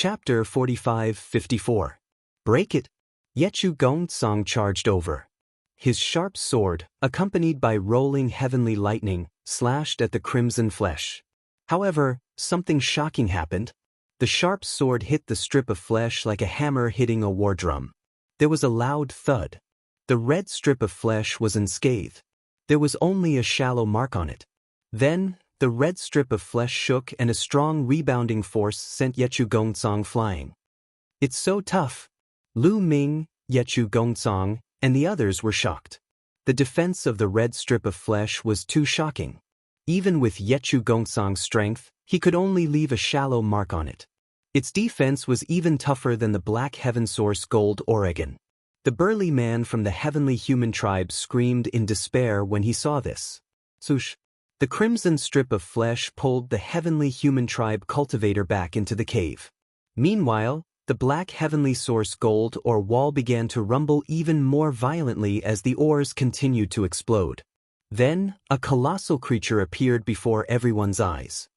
Chapter 45-54. Break it. Yechu Gongsong charged over. His sharp sword, accompanied by rolling heavenly lightning, slashed at the crimson flesh. However, something shocking happened. The sharp sword hit the strip of flesh like a hammer hitting a war drum. There was a loud thud. The red strip of flesh was unscathed. There was only a shallow mark on it. Then, the red strip of flesh shook and a strong rebounding force sent Yechu Gongsong flying. "It's so tough." Lu Ming, Yechu Gongsong, and the others were shocked. The defense of the red strip of flesh was too shocking. Even with Yechu Gongsong's strength, he could only leave a shallow mark on it. Its defense was even tougher than the Black Heaven Source Gold Oregon. The burly man from the heavenly human tribe screamed in despair when he saw this. Swoosh! The crimson strip of flesh pulled the heavenly human tribe cultivator back into the cave. Meanwhile, the Black Heavenly Source Gold ore wall began to rumble even more violently as the ores continued to explode. Then, a colossal creature appeared before everyone's eyes.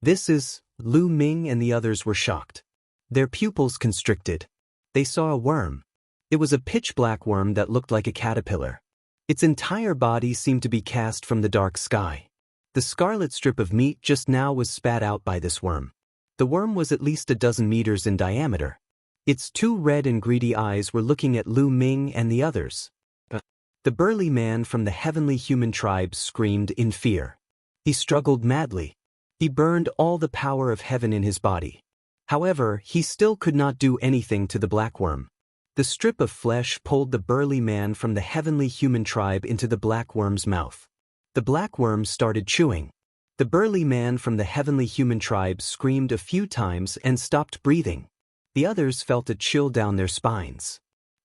"This is..." Lu Ming and the others were shocked. Their pupils constricted. They saw a worm. It was a pitch-black worm that looked like a caterpillar. Its entire body seemed to be cast from the dark sky. The scarlet strip of meat just now was spat out by this worm. The worm was at least a dozen meters in diameter. Its two red and greedy eyes were looking at Lu Ming and the others. The burly man from the heavenly human tribe screamed in fear. He struggled madly. He burned all the power of heaven in his body. However, he still could not do anything to the black worm. The strip of flesh pulled the burly man from the heavenly human tribe into the black worm's mouth. The black worm started chewing. The burly man from the heavenly human tribe screamed a few times and stopped breathing. The others felt a chill down their spines.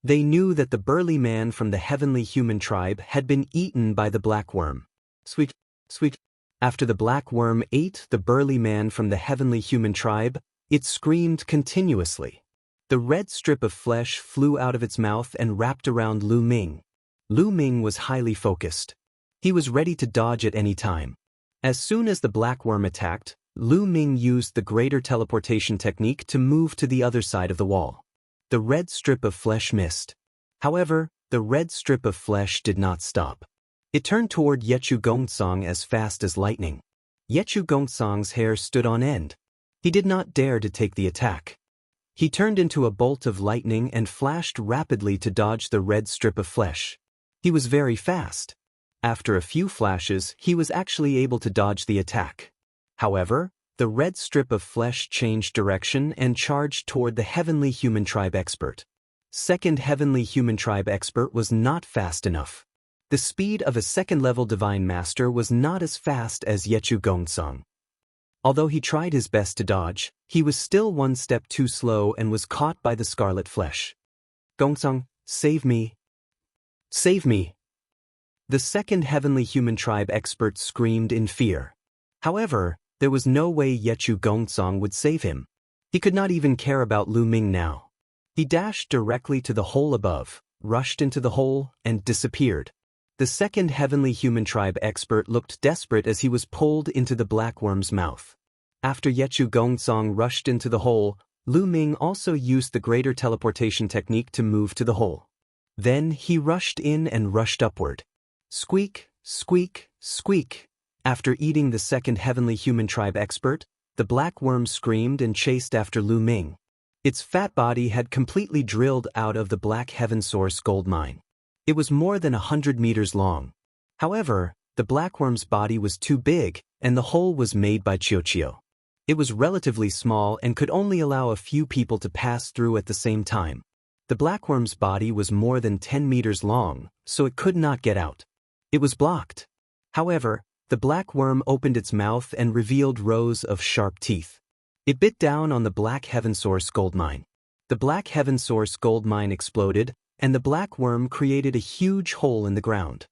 They knew that the burly man from the heavenly human tribe had been eaten by the black worm. Sweet, sweet. After the black worm ate the burly man from the heavenly human tribe, it screamed continuously. The red strip of flesh flew out of its mouth and wrapped around Lu Ming. Lu Ming was highly focused. He was ready to dodge at any time. As soon as the black worm attacked, Lu Ming used the greater teleportation technique to move to the other side of the wall. The red strip of flesh missed. However, the red strip of flesh did not stop. It turned toward Yechu Gongsong as fast as lightning. Yechu Gongsong's hair stood on end. He did not dare to take the attack. He turned into a bolt of lightning and flashed rapidly to dodge the red strip of flesh. He was very fast. After a few flashes, he was actually able to dodge the attack. However, the red strip of flesh changed direction and charged toward the heavenly human tribe expert. Second heavenly human tribe expert was not fast enough. The speed of a second-level divine master was not as fast as Yechu Gongsong. Although he tried his best to dodge, he was still one step too slow and was caught by the scarlet flesh. "Gongsong, save me! Save me!" The second heavenly human tribe expert screamed in fear. However, there was no way Yechu Gongsong would save him. He could not even care about Lu Ming now. He dashed directly to the hole above, rushed into the hole, and disappeared. The second heavenly human tribe expert looked desperate as he was pulled into the black worm's mouth. After Yechu Gongsong rushed into the hole, Lu Ming also used the greater teleportation technique to move to the hole. Then he rushed in and rushed upward. Squeak, squeak, squeak. After eating the second heavenly human tribe expert, the black worm screamed and chased after Lu Ming. Its fat body had completely drilled out of the Black Heaven Source gold mine. It was more than 100 meters long. However, the black worm's body was too big, and the hole was made by Chio. It was relatively small and could only allow a few people to pass through at the same time. The black worm's body was more than 10 meters long, so it could not get out. It was blocked. However, the black worm opened its mouth and revealed rows of sharp teeth. It bit down on the Black Heaven Source gold mine. The Black Heaven Source gold mine exploded, and the black worm created a huge hole in the ground.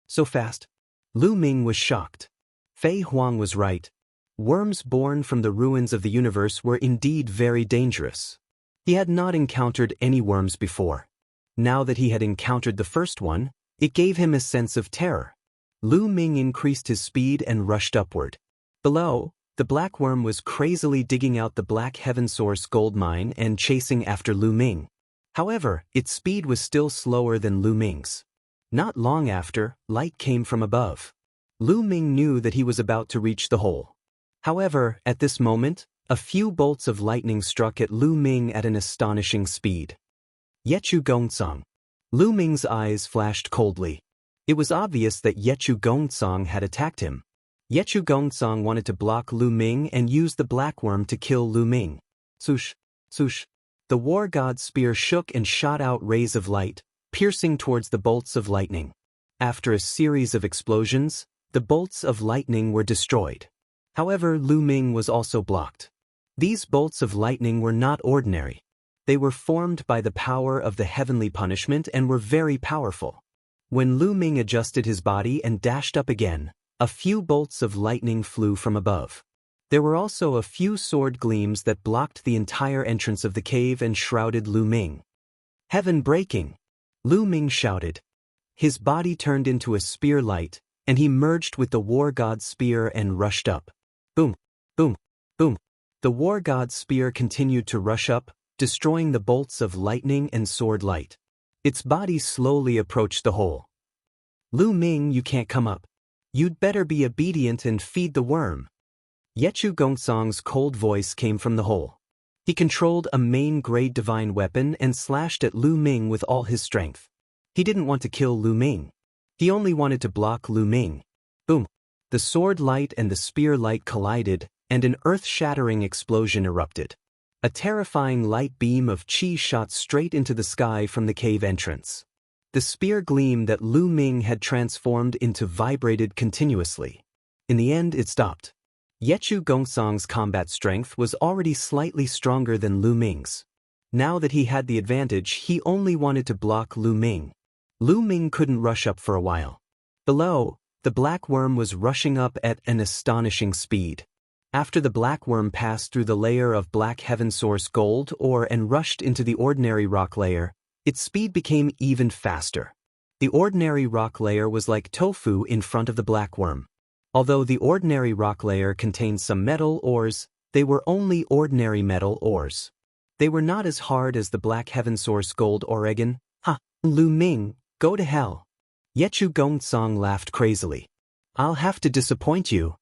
So fast. Lu Ming was shocked. Fei Huang was right. Worms born from the ruins of the universe were indeed very dangerous. He had not encountered any worms before. Now that he had encountered the first one, it gave him a sense of terror. Lu Ming increased his speed and rushed upward. Below, The black worm was crazily digging out the Black Heaven Source gold mine and chasing after Lu Ming. However, its speed was still slower than Lu Ming's. Not long after, light came from above. Lu Ming knew that he was about to reach the hole. However, at this moment, a few bolts of lightning struck at Lu Ming at an astonishing speed. Yechu Gongsong. Lu Ming's eyes flashed coldly. It was obvious that Yechu Gongsong had attacked him. Yechu Gongsong wanted to block Lu Ming and use the black worm to kill Lu Ming. Swoosh, swoosh. The war god's spear shook and shot out rays of light, piercing towards the bolts of lightning. After a series of explosions, the bolts of lightning were destroyed. However, Lu Ming was also blocked. These bolts of lightning were not ordinary. They were formed by the power of the heavenly punishment and were very powerful. When Lu Ming adjusted his body and dashed up again, a few bolts of lightning flew from above. There were also a few sword gleams that blocked the entire entrance of the cave and shrouded Lu Ming. Heaven breaking! Lu Ming shouted. His body turned into a spear light, and he merged with the war god's spear and rushed up. Boom! Boom! Boom! The war god's spear continued to rush up, destroying the bolts of lightning and sword light. Its body slowly approached the hole. Lu Ming, you can't come up. You'd better be obedient and feed the worm. Yechu Gongsong's cold voice came from the hole. He controlled a main-grade divine weapon and slashed at Lu Ming with all his strength. He didn't want to kill Lu Ming. He only wanted to block Lu Ming. Boom! The sword light and the spear light collided, and an earth-shattering explosion erupted. A terrifying light beam of chi shot straight into the sky from the cave entrance. The spear gleam that Lu Ming had transformed into vibrated continuously. In the end, it stopped. Yechu Gongsong's combat strength was already slightly stronger than Lu Ming's. Now that he had the advantage, he only wanted to block Lu Ming. Lu Ming couldn't rush up for a while. Below, the black worm was rushing up at an astonishing speed. After the black worm passed through the layer of Black Heaven Source gold ore and rushed into the ordinary rock layer, its speed became even faster. The ordinary rock layer was like tofu in front of the black worm. Although the ordinary rock layer contained some metal ores, they were only ordinary metal ores. They were not as hard as the Black Heaven Source gold Oregon. Ha! Lu Ming, go to hell. Yechu Gongsong laughed crazily. I'll have to disappoint you.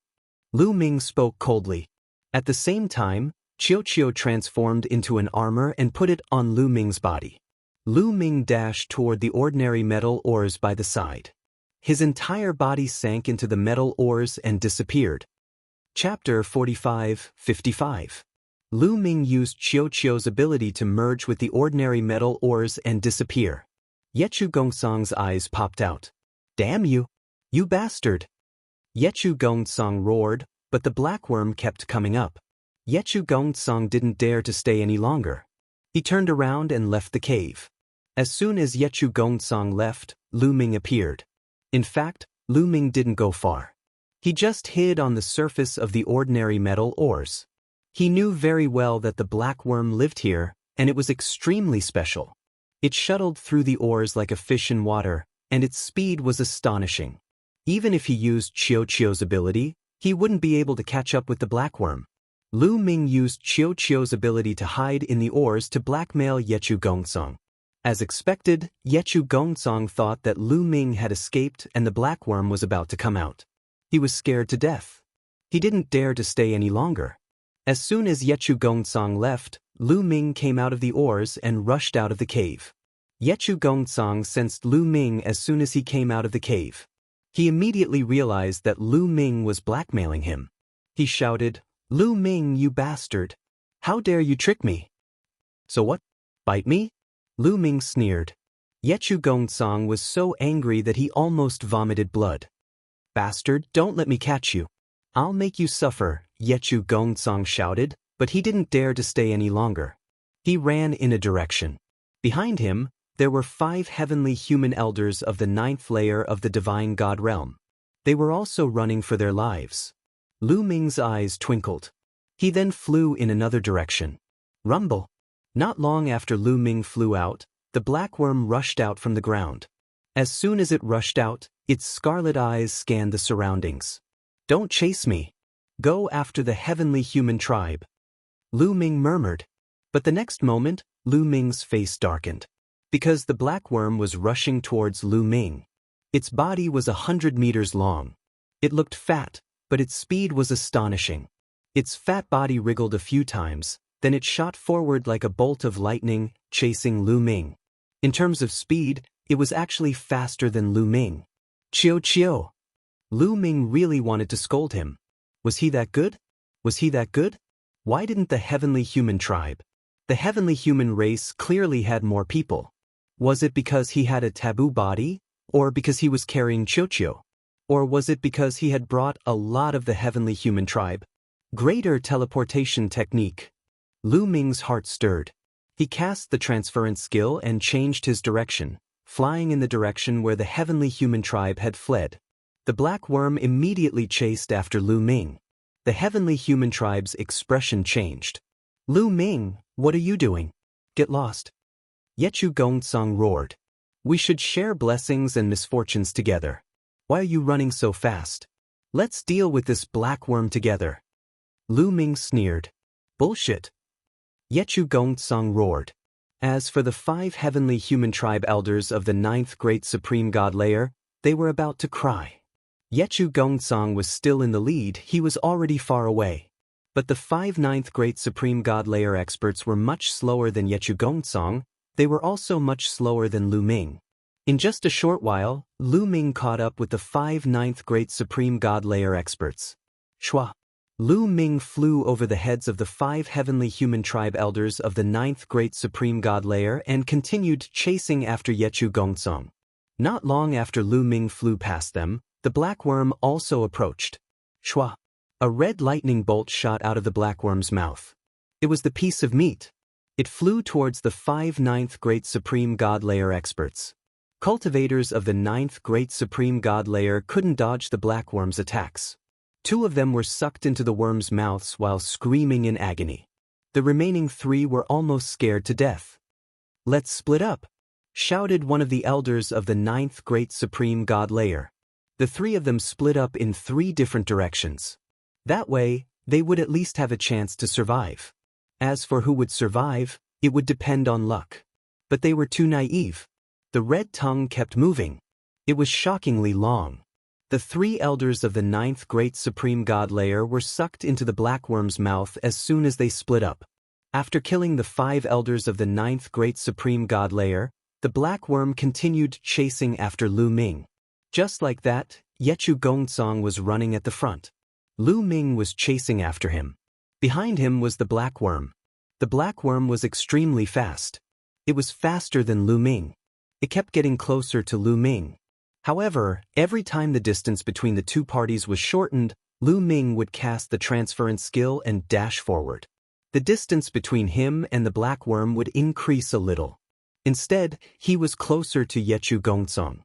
Lu Ming spoke coldly. At the same time, Chiu transformed into an armor and put it on Lu Ming's body. Lu Ming dashed toward the ordinary metal ores by the side. His entire body sank into the metal ores and disappeared. Chapter 45-55. Lu Ming used Chiu's ability to merge with the ordinary metal ores and disappear. Yechu Gongsong's eyes popped out. Damn you! You bastard! Yechu Gongsong roared, but the black worm kept coming up. Yechu Gongsong didn't dare to stay any longer. He turned around and left the cave. As soon as Yechu Gongsong left, Lu Ming appeared. In fact, Lu Ming didn't go far. He just hid on the surface of the ordinary metal ores. He knew very well that the black worm lived here, and it was extremely special. It shuttled through the ores like a fish in water, and its speed was astonishing. Even if he used Chiu's ability, he wouldn't be able to catch up with the black worm. Lu Ming used Chiu's ability to hide in the ores to blackmail Yechu Gongsong. As expected, Yechu Gongsong thought that Lu Ming had escaped and the black worm was about to come out. He was scared to death. He didn't dare to stay any longer. As soon as Yechu Gongsong left, Lu Ming came out of the ores and rushed out of the cave. Yechu Gongsong sensed Lu Ming as soon as he came out of the cave. He immediately realized that Lu Ming was blackmailing him. He shouted, "Lu Ming, you bastard! How dare you trick me?" "So what? Bite me?" Lu Ming sneered. Yechu Gongsong was so angry that he almost vomited blood. "Bastard, don't let me catch you. I'll make you suffer," Yechu Gongsong shouted, but he didn't dare to stay any longer. He ran in a direction. Behind him, there were 5 heavenly human elders of the 9th layer of the divine god realm. They were also running for their lives. Lu Ming's eyes twinkled. He then flew in another direction. Rumble. Not long after Lu Ming flew out, the black worm rushed out from the ground. As soon as it rushed out, its scarlet eyes scanned the surroundings. "Don't chase me." Go after the heavenly human tribe. Lu Ming murmured. But the next moment, Lu Ming's face darkened. Because the black worm was rushing towards Lu Ming. Its body was 100 meters long. It looked fat, but its speed was astonishing. Its fat body wriggled a few times, then it shot forward like a bolt of lightning, chasing Lu Ming. In terms of speed, it was actually faster than Lu Ming. Chiu Chiu! Lu Ming really wanted to scold him. Was he that good? Was he that good? Why didn't the heavenly human tribe? The heavenly human race clearly had more people. Was it because he had a taboo body? Or because he was carrying Chiu Chiu? Or was it because he had brought a lot of the heavenly human tribe? Greater teleportation technique. Lu Ming's heart stirred. He cast the transference skill and changed his direction, flying in the direction where the heavenly human tribe had fled. The black worm immediately chased after Lu Ming. The heavenly human tribe's expression changed. Lu Ming, what are you doing? Get lost. Yechu Gongtsang roared. We should share blessings and misfortunes together. Why are you running so fast? Let's deal with this black worm together. Lu Ming sneered. Bullshit. Yechu Gongtsang roared. As for the 5 heavenly human tribe elders of the 9th great supreme god layer, they were about to cry. Yechu Gongtsang was still in the lead, he was already far away. But the 5 9th great supreme god layer experts were much slower than Yechu Gongtsang, they were also much slower than Lu Ming. In just a short while, Lu Ming caught up with the 5 9th great supreme god layer experts. Shua. Lu Ming flew over the heads of the 5 heavenly human tribe elders of the 9th great supreme god layer and continued chasing after Yechu Gongtsang. Not long after Lu Ming flew past them, the black worm also approached. Shua. A red lightning bolt shot out of the black worm's mouth. It was the piece of meat. It flew towards the 5 9th great supreme god layer experts. Cultivators of the 9th great supreme god layer couldn't dodge the black worm's attacks. 2 of them were sucked into the worm's mouths while screaming in agony. The remaining 3 were almost scared to death. Let's split up, shouted one of the elders of the 9th great supreme god layer. The 3 of them split up in 3 different directions. That way, they would at least have a chance to survive. As for who would survive, it would depend on luck. But they were too naive. The red tongue kept moving. It was shockingly long. The 3 elders of the 9th great supreme god layer were sucked into the black worm's mouth as soon as they split up. After killing the 5 elders of the 9th great supreme god layer, the black worm continued chasing after Lu Ming. Just like that, Yechu Gongtsang was running at the front. Lu Ming was chasing after him. Behind him was the black worm. The black worm was extremely fast. It was faster than Lu Ming. It kept getting closer to Lu Ming. However, every time the distance between the 2 parties was shortened, Lu Ming would cast the transference skill and dash forward. The distance between him and the black worm would increase a little. Instead, he was closer to Yechu Gongtsang.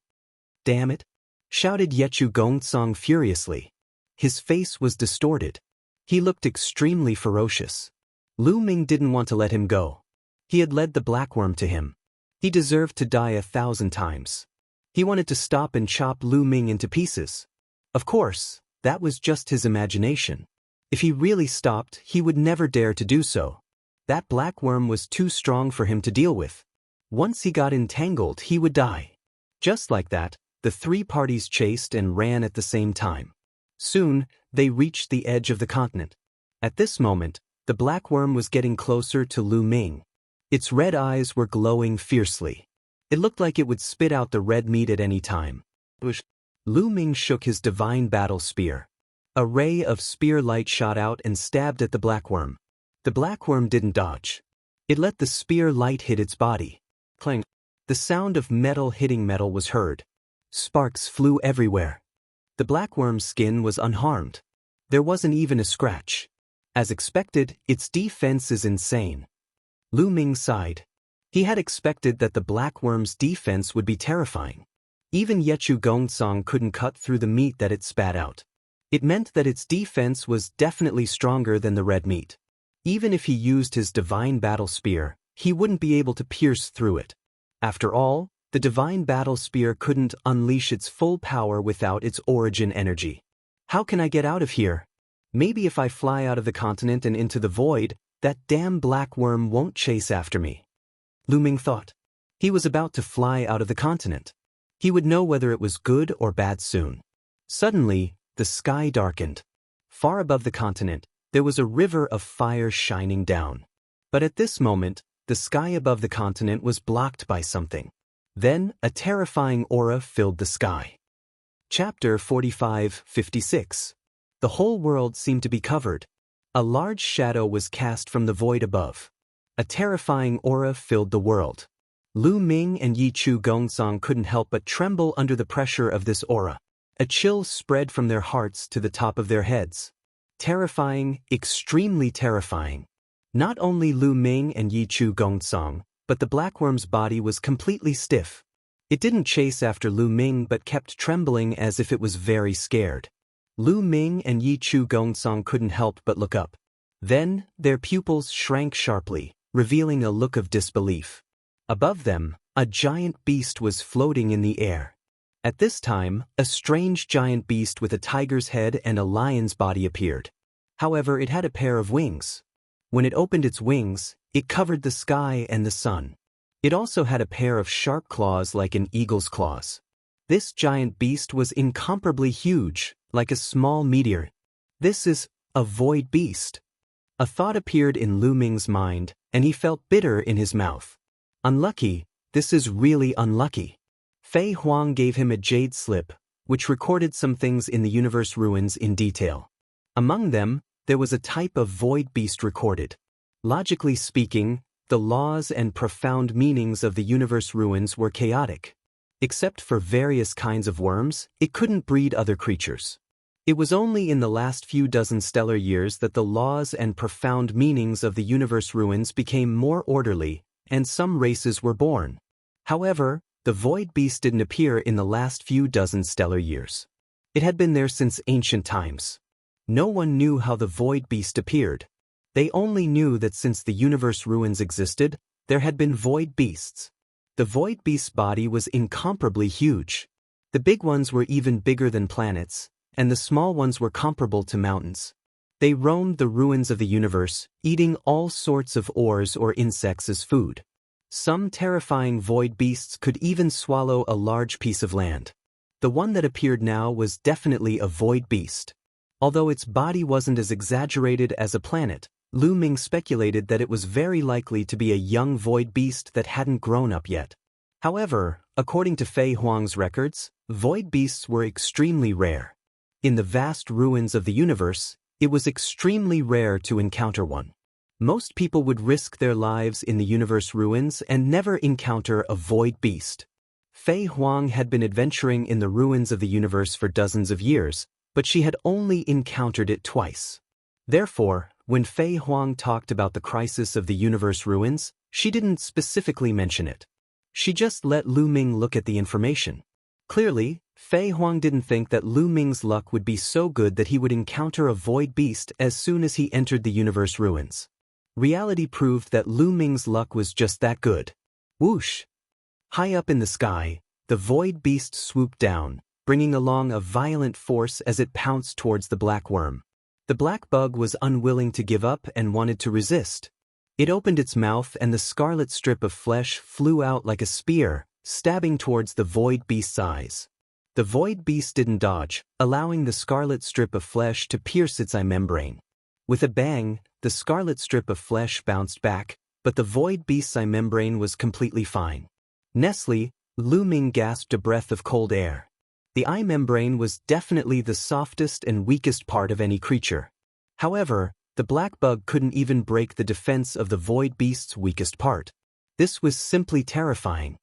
Damn it! Shouted Yechu Gongtsang furiously. His face was distorted. He looked extremely ferocious. Lu Ming didn't want to let him go. He had led the black worm to him. He deserved to die 1,000 times. He wanted to stop and chop Lu Ming into pieces. Of course, that was just his imagination. If he really stopped, he would never dare to do so. That black worm was too strong for him to deal with. Once he got entangled, he would die. Just like that, the 3 parties chased and ran at the same time. Soon, they reached the edge of the continent. At this moment, the black worm was getting closer to Lu Ming. Its red eyes were glowing fiercely. It looked like it would spit out the red meat at any time. Lu Ming shook his divine battle spear. A ray of spear light shot out and stabbed at the black worm. The black worm didn't dodge. It let the spear light hit its body. Clang. The sound of metal hitting metal was heard. Sparks flew everywhere. The black worm's skin was unharmed. There wasn't even a scratch. As expected, its defense is insane. Lu Ming sighed. He had expected that the black worm's defense would be terrifying. Even Yechu Gongtsang couldn't cut through the meat that it spat out. It meant that its defense was definitely stronger than the red meat. Even if he used his divine battle spear, he wouldn't be able to pierce through it. After all, the divine battle spear couldn't unleash its full power without its origin energy. How can I get out of here? Maybe if I fly out of the continent and into the void, that damn black worm won't chase after me. Lu Ming thought. He was about to fly out of the continent. He would know whether it was good or bad soon. Suddenly, the sky darkened. Far above the continent, there was a river of fire shining down. But at this moment, the sky above the continent was blocked by something. Then, a terrifying aura filled the sky. Chapter 45-56. The whole world seemed to be covered. A large shadow was cast from the void above. A terrifying aura filled the world. Lu Ming and Yi Chu Gongcang couldn't help but tremble under the pressure of this aura. A chill spread from their hearts to the top of their heads. Terrifying, extremely terrifying. Not only Lu Ming and Yi Chu Gongcang, but the blackworm's body was completely stiff. It didn't chase after Lu Ming but kept trembling as if it was very scared. Lu Ming and Yi Chu Gongcang couldn't help but look up. Then, their pupils shrank sharply, revealing a look of disbelief. Above them, a giant beast was floating in the air. At this time, a strange giant beast with a tiger's head and a lion's body appeared. However, it had a pair of wings. When it opened its wings, it covered the sky and the sun. It also had a pair of sharp claws like an eagle's claws. This giant beast was incomparably huge, like a small meteor. This is a void beast. A thought appeared in Lu Ming's mind, and he felt bitter in his mouth. Unlucky, this is really unlucky. Fei Huang gave him a jade slip, which recorded some things in the universe ruins in detail. Among them, there was a type of void beast recorded. Logically speaking, the laws and profound meanings of the universe ruins were chaotic. Except for various kinds of worms, it couldn't breed other creatures. It was only in the last few dozen stellar years that the laws and profound meanings of the universe ruins became more orderly, and some races were born. However, the void beast didn't appear in the last few dozen stellar years. It had been there since ancient times. No one knew how the void beast appeared. They only knew that since the universe ruins existed, there had been void beasts. The void beast's body was incomparably huge. The big ones were even bigger than planets, and the small ones were comparable to mountains. They roamed the ruins of the universe, eating all sorts of ores or insects as food. Some terrifying void beasts could even swallow a large piece of land. The one that appeared now was definitely a void beast. Although its body wasn't as exaggerated as a planet, Lu Ming speculated that it was very likely to be a young void beast that hadn't grown up yet. However, according to Fei Huang's records, void beasts were extremely rare. In the vast ruins of the universe, it was extremely rare to encounter one. Most people would risk their lives in the universe ruins and never encounter a void beast. Fei Huang had been adventuring in the ruins of the universe for dozens of years, but she had only encountered it twice. Therefore, when Fei Huang talked about the crisis of the universe ruins, she didn't specifically mention it. She just let Lu Ming look at the information. Clearly, Fei Huang didn't think that Lu Ming's luck would be so good that he would encounter a void beast as soon as he entered the universe ruins. Reality proved that Lu Ming's luck was just that good. Whoosh! High up in the sky, the void beast swooped down, bringing along a violent force as it pounced towards the black worm. The black bug was unwilling to give up and wanted to resist. It opened its mouth and the scarlet strip of flesh flew out like a spear, stabbing towards the void beast's eyes. The void beast didn't dodge, allowing the scarlet strip of flesh to pierce its eye membrane. With a bang, the scarlet strip of flesh bounced back, but the void beast's eye membrane was completely fine. Nestle, Lu Ming gasped a breath of cold air. The eye membrane was definitely the softest and weakest part of any creature. However, the black bug couldn't even break the defense of the void beast's weakest part. This was simply terrifying.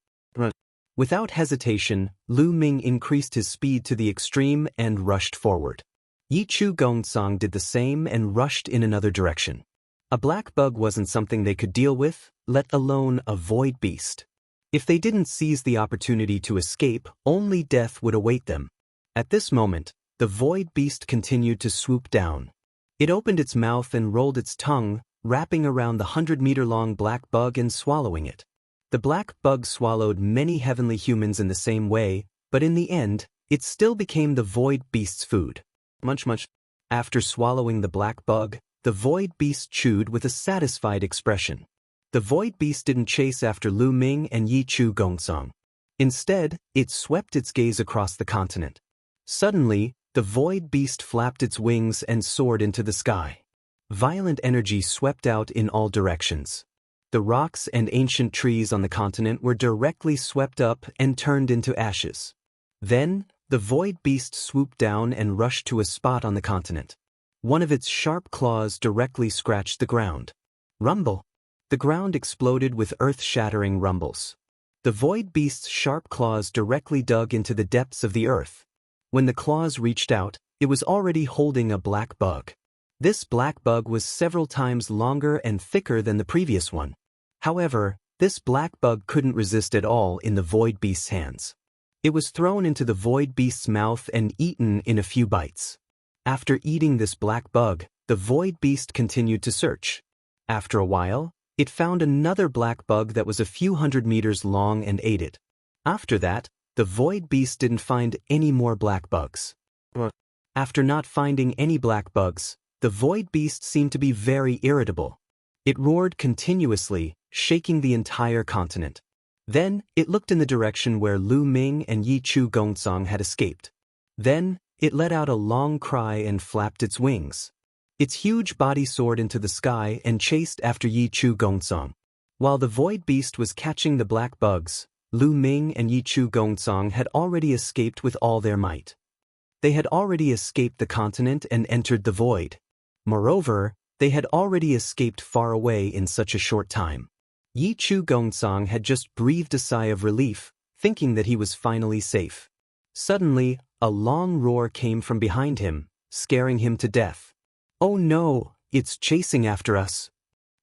Without hesitation, Lu Ming increased his speed to the extreme and rushed forward. Yi Chu Gongcang did the same and rushed in another direction. A black bug wasn't something they could deal with, let alone a void beast. If they didn't seize the opportunity to escape, only death would await them. At this moment, the void beast continued to swoop down. It opened its mouth and rolled its tongue, wrapping around the 100-meter-long black bug and swallowing it. The black bug swallowed many heavenly humans in the same way, but in the end, it still became the void beast's food. Munch munch. After swallowing the black bug, the void beast chewed with a satisfied expression. The void beast didn't chase after Lu Ming and Yi Chu Gongcong. Instead, it swept its gaze across the continent. Suddenly, the void beast flapped its wings and soared into the sky. Violent energy swept out in all directions. The rocks and ancient trees on the continent were directly swept up and turned into ashes. Then, the void beast swooped down and rushed to a spot on the continent. One of its sharp claws directly scratched the ground. Rumble! The ground exploded with earth-shattering rumbles. The void beast's sharp claws directly dug into the depths of the earth. When the claws reached out, it was already holding a black bug. This black bug was several times longer and thicker than the previous one. However, this black bug couldn't resist at all in the void beast's hands. It was thrown into the void beast's mouth and eaten in a few bites. After eating this black bug, the void beast continued to search. After a while, it found another black bug that was a few hundred meters long and ate it. After that, the void beast didn't find any more black bugs. After not finding any black bugs, the void beast seemed to be very irritable. It roared continuously, shaking the entire continent. Then, it looked in the direction where Lu Ming and Yi Chu Gongcong had escaped. Then, it let out a long cry and flapped its wings. Its huge body soared into the sky and chased after Yi Chu Gongcong. While the void beast was catching the black bugs, Lu Ming and Yi Chu Gongcong had already escaped with all their might. They had already escaped the continent and entered the void. Moreover, they had already escaped far away in such a short time. Yi Chu Gongcong had just breathed a sigh of relief, thinking that he was finally safe. Suddenly, a long roar came from behind him, scaring him to death. "Oh no, it's chasing after us!"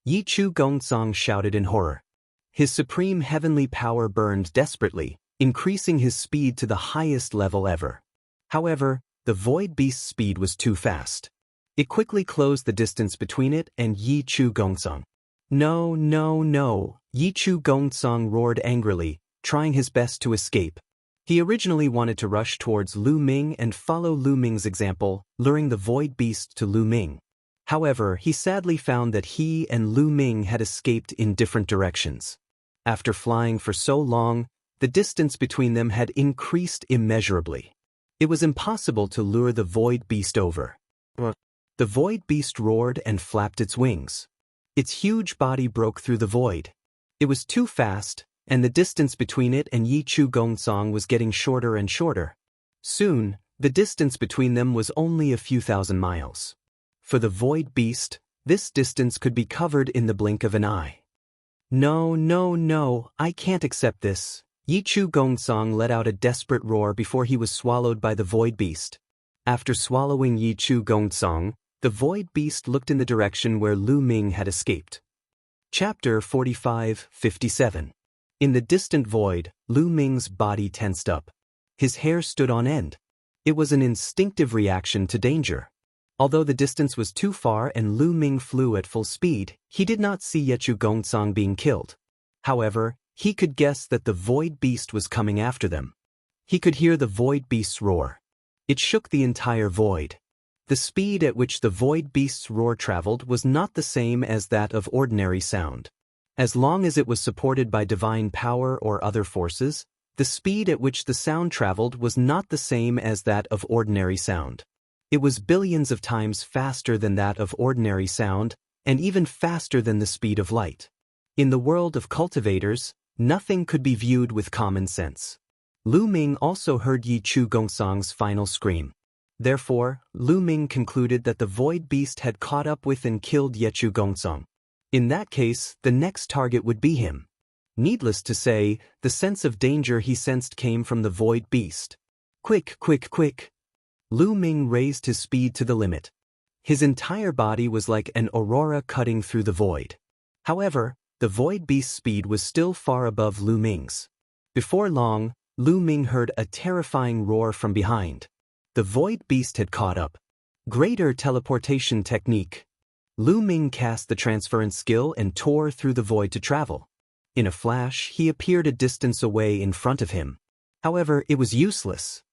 Yi Chu Gongcong shouted in horror. His supreme heavenly power burned desperately, increasing his speed to the highest level ever. However, the void beast's speed was too fast. It quickly closed the distance between it and Yi Chu Gongcong. "No, no, no!" Yi Chu Gongcong roared angrily, trying his best to escape. He originally wanted to rush towards Lu Ming and follow Lu Ming's example, luring the void beast to Lu Ming. However, he sadly found that he and Lu Ming had escaped in different directions. After flying for so long, the distance between them had increased immeasurably. It was impossible to lure the void beast over. The void beast roared and flapped its wings. Its huge body broke through the void. It was too fast, and the distance between it and Yi Chu Gongcong was getting shorter and shorter. Soon, the distance between them was only a few thousand miles. For the void beast, this distance could be covered in the blink of an eye. "No, no, no, I can't accept this." Yi Chu Gongcong let out a desperate roar before he was swallowed by the void beast. After swallowing Yi Chu Gongcong, the void beast looked in the direction where Lu Ming had escaped. Chapter 45-57. In the distant void, Lu Ming's body tensed up. His hair stood on end. It was an instinctive reaction to danger. Although the distance was too far and Lu Ming flew at full speed, he did not see Yi Chu Gongcong being killed. However, he could guess that the void beast was coming after them. He could hear the void beast's roar. It shook the entire void. The speed at which the void beast's roar traveled was not the same as that of ordinary sound. As long as it was supported by divine power or other forces, the speed at which the sound traveled was not the same as that of ordinary sound. It was billions of times faster than that of ordinary sound, and even faster than the speed of light. In the world of cultivators, nothing could be viewed with common sense. Lu Ming also heard Yi Chu Gongcong's final scream. Therefore, Lu Ming concluded that the void beast had caught up with and killed Yi Chu Gongcong. In that case, the next target would be him. Needless to say, the sense of danger he sensed came from the void beast. Quick, quick, quick! Lu Ming raised his speed to the limit. His entire body was like an aurora cutting through the void. However, the void beast's speed was still far above Lu Ming's. Before long, Lu Ming heard a terrifying roar from behind. The void beast had caught up. Greater teleportation technique. Lu Ming cast the transference skill and tore through the void to travel. In a flash, he appeared a distance away in front of him. However, it was useless.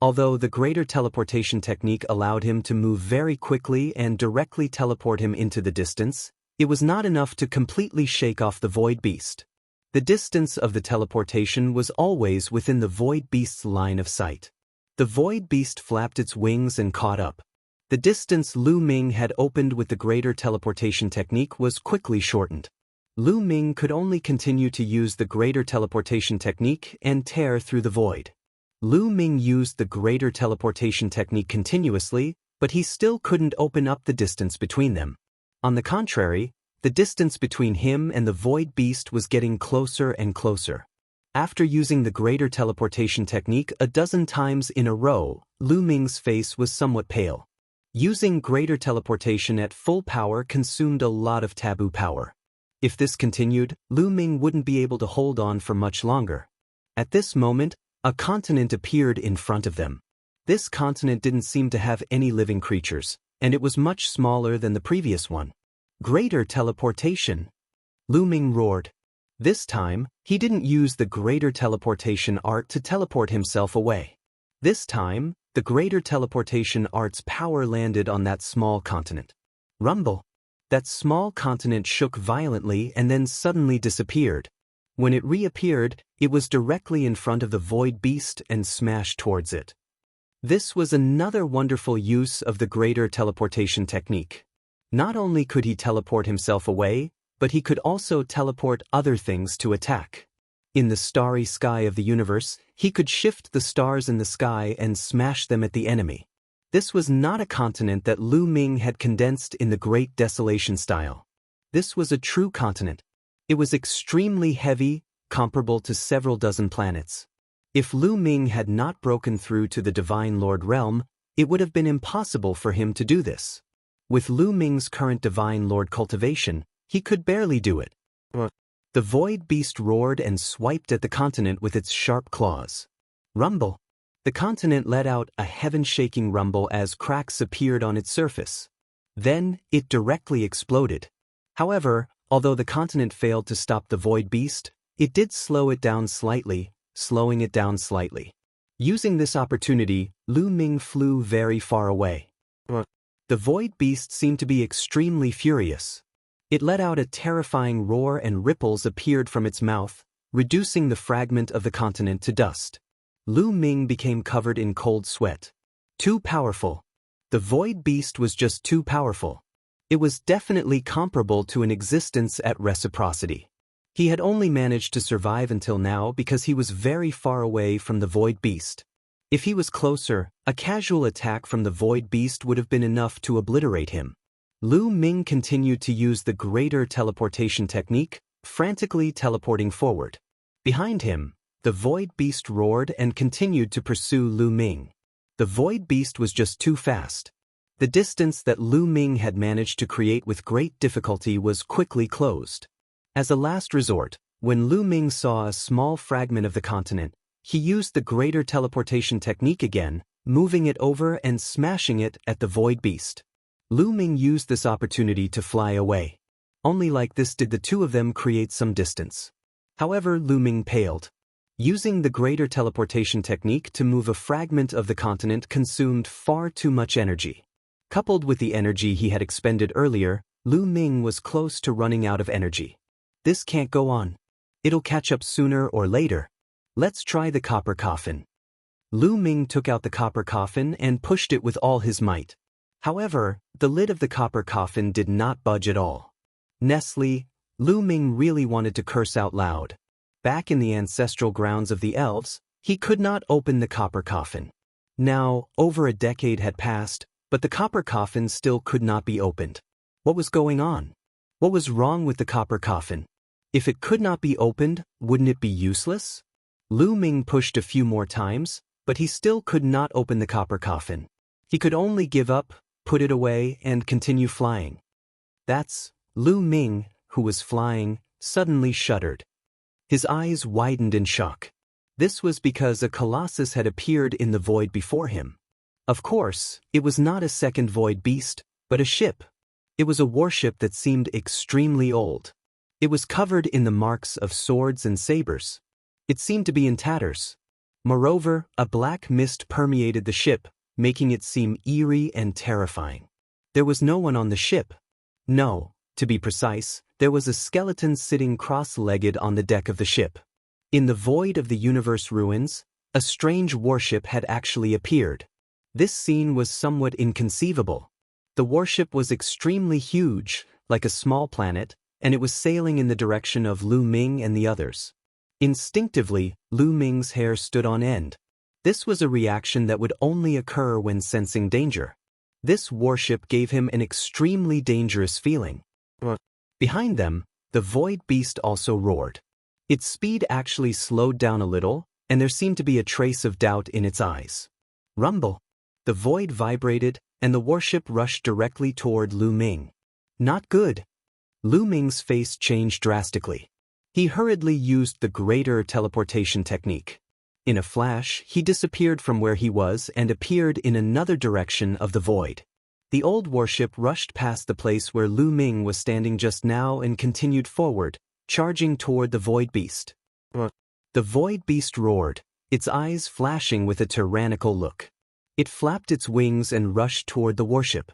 Although the greater teleportation technique allowed him to move very quickly and directly teleport him into the distance, it was not enough to completely shake off the Void Beast. The distance of the teleportation was always within the Void Beast's line of sight. The Void Beast flapped its wings and caught up. The distance Lu Ming had opened with the greater teleportation technique was quickly shortened. Lu Ming could only continue to use the greater teleportation technique and tear through the void. Lu Ming used the greater teleportation technique continuously, but he still couldn't open up the distance between them. On the contrary, the distance between him and the Void Beast was getting closer and closer. After using the greater teleportation technique a dozen times in a row, Lu Ming's face was somewhat pale. Using greater teleportation at full power consumed a lot of taboo power. If this continued, Lu Ming wouldn't be able to hold on for much longer. At this moment, a continent appeared in front of them. This continent didn't seem to have any living creatures, and it was much smaller than the previous one. Greater teleportation! Lu Ming roared. This time, he didn't use the greater teleportation art to teleport himself away. This time, the greater teleportation art's power landed on that small continent. Rumble! That small continent shook violently and then suddenly disappeared. When it reappeared, it was directly in front of the Void Beast and smashed towards it. This was another wonderful use of the greater teleportation technique. Not only could he teleport himself away, but he could also teleport other things to attack. In the starry sky of the universe, he could shift the stars in the sky and smash them at the enemy. This was not a continent that Lu Ming had condensed in the Great Desolation style. This was a true continent. It was extremely heavy, comparable to several dozen planets. If Lu Ming had not broken through to the Divine Lord realm, it would have been impossible for him to do this. With Lu Ming's current Divine Lord cultivation, he could barely do it. The Void Beast roared and swiped at the continent with its sharp claws. Rumble! The continent let out a heaven-shaking rumble as cracks appeared on its surface. Then, it directly exploded. However, although the continent failed to stop the Void Beast, it did slow it down slightly, slowing it down slightly. Using this opportunity, Lu Ming flew very far away. The Void Beast seemed to be extremely furious. It let out a terrifying roar and ripples appeared from its mouth, reducing the fragment of the continent to dust. Lu Ming became covered in cold sweat. Too powerful. The Void Beast was just too powerful. It was definitely comparable to an existence at reciprocity. He had only managed to survive until now because he was very far away from the Void Beast. If he was closer, a casual attack from the Void Beast would have been enough to obliterate him. Lu Ming continued to use the greater teleportation technique, frantically teleporting forward. Behind him, the Void Beast roared and continued to pursue Lu Ming. The Void Beast was just too fast. The distance that Lu Ming had managed to create with great difficulty was quickly closed. As a last resort, when Lu Ming saw a small fragment of the continent, he used the greater teleportation technique again, moving it over and smashing it at the Void Beast. Lu Ming used this opportunity to fly away. Only like this did the two of them create some distance. However, Lu Ming paled. Using the greater teleportation technique to move a fragment of the continent consumed far too much energy. Coupled with the energy he had expended earlier, Lu Ming was close to running out of energy. This can't go on. It'll catch up sooner or later. Let's try the copper coffin. Lu Ming took out the copper coffin and pushed it with all his might. However, the lid of the copper coffin did not budge at all. Nestle, Lu Ming really wanted to curse out loud. Back in the ancestral grounds of the elves, he could not open the copper coffin. Now, over a decade had passed, but the copper coffin still could not be opened. What was going on? What was wrong with the copper coffin? If it could not be opened, wouldn't it be useless? Lu Ming pushed a few more times, but he still could not open the copper coffin. He could only give up, put it away, and continue flying. Lu Ming, who was flying, suddenly shuddered. His eyes widened in shock. This was because a colossus had appeared in the void before him. Of course, it was not a second Void Beast, but a ship. It was a warship that seemed extremely old. It was covered in the marks of swords and sabers. It seemed to be in tatters. Moreover, a black mist permeated the ship, making it seem eerie and terrifying. There was no one on the ship. No, to be precise, there was a skeleton sitting cross-legged on the deck of the ship. In the void of the universe ruins, a strange warship had actually appeared. This scene was somewhat inconceivable. The warship was extremely huge, like a small planet, and it was sailing in the direction of Lu Ming and the others. Instinctively, Lu Ming's hair stood on end. This was a reaction that would only occur when sensing danger. This warship gave him an extremely dangerous feeling. Behind them, the void beast also roared. Its speed actually slowed down a little, and there seemed to be a trace of doubt in its eyes. Rumble. The void vibrated, and the warship rushed directly toward Lu Ming. Not good. Lu Ming's face changed drastically. He hurriedly used the greater teleportation technique. In a flash, he disappeared from where he was and appeared in another direction of the void. The old warship rushed past the place where Lu Ming was standing just now and continued forward, charging toward the void beast. The void beast roared, its eyes flashing with a tyrannical look. It flapped its wings and rushed toward the warship.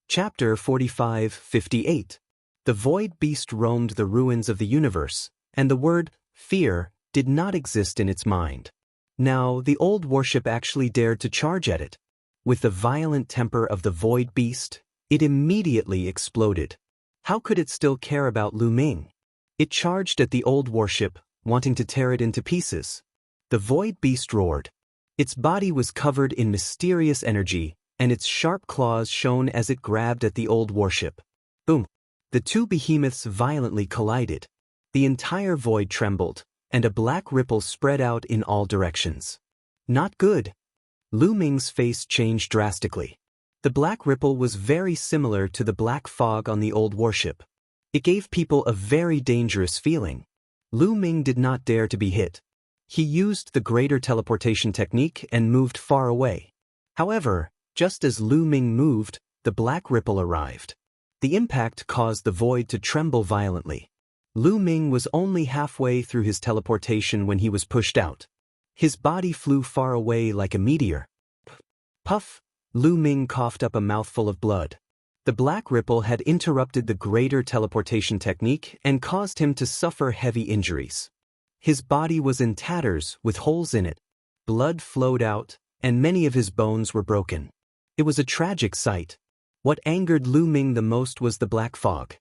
Chapter 45-58. The void beast roamed the ruins of the universe, and the word fear did not exist in its mind. Now, the old warship actually dared to charge at it. With the violent temper of the void beast, it immediately exploded. How could it still care about Lu Ming? It charged at the old warship, wanting to tear it into pieces. The void beast roared. Its body was covered in mysterious energy, and its sharp claws shone as it grabbed at the old warship. Boom! The two behemoths violently collided. The entire void trembled, and a black ripple spread out in all directions. Not good. Lu Ming's face changed drastically. The black ripple was very similar to the black fog on the old warship. It gave people a very dangerous feeling. Lu Ming did not dare to be hit. He used the greater teleportation technique and moved far away. However, just as Lu Ming moved, the black ripple arrived. The impact caused the void to tremble violently. Lu Ming was only halfway through his teleportation when he was pushed out. His body flew far away like a meteor. Puff! Lu Ming coughed up a mouthful of blood. The black ripple had interrupted the greater teleportation technique and caused him to suffer heavy injuries. His body was in tatters with holes in it. Blood flowed out, and many of his bones were broken. It was a tragic sight. What angered Lu Ming the most was the black fog.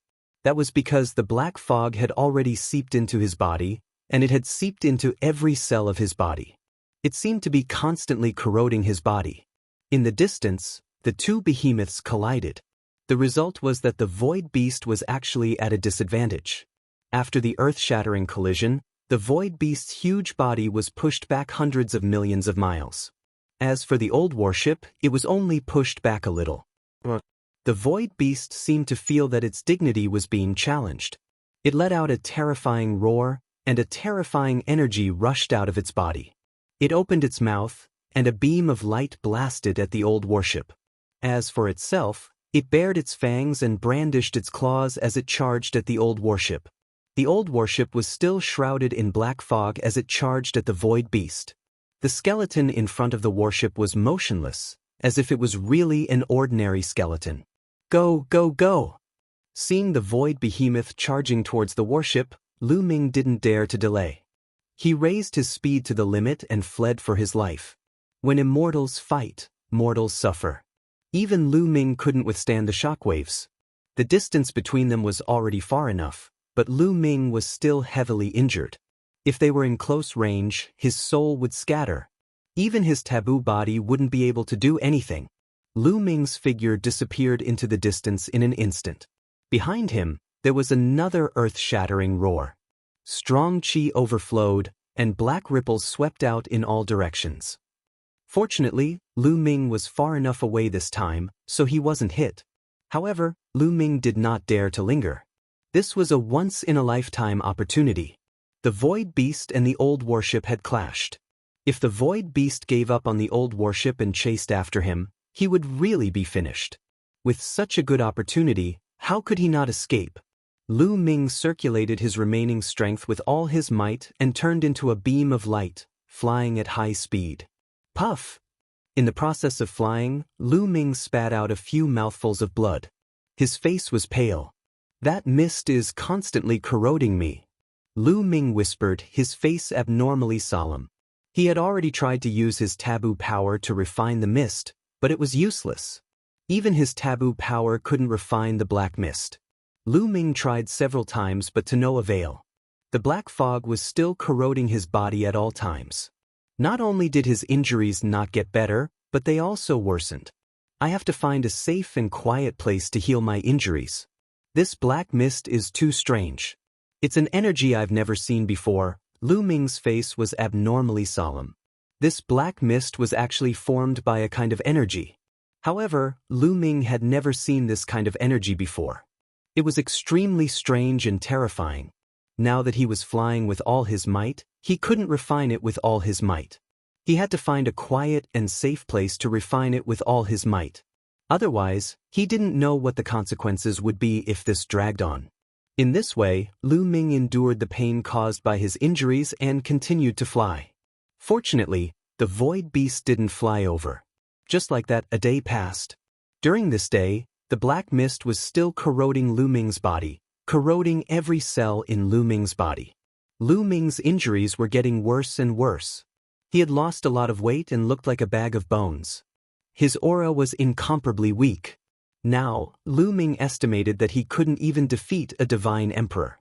That was because the black fog had already seeped into his body, and it had seeped into every cell of his body. It seemed to be constantly corroding his body. In the distance, the two behemoths collided. The result was that the void beast was actually at a disadvantage. After the earth-shattering collision, the void beast's huge body was pushed back hundreds of millions of miles. As for the old warship, it was only pushed back a little. The void beast seemed to feel that its dignity was being challenged. It let out a terrifying roar, and a terrifying energy rushed out of its body. It opened its mouth, and a beam of light blasted at the old warship. As for itself, it bared its fangs and brandished its claws as it charged at the old warship. The old warship was still shrouded in black fog as it charged at the void beast. The skeleton in front of the warship was motionless, as if it was really an ordinary skeleton. Go, go, go! Seeing the void behemoth charging towards the warship, Lu Ming didn't dare to delay. He raised his speed to the limit and fled for his life. When immortals fight, mortals suffer. Even Lu Ming couldn't withstand the shockwaves. The distance between them was already far enough, but Lu Ming was still heavily injured. If they were in close range, his soul would scatter. Even his taboo body wouldn't be able to do anything. Lu Ming's figure disappeared into the distance in an instant. Behind him, there was another earth-shattering roar. Strong qi overflowed, and black ripples swept out in all directions. Fortunately, Lu Ming was far enough away this time, so he wasn't hit. However, Lu Ming did not dare to linger. This was a once-in-a-lifetime opportunity. The void beast and the old warship had clashed. If the void beast gave up on the old warship and chased after him, he would really be finished. With such a good opportunity, how could he not escape? Lu Ming circulated his remaining strength with all his might and turned into a beam of light, flying at high speed. Puff! In the process of flying, Lu Ming spat out a few mouthfuls of blood. His face was pale. "That mist is constantly corroding me," Lu Ming whispered, his face abnormally solemn. He had already tried to use his taboo power to refine the mist, but it was useless. Even his taboo power couldn't refine the black mist. Lu Ming tried several times but to no avail. The black fog was still corroding his body at all times. Not only did his injuries not get better, but they also worsened. "I have to find a safe and quiet place to heal my injuries. This black mist is too strange. It's an energy I've never seen before." Lu Ming's face was abnormally solemn. This black mist was actually formed by a kind of energy. However, Lu Ming had never seen this kind of energy before. It was extremely strange and terrifying. Now that he was flying with all his might, he couldn't refine it with all his might. He had to find a quiet and safe place to refine it with all his might. Otherwise, he didn't know what the consequences would be if this dragged on. In this way, Lu Ming endured the pain caused by his injuries and continued to fly. Fortunately, the void beast didn't fly over. Just like that, a day passed. During this day, the black mist was still corroding Lu Ming's body, corroding every cell in Lu Ming's body. Lu Ming's injuries were getting worse and worse. He had lost a lot of weight and looked like a bag of bones. His aura was incomparably weak. Now, Lu Ming estimated that he couldn't even defeat a divine emperor.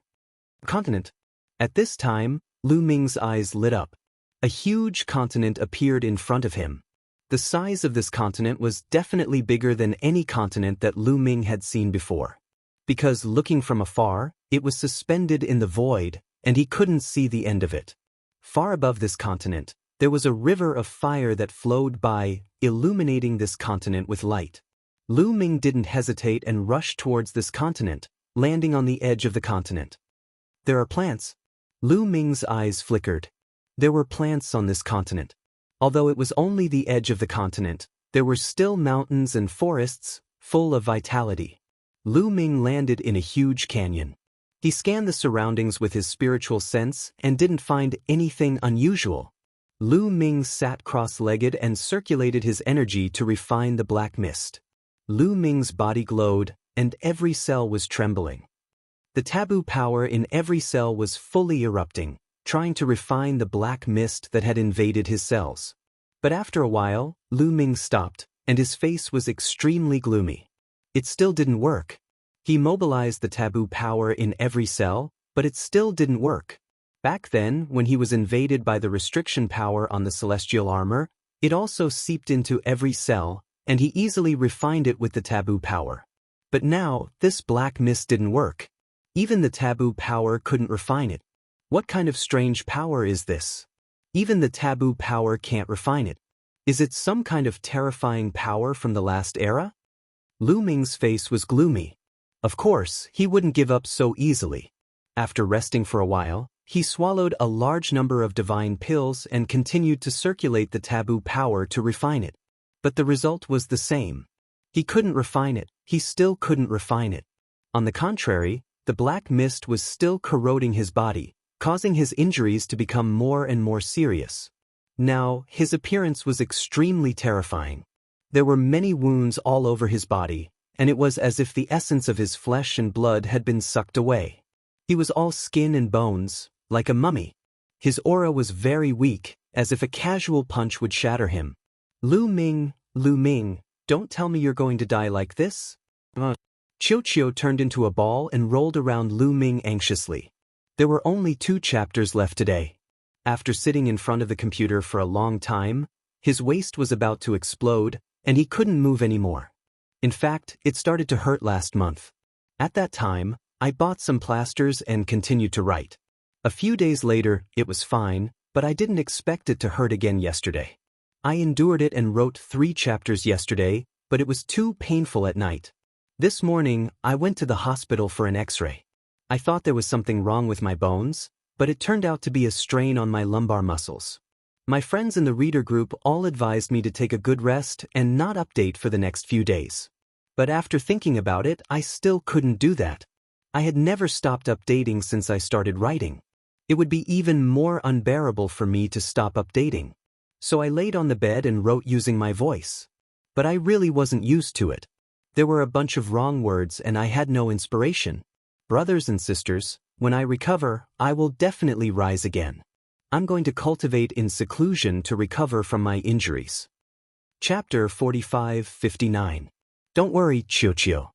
Continent. At this time, Lu Ming's eyes lit up. A huge continent appeared in front of him. The size of this continent was definitely bigger than any continent that Lu Ming had seen before. Because looking from afar, it was suspended in the void, and he couldn't see the end of it. Far above this continent, there was a river of fire that flowed by, illuminating this continent with light. Lu Ming didn't hesitate and rushed towards this continent, landing on the edge of the continent. "There are plants." Lu Ming's eyes flickered. There were plants on this continent. Although it was only the edge of the continent, there were still mountains and forests, full of vitality. Lu Ming landed in a huge canyon. He scanned the surroundings with his spiritual sense and didn't find anything unusual. Lu Ming sat cross-legged and circulated his energy to refine the black mist. Lu Ming's body glowed, and every cell was trembling. The taboo power in every cell was fully erupting, trying to refine the black mist that had invaded his cells. But after a while, Lu Ming stopped, and his face was extremely gloomy. It still didn't work. He mobilized the taboo power in every cell, but it still didn't work. Back then, when he was invaded by the restriction power on the celestial armor, it also seeped into every cell, and he easily refined it with the taboo power. But now, this black mist didn't work. Even the taboo power couldn't refine it. What kind of strange power is this? Even the taboo power can't refine it. Is it some kind of terrifying power from the last era? Lu Ming's face was gloomy. Of course, he wouldn't give up so easily. After resting for a while, he swallowed a large number of divine pills and continued to circulate the taboo power to refine it. But the result was the same. He couldn't refine it. He still couldn't refine it. On the contrary, the black mist was still corroding his body, causing his injuries to become more and more serious. Now, his appearance was extremely terrifying. There were many wounds all over his body, and it was as if the essence of his flesh and blood had been sucked away. He was all skin and bones, like a mummy. His aura was very weak, as if a casual punch would shatter him. Lu Ming, don't tell me you're going to die like this?" Chiu turned into a ball and rolled around Lu Ming anxiously. There were only 2 chapters left today. After sitting in front of the computer for a long time, his waist was about to explode, and he couldn't move anymore. In fact, it started to hurt last month. At that time, I bought some plasters and continued to write. A few days later, it was fine, but I didn't expect it to hurt again yesterday. I endured it and wrote 3 chapters yesterday, but it was too painful at night. This morning, I went to the hospital for an X-ray. I thought there was something wrong with my bones, but it turned out to be a strain on my lumbar muscles. My friends in the reader group all advised me to take a good rest and not update for the next few days. But after thinking about it, I still couldn't do that. I had never stopped updating since I started writing. It would be even more unbearable for me to stop updating. So I laid on the bed and wrote using my voice. But I really wasn't used to it. There were a bunch of wrong words and I had no inspiration. Brothers and sisters, when I recover, I will definitely rise again. I'm going to cultivate in seclusion to recover from my injuries. Chapter 45-59. Don't worry, Chiu.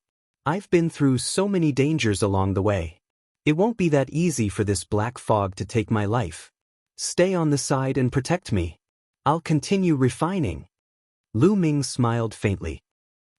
I've been through so many dangers along the way. It won't be that easy for this black fog to take my life. Stay on the side and protect me. I'll continue refining. Lu Ming smiled faintly.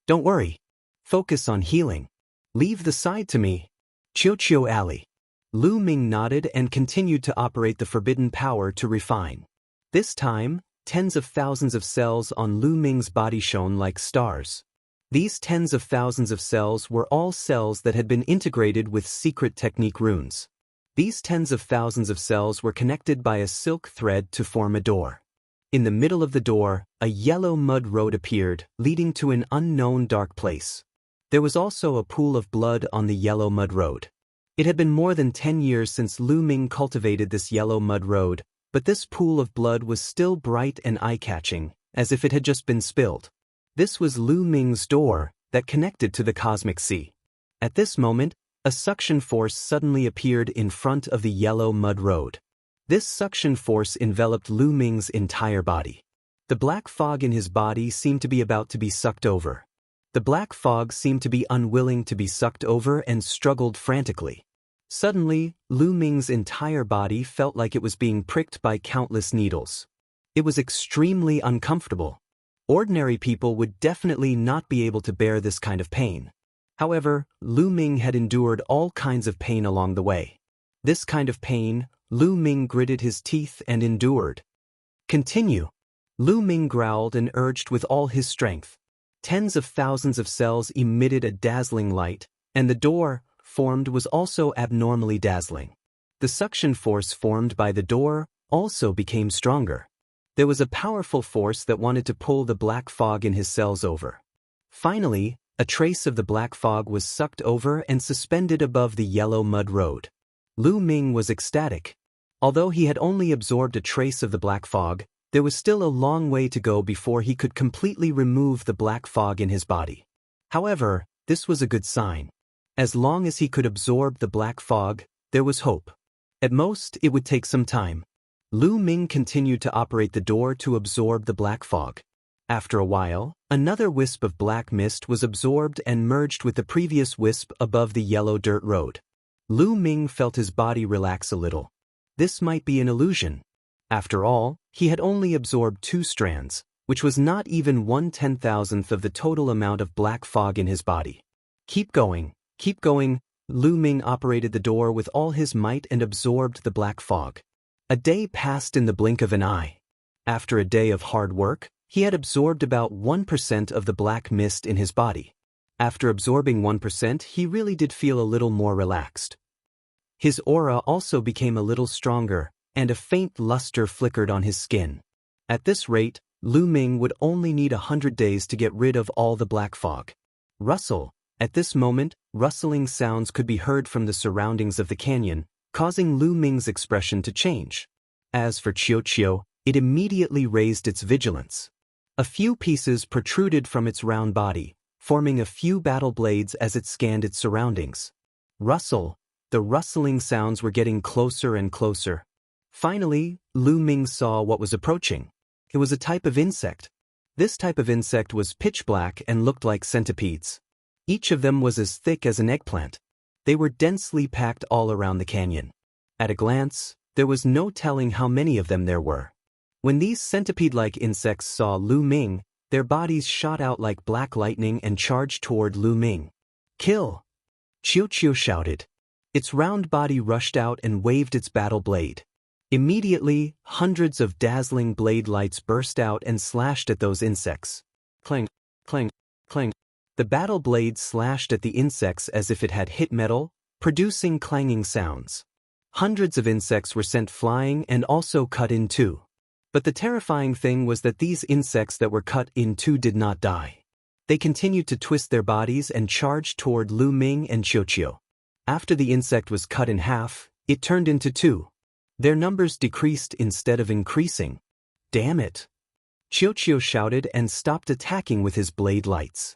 Don't worry. Focus on healing. Leave the side to me. Chiu Ali. Lu Ming nodded and continued to operate the forbidden power to refine. This time, tens of thousands of cells on Lu Ming's body shone like stars. These tens of thousands of cells were all cells that had been integrated with secret technique runes. These tens of thousands of cells were connected by a silk thread to form a door. In the middle of the door, a yellow mud road appeared, leading to an unknown dark place. There was also a pool of blood on the yellow mud road. It had been more than 10 years since Lu Ming cultivated this yellow mud road, but this pool of blood was still bright and eye-catching, as if it had just been spilled. This was Lu Ming's door that connected to the cosmic sea. At this moment, a suction force suddenly appeared in front of the yellow mud road. This suction force enveloped Lu Ming's entire body. The black fog in his body seemed to be about to be sucked over. The black fog seemed to be unwilling to be sucked over and struggled frantically. Suddenly, Lu Ming's entire body felt like it was being pricked by countless needles. It was extremely uncomfortable. Ordinary people would definitely not be able to bear this kind of pain. However, Lu Ming had endured all kinds of pain along the way. This kind of pain, Lu Ming gritted his teeth and endured. Continue. Lu Ming growled and urged with all his strength. Tens of thousands of cells emitted a dazzling light, and the door formed was also abnormally dazzling. The suction force formed by the door also became stronger. There was a powerful force that wanted to pull the black fog in his cells over. Finally, a trace of the black fog was sucked over and suspended above the yellow mud road. Lu Ming was ecstatic. Although he had only absorbed a trace of the black fog, there was still a long way to go before he could completely remove the black fog in his body. However, this was a good sign. As long as he could absorb the black fog, there was hope. At most, it would take some time. Lu Ming continued to operate the door to absorb the black fog. After a while, another wisp of black mist was absorbed and merged with the previous wisp above the yellow dirt road. Lu Ming felt his body relax a little. This might be an illusion. After all, he had only absorbed 2 strands, which was not even 1/10,000th of the total amount of black fog in his body. Keep going. Keep going. Lu Ming operated the door with all his might and absorbed the black fog. A day passed in the blink of an eye. After a day of hard work, he had absorbed about 1% of the black mist in his body. After absorbing 1%, he really did feel a little more relaxed. His aura also became a little stronger, and a faint luster flickered on his skin. At this rate, Lu Ming would only need 100 days to get rid of all the black fog. Rustle. At this moment, rustling sounds could be heard from the surroundings of the canyon, causing Lu Ming's expression to change. As for Chiu, it immediately raised its vigilance. A few pieces protruded from its round body, forming a few battle blades as it scanned its surroundings. Rustle. The rustling sounds were getting closer and closer. Finally, Lu Ming saw what was approaching. It was a type of insect. This type of insect was pitch black and looked like centipedes. Each of them was as thick as an eggplant. They were densely packed all around the canyon. At a glance, there was no telling how many of them there were. When these centipede-like insects saw Lu Ming, their bodies shot out like black lightning and charged toward Lu Ming. Kill! Chiu shouted. Its round body rushed out and waved its battle blade. Immediately, hundreds of dazzling blade lights burst out and slashed at those insects. Clang, clang, clang. The battle blade slashed at the insects as if it had hit metal, producing clanging sounds. Hundreds of insects were sent flying and also cut in two. But the terrifying thing was that these insects that were cut in two did not die. They continued to twist their bodies and charged toward Lu Ming and Chiu. After the insect was cut in half, it turned into two. Their numbers decreased instead of increasing. Damn it! Qiuqiu shouted and stopped attacking with his blade lights.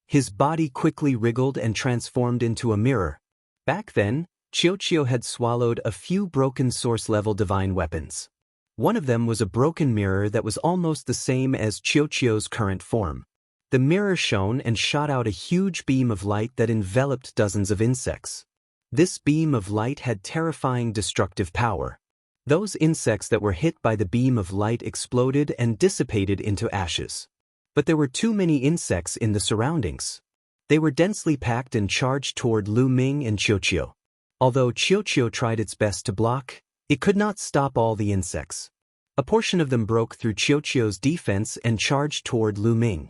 His body quickly wriggled and transformed into a mirror. Back then, Qiuqiu had swallowed a few broken source-level divine weapons. One of them was a broken mirror that was almost the same as Qiuqiu's current form. The mirror shone and shot out a huge beam of light that enveloped dozens of insects. This beam of light had terrifying destructive power. Those insects that were hit by the beam of light exploded and dissipated into ashes. But there were too many insects in the surroundings. They were densely packed and charged toward Lu Ming and Qiuqiu. Although Qiuqiu tried its best to block, it could not stop all the insects. A portion of them broke through Qiuqiu's defense and charged toward Lu Ming.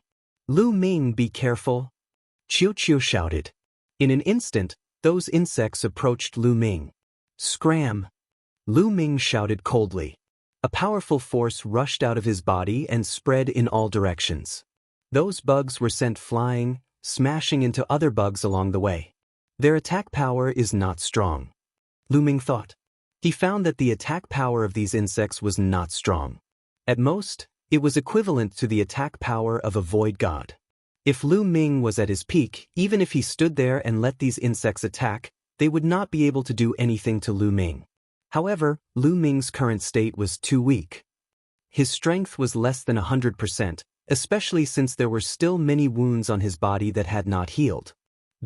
"Lu Ming, be careful!" Qiuqiu shouted. In an instant, those insects approached Lu Ming. "Scram!" Lu Ming shouted coldly. A powerful force rushed out of his body and spread in all directions. Those bugs were sent flying, smashing into other bugs along the way. Their attack power is not strong. Lu Ming thought. He found that the attack power of these insects was not strong. At most, it was equivalent to the attack power of a void god. If Lu Ming was at his peak, even if he stood there and let these insects attack, they would not be able to do anything to Lu Ming. However, Lu Ming's current state was too weak. His strength was less than 100%, especially since there were still many wounds on his body that had not healed.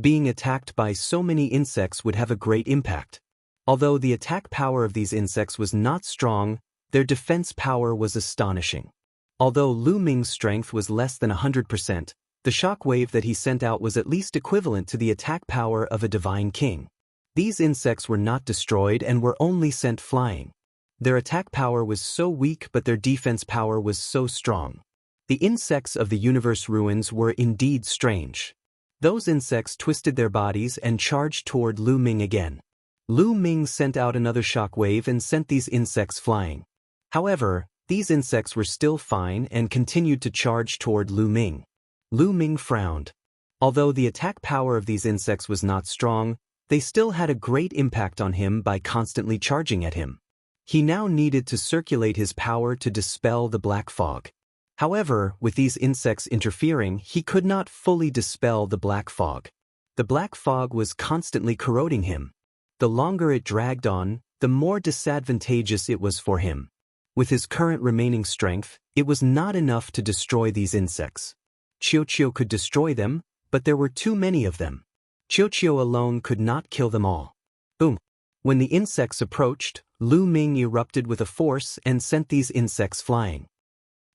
Being attacked by so many insects would have a great impact. Although the attack power of these insects was not strong, their defense power was astonishing. Although Lu Ming's strength was less than 100%, the shock wave that he sent out was at least equivalent to the attack power of a divine king. These insects were not destroyed and were only sent flying. Their attack power was so weak but their defense power was so strong. The insects of the universe ruins were indeed strange. Those insects twisted their bodies and charged toward Lu Ming again. Lu Ming sent out another shock wave and sent these insects flying. However, these insects were still fine and continued to charge toward Lu Ming. Lu Ming frowned. Although the attack power of these insects was not strong, they still had a great impact on him by constantly charging at him. He now needed to circulate his power to dispel the black fog. However, with these insects interfering, he could not fully dispel the black fog. The black fog was constantly corroding him. The longer it dragged on, the more disadvantageous it was for him. With his current remaining strength, it was not enough to destroy these insects. Qiuqiu could destroy them, but there were too many of them. Qiuqiu alone could not kill them all. Boom! When the insects approached, Lu Ming erupted with a force and sent these insects flying.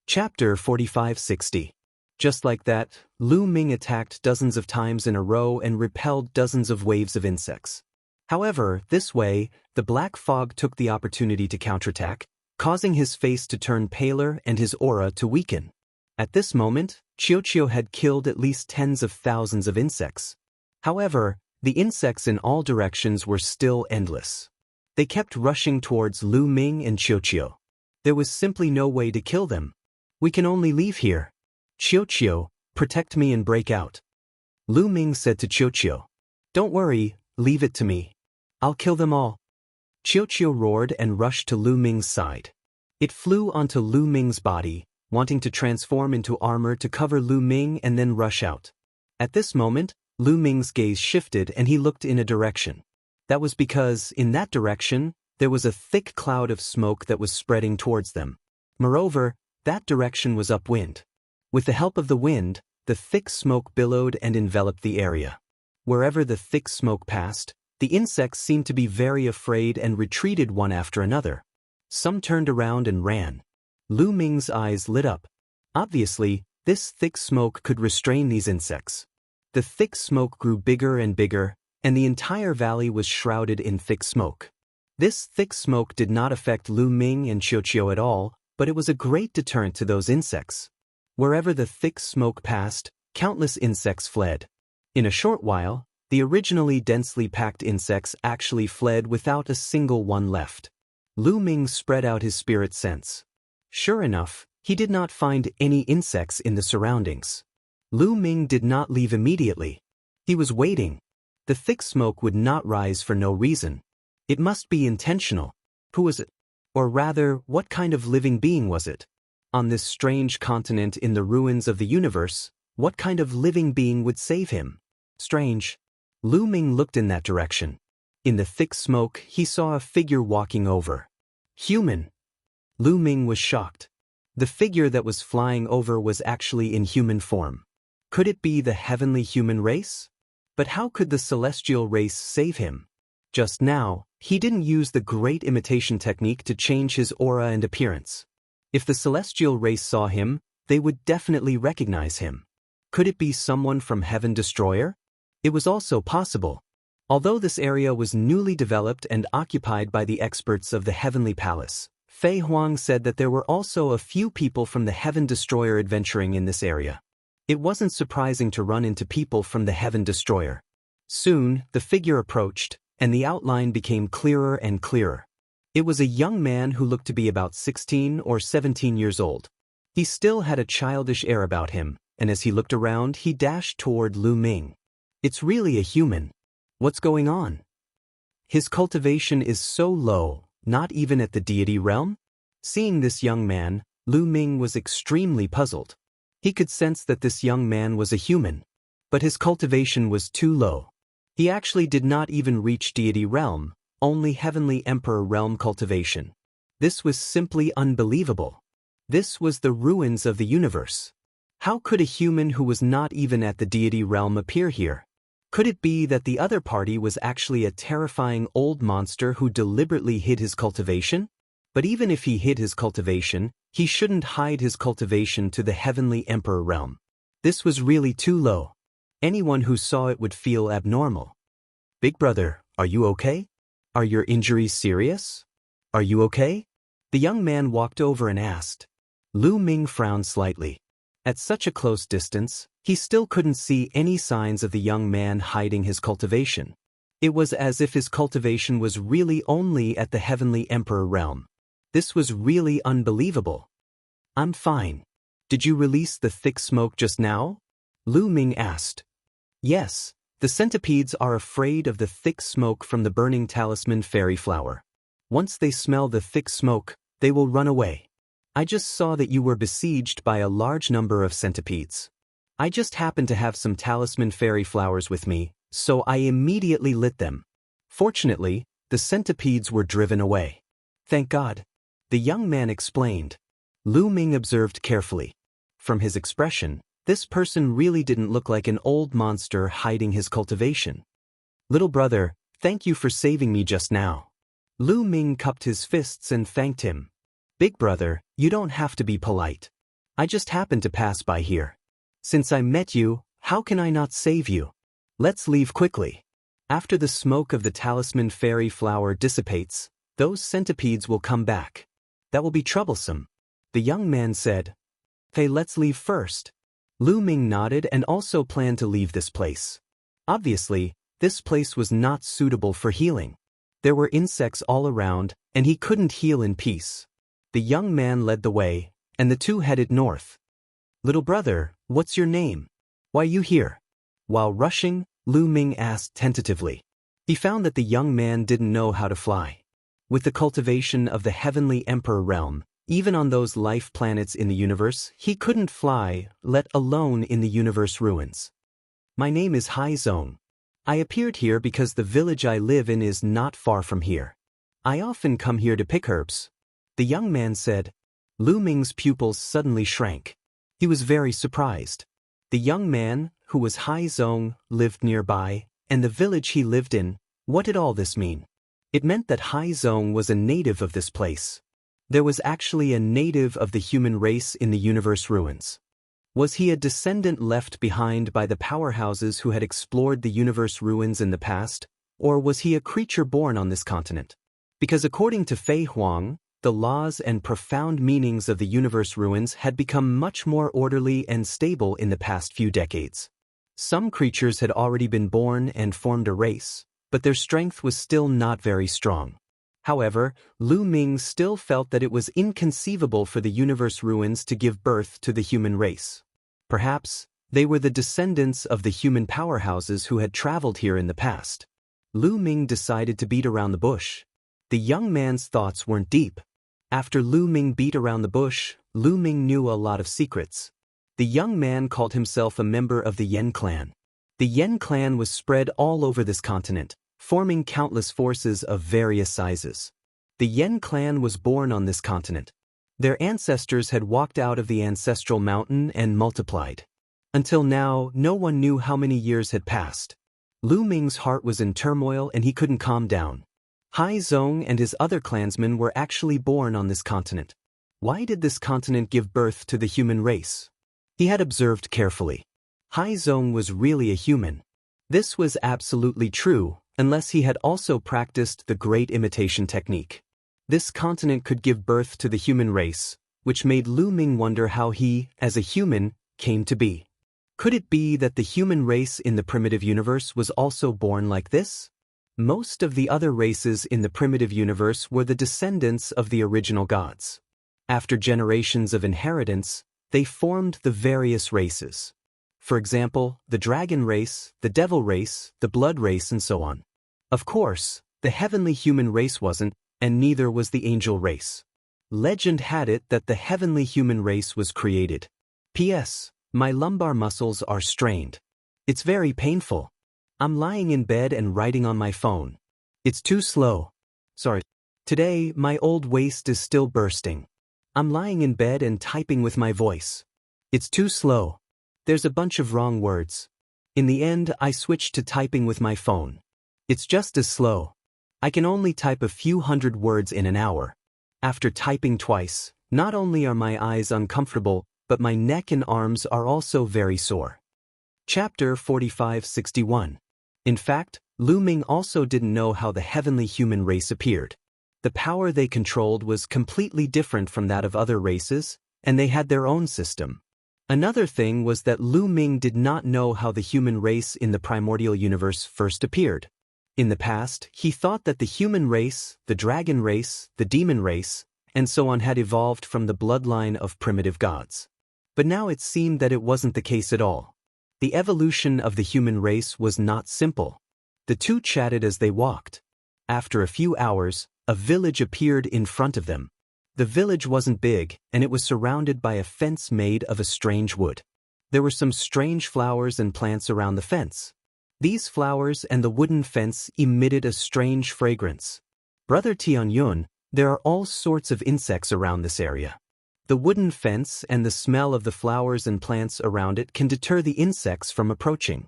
Chapter 4560. Just like that, Lu Ming attacked dozens of times in a row and repelled dozens of waves of insects. However, this way, the black fog took the opportunity to counterattack, causing his face to turn paler and his aura to weaken. At this moment, Qiuqiu had killed at least tens of thousands of insects. However, the insects in all directions were still endless. They kept rushing towards Lu Ming and Qiuqiu. There was simply no way to kill them. "We can only leave here. Qiuqiu, protect me and break out." Lu Ming said to Qiuqiu. "Don't worry, leave it to me. I'll kill them all." Qiuqiu roared and rushed to Lu Ming's side. It flew onto Lu Ming's body, wanting to transform into armor to cover Lu Ming and then rush out. At this moment, Lu Ming's gaze shifted and he looked in a direction. That was because, in that direction, there was a thick cloud of smoke that was spreading towards them. Moreover, that direction was upwind. With the help of the wind, the thick smoke billowed and enveloped the area. Wherever the thick smoke passed, the insects seemed to be very afraid and retreated one after another. Some turned around and ran. Lu Ming's eyes lit up. Obviously, this thick smoke could restrain these insects. The thick smoke grew bigger and bigger, and the entire valley was shrouded in thick smoke. This thick smoke did not affect Lu Ming and Qiuqiu at all, but it was a great deterrent to those insects. Wherever the thick smoke passed, countless insects fled. In a short while, the originally densely packed insects actually fled without a single one left. Lu Ming spread out his spirit sense. Sure enough, he did not find any insects in the surroundings. Lu Ming did not leave immediately. He was waiting. The thick smoke would not rise for no reason. It must be intentional. Who was it? Or rather, what kind of living being was it? On this strange continent in the ruins of the universe, what kind of living being would save him? Strange. Lu Ming looked in that direction. In the thick smoke, he saw a figure walking over. Human. Lu Ming was shocked. The figure that was flying over was actually in human form. Could it be the heavenly human race? But how could the celestial race save him? Just now, he didn't use the great imitation technique to change his aura and appearance. If the celestial race saw him, they would definitely recognize him. Could it be someone from Heaven Destroyer? It was also possible. Although this area was newly developed and occupied by the experts of the Heavenly Palace, Fei Huang said that there were also a few people from the Heaven Destroyer adventuring in this area. It wasn't surprising to run into people from the Heaven Destroyer. Soon, the figure approached, and the outline became clearer and clearer. It was a young man who looked to be about 16 or 17 years old. He still had a childish air about him, and as he looked around, he dashed toward Lu Ming. It's really a human. What's going on? His cultivation is so low, not even at the deity realm? Seeing this young man, Lu Ming was extremely puzzled. He could sense that this young man was a human, but his cultivation was too low. He actually did not even reach deity realm, only heavenly emperor realm cultivation. This was simply unbelievable. This was the ruins of the universe. How could a human who was not even at the deity realm appear here? Could it be that the other party was actually a terrifying old monster who deliberately hid his cultivation? But even if he hid his cultivation, he shouldn't hide his cultivation to the heavenly emperor realm. This was really too low. Anyone who saw it would feel abnormal. Big brother, are you okay? Are your injuries serious? Are you okay? The young man walked over and asked. Lu Ming frowned slightly. At such a close distance, he still couldn't see any signs of the young man hiding his cultivation. It was as if his cultivation was really only at the heavenly emperor realm. This was really unbelievable. I'm fine. Did you release the thick smoke just now? Lu Ming asked. Yes, the centipedes are afraid of the thick smoke from the burning talisman fairy flower. Once they smell the thick smoke, they will run away. I just saw that you were besieged by a large number of centipedes. I just happened to have some talisman fairy flowers with me, so I immediately lit them. Fortunately, the centipedes were driven away. Thank God. The young man explained. Lu Ming observed carefully. From his expression, this person really didn't look like an old monster hiding his cultivation. Little brother, thank you for saving me just now. Lu Ming cupped his fists and thanked him. Big brother, you don't have to be polite. I just happened to pass by here. Since I met you, how can I not save you? Let's leave quickly. After the smoke of the talisman fairy flower dissipates, those centipedes will come back. That will be troublesome. The young man said. Hey, let's leave first. Lu Ming nodded and also planned to leave this place. Obviously, this place was not suitable for healing. There were insects all around, and he couldn't heal in peace. The young man led the way, and the two headed north. Little brother, what's your name? Why you here? While rushing, Lu Ming asked tentatively. He found that the young man didn't know how to fly. With the cultivation of the heavenly emperor realm, even on those life planets in the universe, he couldn't fly, let alone in the universe ruins. My name is Hai Zong. I appeared here because the village I live in is not far from here. I often come here to pick herbs. The young man said. Lu Ming's pupils suddenly shrank. He was very surprised. The young man, who was Hai Zong, lived nearby, and the village he lived in, what did all this mean? It meant that Hai Zong was a native of this place. There was actually a native of the human race in the universe ruins. Was he a descendant left behind by the powerhouses who had explored the universe ruins in the past, or was he a creature born on this continent? Because according to Fei Huang, the laws and profound meanings of the universe ruins had become much more orderly and stable in the past few decades. Some creatures had already been born and formed a race, but their strength was still not very strong. However, Lu Ming still felt that it was inconceivable for the universe ruins to give birth to the human race. Perhaps, they were the descendants of the human powerhouses who had traveled here in the past. Lu Ming decided to beat around the bush. The young man's thoughts weren't deep. After Lu Ming beat around the bush, Lu Ming knew a lot of secrets. The young man called himself a member of the Yen clan. The Yen clan was spread all over this continent, forming countless forces of various sizes. The Yen clan was born on this continent. Their ancestors had walked out of the ancestral mountain and multiplied. Until now, no one knew how many years had passed. Lu Ming's heart was in turmoil and he couldn't calm down. Hai Zong and his other clansmen were actually born on this continent. Why did this continent give birth to the human race? He had observed carefully. Hai Zong was really a human. This was absolutely true, unless he had also practiced the great imitation technique. This continent could give birth to the human race, which made Lu Ming wonder how he, as a human, came to be. Could it be that the human race in the primitive universe was also born like this? Most of the other races in the primitive universe were the descendants of the original gods. After generations of inheritance, they formed the various races. For example, the dragon race, the devil race, the blood race, and so on. Of course, the heavenly human race wasn't, and neither was the angel race. Legend had it that the heavenly human race was created. P.S. My lumbar muscles are strained. It's very painful. I'm lying in bed and writing on my phone. It's too slow. Sorry. Today, my old waist is still bursting. I'm lying in bed and typing with my voice. It's too slow. There's a bunch of wrong words. In the end, I switched to typing with my phone. It's just as slow. I can only type a few hundred words in an hour. After typing twice, not only are my eyes uncomfortable, but my neck and arms are also very sore. Chapter 4561. In fact, Lu Ming also didn't know how the heavenly human race appeared. The power they controlled was completely different from that of other races, and they had their own system. Another thing was that Lu Ming did not know how the human race in the primordial universe first appeared. In the past, he thought that the human race, the dragon race, the demon race, and so on had evolved from the bloodline of primitive gods. But now it seemed that it wasn't the case at all. The evolution of the human race was not simple. The two chatted as they walked. After a few hours, a village appeared in front of them. The village wasn't big, and it was surrounded by a fence made of a strange wood. There were some strange flowers and plants around the fence. These flowers and the wooden fence emitted a strange fragrance. Brother Tianyun, there are all sorts of insects around this area. The wooden fence and the smell of the flowers and plants around it can deter the insects from approaching.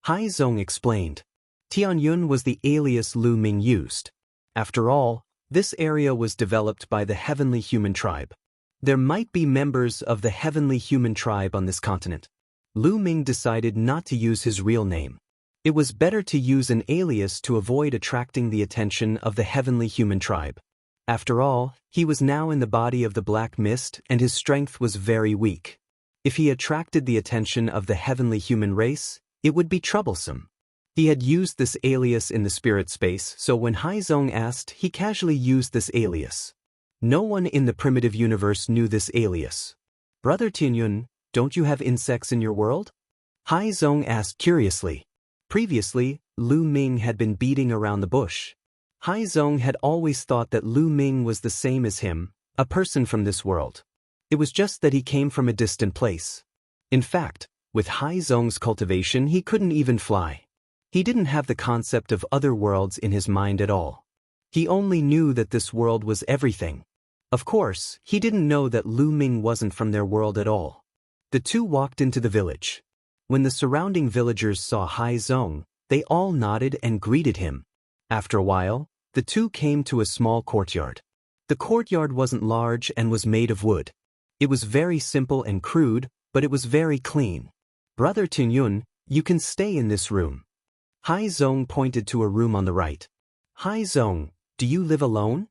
Hai Zong explained. Tianyun was the alias Lu Ming used. After all, this area was developed by the heavenly human tribe. There might be members of the heavenly human tribe on this continent. Lu Ming decided not to use his real name. It was better to use an alias to avoid attracting the attention of the heavenly human tribe. After all, he was now in the body of the black mist and his strength was very weak. If he attracted the attention of the heavenly human race, it would be troublesome. He had used this alias in the spirit space, so when Hai Zong asked, he casually used this alias. No one in the primitive universe knew this alias. Brother Tianyun, don't you have insects in your world? Hai Zong asked curiously. Previously, Lu Ming had been beating around the bush. Hai Zong had always thought that Lu Ming was the same as him, a person from this world. It was just that he came from a distant place. In fact, with Hai Zong's cultivation he couldn't even fly. He didn't have the concept of other worlds in his mind at all. He only knew that this world was everything. Of course, he didn't know that Lu Ming wasn't from their world at all. The two walked into the village. When the surrounding villagers saw Hai Zong, they all nodded and greeted him. After a while, the two came to a small courtyard. The courtyard wasn't large and was made of wood. It was very simple and crude, but it was very clean. Brother Tianyun, you can stay in this room. Hai Zong pointed to a room on the right. Hai Zong, do you live alone?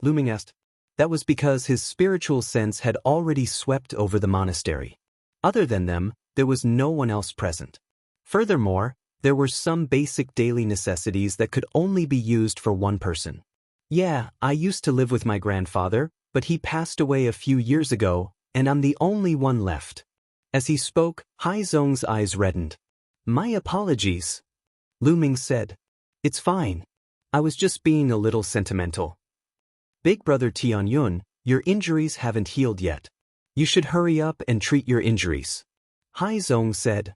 Lu Ming asked. That was because his spiritual sense had already swept over the monastery. Other than them, there was no one else present. Furthermore, there were some basic daily necessities that could only be used for one person. Yeah, I used to live with my grandfather, but he passed away a few years ago, and I'm the only one left. As he spoke, Hai Zong's eyes reddened. My apologies. Lu Ming said. It's fine. I was just being a little sentimental. Big brother Tianyun, your injuries haven't healed yet. You should hurry up and treat your injuries. Haizong said.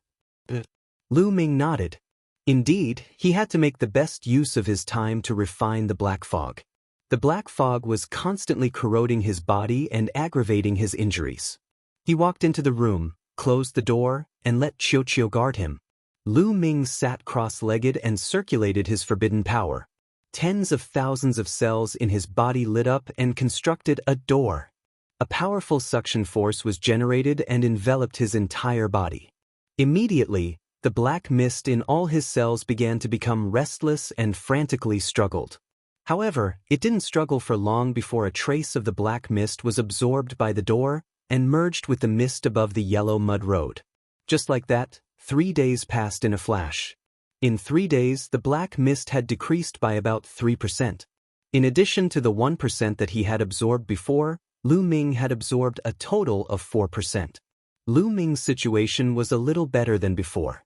Lu Ming nodded. Indeed, he had to make the best use of his time to refine the black fog. The black fog was constantly corroding his body and aggravating his injuries. He walked into the room, closed the door, and let Qiuqiu guard him. Lu Ming sat cross-legged and circulated his forbidden power. Tens of thousands of cells in his body lit up and constructed a door. A powerful suction force was generated and enveloped his entire body. Immediately, the black mist in all his cells began to become restless and frantically struggled. However, it didn't struggle for long before a trace of the black mist was absorbed by the door and merged with the mist above the yellow mud road. Just like that, 3 days passed in a flash. In 3 days, the black mist had decreased by about 3%. In addition to the 1% that he had absorbed before, Lu Ming had absorbed a total of 4%. Lu Ming's situation was a little better than before.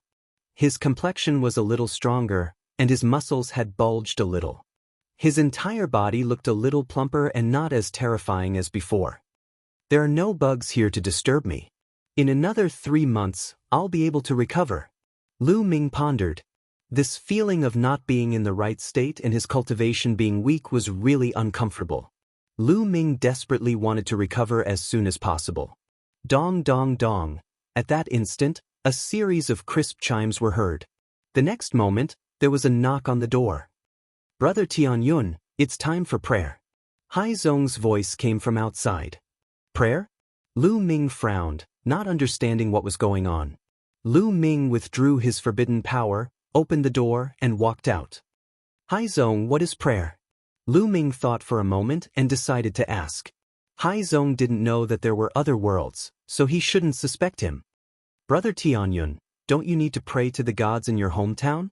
His complexion was a little stronger, and his muscles had bulged a little. His entire body looked a little plumper and not as terrifying as before. There are no bugs here to disturb me. In another 3 months, I'll be able to recover. Lu Ming pondered. This feeling of not being in the right state and his cultivation being weak was really uncomfortable. Lu Ming desperately wanted to recover as soon as possible. Dong dong dong. At that instant, a series of crisp chimes were heard. The next moment, there was a knock on the door. Brother Tianyun, it's time for prayer. Haizong's voice came from outside. Prayer? Lu Ming frowned, not understanding what was going on. Lu Ming withdrew his forbidden power, opened the door, and walked out. Haizong, what is prayer? Lu Ming thought for a moment and decided to ask. Haizong didn't know that there were other worlds, so he shouldn't suspect him. Brother Tianyun, don't you need to pray to the gods in your hometown?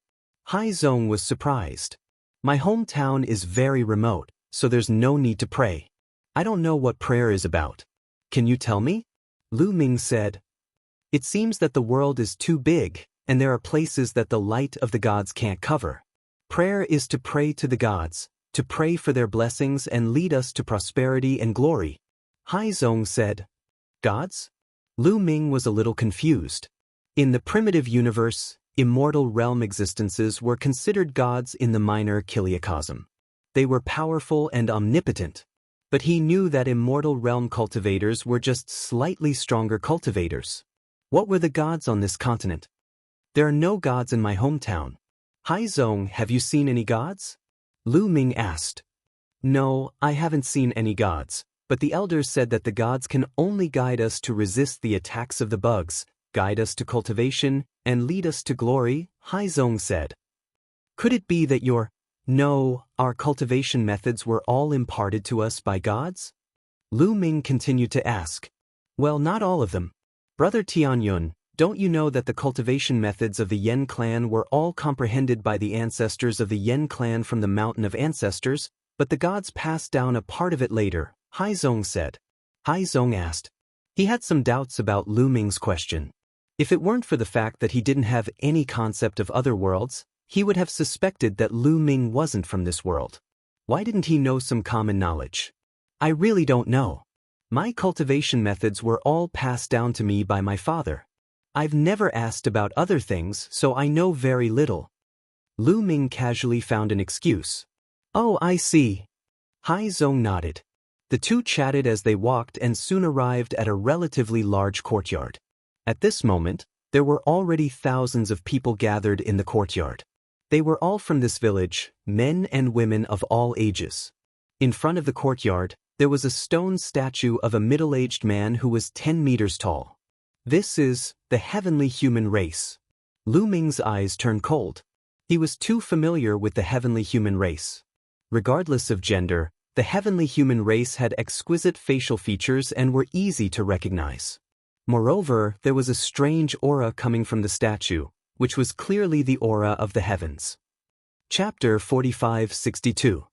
Haizong was surprised. My hometown is very remote, so there's no need to pray. I don't know what prayer is about. Can you tell me? Lu Ming said. It seems that the world is too big, and there are places that the light of the gods can't cover. Prayer is to pray to the gods, to pray for their blessings and lead us to prosperity and glory. Haizong said. Gods? Lu Ming was a little confused. In the primitive universe, immortal realm existences were considered gods in the minor kiliacosm. They were powerful and omnipotent. But he knew that immortal realm cultivators were just slightly stronger cultivators. What were the gods on this continent? There are no gods in my hometown. Haizong, have you seen any gods? Lu Ming asked. No, I haven't seen any gods, but the elders said that the gods can only guide us to resist the attacks of the bugs, guide us to cultivation, and lead us to glory, Haizong said. Could it be that our cultivation methods were all imparted to us by gods? Lu Ming continued to ask. Well, not all of them. Brother Tianyun, don't you know that the cultivation methods of the Yen clan were all comprehended by the ancestors of the Yen clan from the Mountain of Ancestors, but the gods passed down a part of it later, Haizong said. Haizong asked. He had some doubts about Lu Ming's question. If it weren't for the fact that he didn't have any concept of other worlds, he would have suspected that Lu Ming wasn't from this world. Why didn't he know some common knowledge? I really don't know. My cultivation methods were all passed down to me by my father. I've never asked about other things, so I know very little. Lu Ming casually found an excuse. Oh, I see. Haizong nodded. The two chatted as they walked and soon arrived at a relatively large courtyard. At this moment, there were already thousands of people gathered in the courtyard. They were all from this village, men and women of all ages. In front of the courtyard, there was a stone statue of a middle-aged man who was 10 meters tall. This is the heavenly human race. Lu Ming's eyes turned cold. He was too familiar with the heavenly human race. Regardless of gender, the heavenly human race had exquisite facial features and were easy to recognize. Moreover, there was a strange aura coming from the statue, which was clearly the aura of the heavens. Chapter 45-62.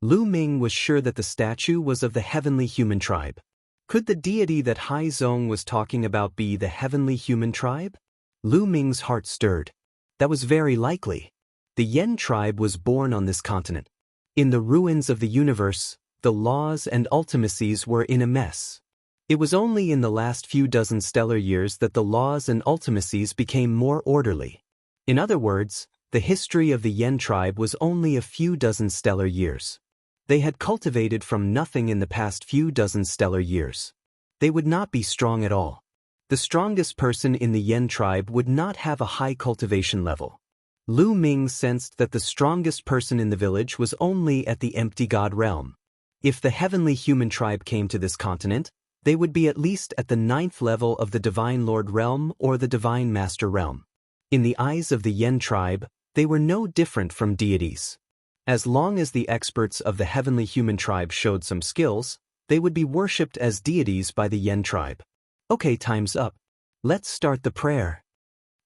Lu Ming was sure that the statue was of the heavenly human tribe. Could the deity that Haizong was talking about be the heavenly human tribe? Lu Ming's heart stirred. That was very likely. The Yen tribe was born on this continent. In the ruins of the universe, the laws and ultimacies were in a mess. It was only in the last few dozen stellar years that the laws and ultimacies became more orderly. In other words, the history of the Yen tribe was only a few dozen stellar years. They had cultivated from nothing in the past few dozen stellar years. They would not be strong at all. The strongest person in the Yen tribe would not have a high cultivation level. Lu Ming sensed that the strongest person in the village was only at the empty god realm. If the heavenly human tribe came to this continent, they would be at least at the 9th level of the Divine Lord realm or the Divine Master realm. In the eyes of the Yen tribe, they were no different from deities. As long as the experts of the heavenly human tribe showed some skills, they would be worshipped as deities by the Yen tribe. Okay, time's up. Let's start the prayer.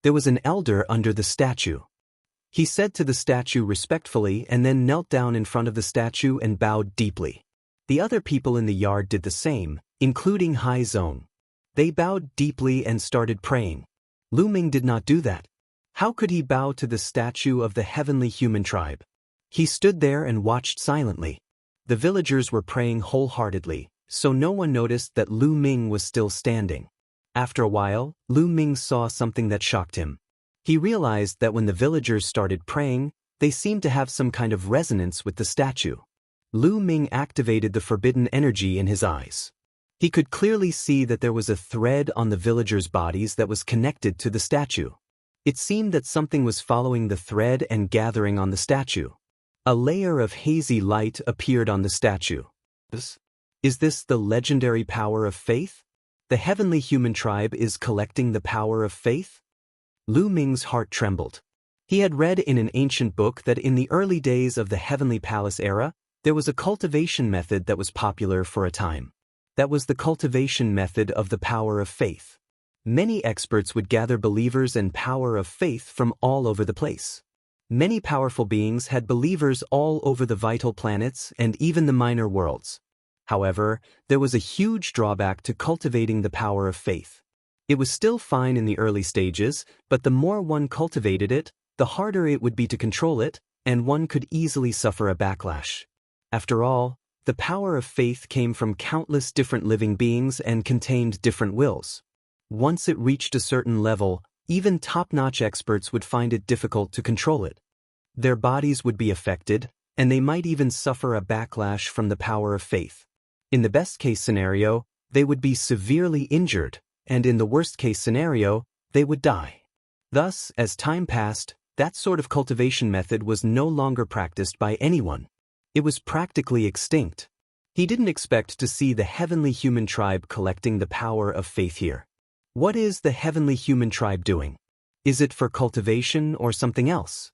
There was an elder under the statue. He said to the statue respectfully and then knelt down in front of the statue and bowed deeply. The other people in the yard did the same, including Hai Zong. They bowed deeply and started praying. Lu Ming did not do that. How could he bow to the statue of the heavenly human tribe? He stood there and watched silently. The villagers were praying wholeheartedly, so no one noticed that Lu Ming was still standing. After a while, Lu Ming saw something that shocked him. He realized that when the villagers started praying, they seemed to have some kind of resonance with the statue. Lu Ming activated the forbidden energy in his eyes. He could clearly see that there was a thread on the villagers' bodies that was connected to the statue. It seemed that something was following the thread and gathering on the statue. A layer of hazy light appeared on the statue. Is this the legendary power of faith? The heavenly human tribe is collecting the power of faith? Lu Ming's heart trembled. He had read in an ancient book that in the early days of the Heavenly Palace era, there was a cultivation method that was popular for a time. That was the cultivation method of the power of faith. Many experts would gather believers and power of faith from all over the place. Many powerful beings had believers all over the vital planets and even the minor worlds. However, there was a huge drawback to cultivating the power of faith. It was still fine in the early stages, but the more one cultivated it, the harder it would be to control it, and one could easily suffer a backlash. After all, the power of faith came from countless different living beings and contained different wills. Once it reached a certain level, even top-notch experts would find it difficult to control it. Their bodies would be affected, and they might even suffer a backlash from the power of faith. In the best-case scenario, they would be severely injured, and in the worst-case scenario, they would die. Thus, as time passed, that sort of cultivation method was no longer practiced by anyone. It was practically extinct. He didn't expect to see the heavenly human tribe collecting the power of faith here. What is the heavenly human tribe doing? Is it for cultivation or something else?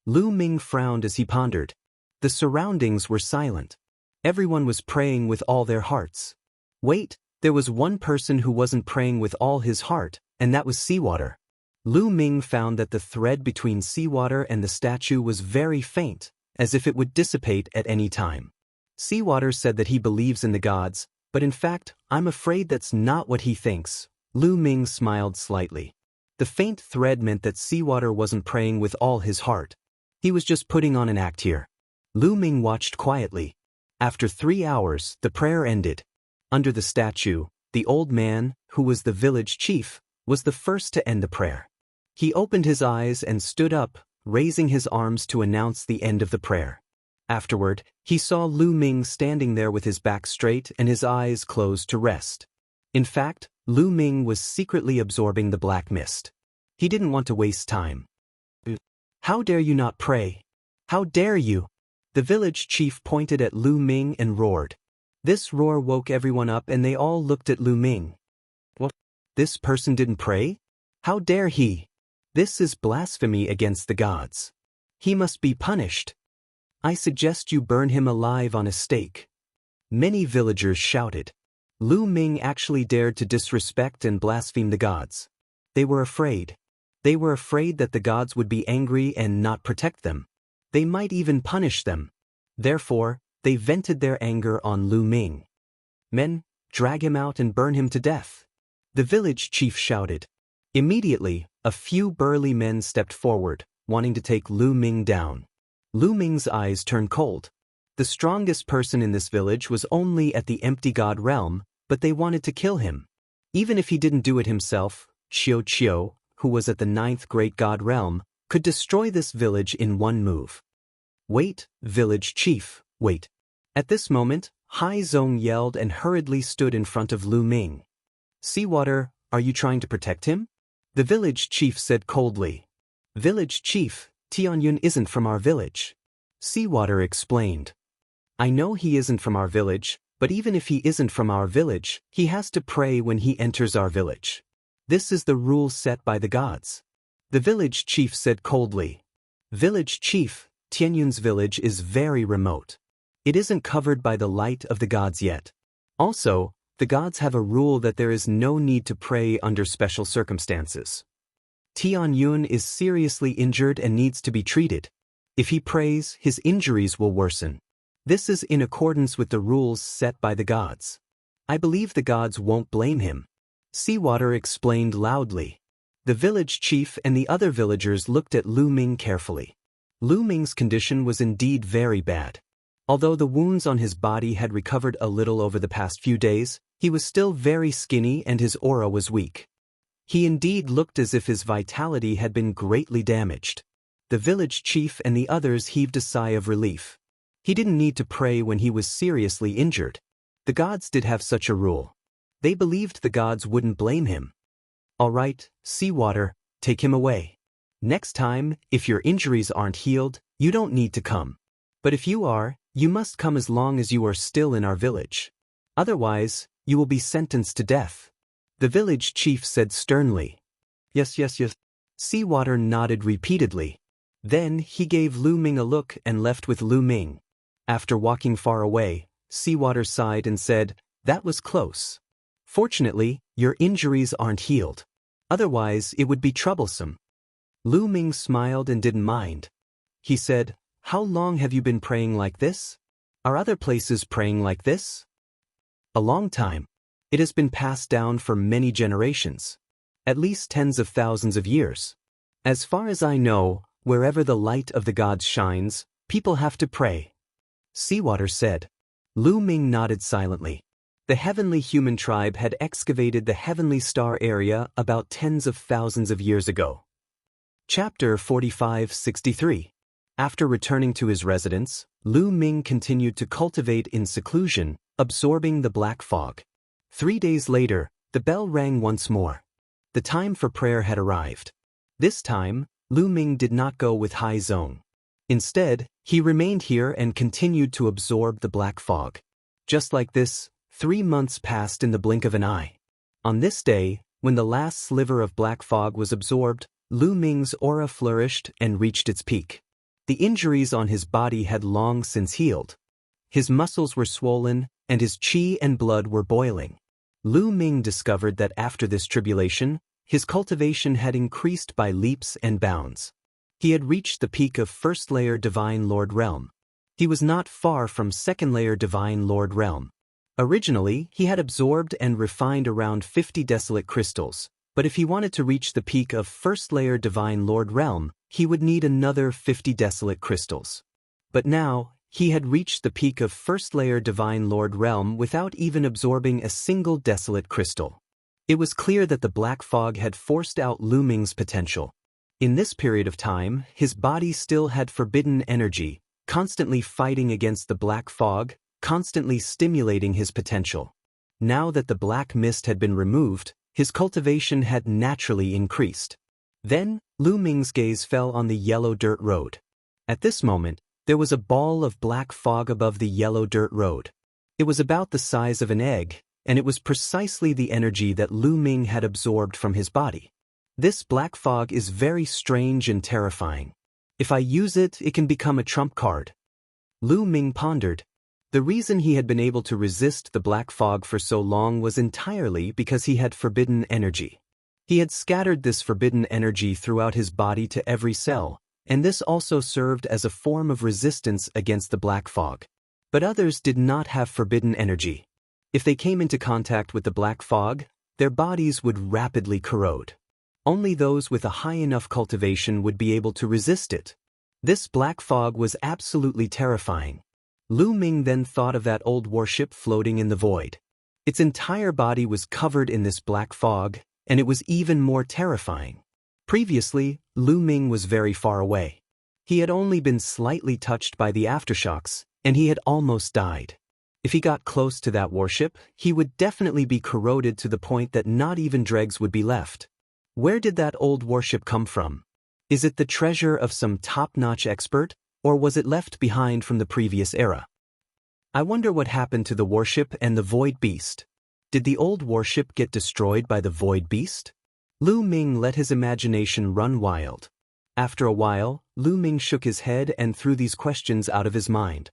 Lu Ming frowned as he pondered. The surroundings were silent. Everyone was praying with all their hearts. Wait, there was one person who wasn't praying with all his heart, and that was seawater. Lu Ming found that the thread between seawater and the statue was very faint, as if it would dissipate at any time. Seawater said that he believes in the gods, but in fact, I'm afraid that's not what he thinks. Lu Ming smiled slightly. The faint thread meant that Seawater wasn't praying with all his heart. He was just putting on an act here. Lu Ming watched quietly. After 3 hours, the prayer ended. Under the statue, the old man, who was the village chief, was the first to end the prayer. He opened his eyes and stood up, raising his arms to announce the end of the prayer. Afterward, he saw Lu Ming standing there with his back straight and his eyes closed to rest. In fact, Lu Ming was secretly absorbing the black mist. He didn't want to waste time. How dare you not pray? How dare you? The village chief pointed at Lu Ming and roared. This roar woke everyone up and they all looked at Lu Ming. What? This person didn't pray? How dare he? This is blasphemy against the gods. He must be punished. I suggest you burn him alive on a stake. Many villagers shouted. Lu Ming actually dared to disrespect and blaspheme the gods. They were afraid. They were afraid that the gods would be angry and not protect them. They might even punish them. Therefore, they vented their anger on Lu Ming. Men, drag him out and burn him to death. The village chief shouted. Immediately, a few burly men stepped forward, wanting to take Lu Ming down. Lu Ming's eyes turned cold. The strongest person in this village was only at the empty god realm, but they wanted to kill him. Even if he didn't do it himself, Xiao, who was at the 9th great god realm, could destroy this village in one move. Wait, village chief, wait. At this moment, Hai Zong yelled and hurriedly stood in front of Lu Ming. Seawater, are you trying to protect him? The village chief said coldly. Village chief, Tianyun isn't from our village. Seawater explained. I know he isn't from our village, but even if he isn't from our village, he has to pray when he enters our village. This is the rule set by the gods. The village chief said coldly. Village chief, Tianyun's village is very remote. It isn't covered by the light of the gods yet. Also, the gods have a rule that there is no need to pray under special circumstances. Tianyun is seriously injured and needs to be treated. If he prays, his injuries will worsen. This is in accordance with the rules set by the gods. I believe the gods won't blame him. Seawater explained loudly. The village chief and the other villagers looked at Lu Ming carefully. Lu Ming's condition was indeed very bad. Although the wounds on his body had recovered a little over the past few days, he was still very skinny and his aura was weak. He indeed looked as if his vitality had been greatly damaged. The village chief and the others heaved a sigh of relief. He didn't need to pray when he was seriously injured. The gods did have such a rule. They believed the gods wouldn't blame him. All right, Seawater, take him away. Next time, if your injuries aren't healed, you don't need to come. But if you are, you must come as long as you are still in our village. Otherwise, you will be sentenced to death. The village chief said sternly. Yes. Seawater nodded repeatedly. Then he gave Lu Ming a look and left with Lu Ming. After walking far away, Seawater sighed and said, that was close. Fortunately, your injuries aren't healed. Otherwise, it would be troublesome. Lu Ming smiled and didn't mind. He said, how long have you been praying like this? Are other places praying like this? A long time. It has been passed down for many generations. At least tens of thousands of years. As far as I know, wherever the light of the gods shines, people have to pray. Seawater said. Lu Ming nodded silently. The heavenly human tribe had excavated the heavenly star area about tens of thousands of years ago. Chapter 45-63. After returning to his residence, Lu Ming continued to cultivate in seclusion, absorbing the black fog. 3 days later, the bell rang once more. The time for prayer had arrived. This time, Lu Ming did not go with Hai Zong. Instead, he remained here and continued to absorb the black fog. Just like this, 3 months passed in the blink of an eye. On this day, when the last sliver of black fog was absorbed, Lu Ming's aura flourished and reached its peak. The injuries on his body had long since healed. His muscles were swollen, and his qi and blood were boiling. Lu Ming discovered that after this tribulation, his cultivation had increased by leaps and bounds. He had reached the peak of first-layer Divine Lord Realm. He was not far from second-layer Divine Lord Realm. Originally, he had absorbed and refined around 50 desolate crystals, but if he wanted to reach the peak of first-layer Divine Lord Realm, he would need another 50 desolate crystals. But now, he had reached the peak of first-layer Divine Lord Realm without even absorbing a single desolate crystal. It was clear that the black fog had forced out Lu Ming's potential. In this period of time, his body still had forbidden energy, constantly fighting against the black fog, constantly stimulating his potential. Now that the black mist had been removed, his cultivation had naturally increased. Then, Lu Ming's gaze fell on the yellow dirt road. At this moment, there was a ball of black fog above the yellow dirt road. It was about the size of an egg, and it was precisely the energy that Lu Ming had absorbed from his body. This black fog is very strange and terrifying. If I use it, it can become a trump card. Lu Ming pondered. The reason he had been able to resist the black fog for so long was entirely because he had forbidden energy. He had scattered this forbidden energy throughout his body to every cell, and this also served as a form of resistance against the black fog. But others did not have forbidden energy. If they came into contact with the black fog, their bodies would rapidly corrode. Only those with a high enough cultivation would be able to resist it. This black fog was absolutely terrifying. Lu Ming then thought of that old warship floating in the void. Its entire body was covered in this black fog, and it was even more terrifying. Previously, Lu Ming was very far away. He had only been slightly touched by the aftershocks, and he had almost died. If he got close to that warship, he would definitely be corroded to the point that not even dregs would be left. Where did that old warship come from? Is it the treasure of some top-notch expert, or was it left behind from the previous era? I wonder what happened to the warship and the Void Beast. Did the old warship get destroyed by the Void Beast? Lu Ming let his imagination run wild. After a while, Lu Ming shook his head and threw these questions out of his mind.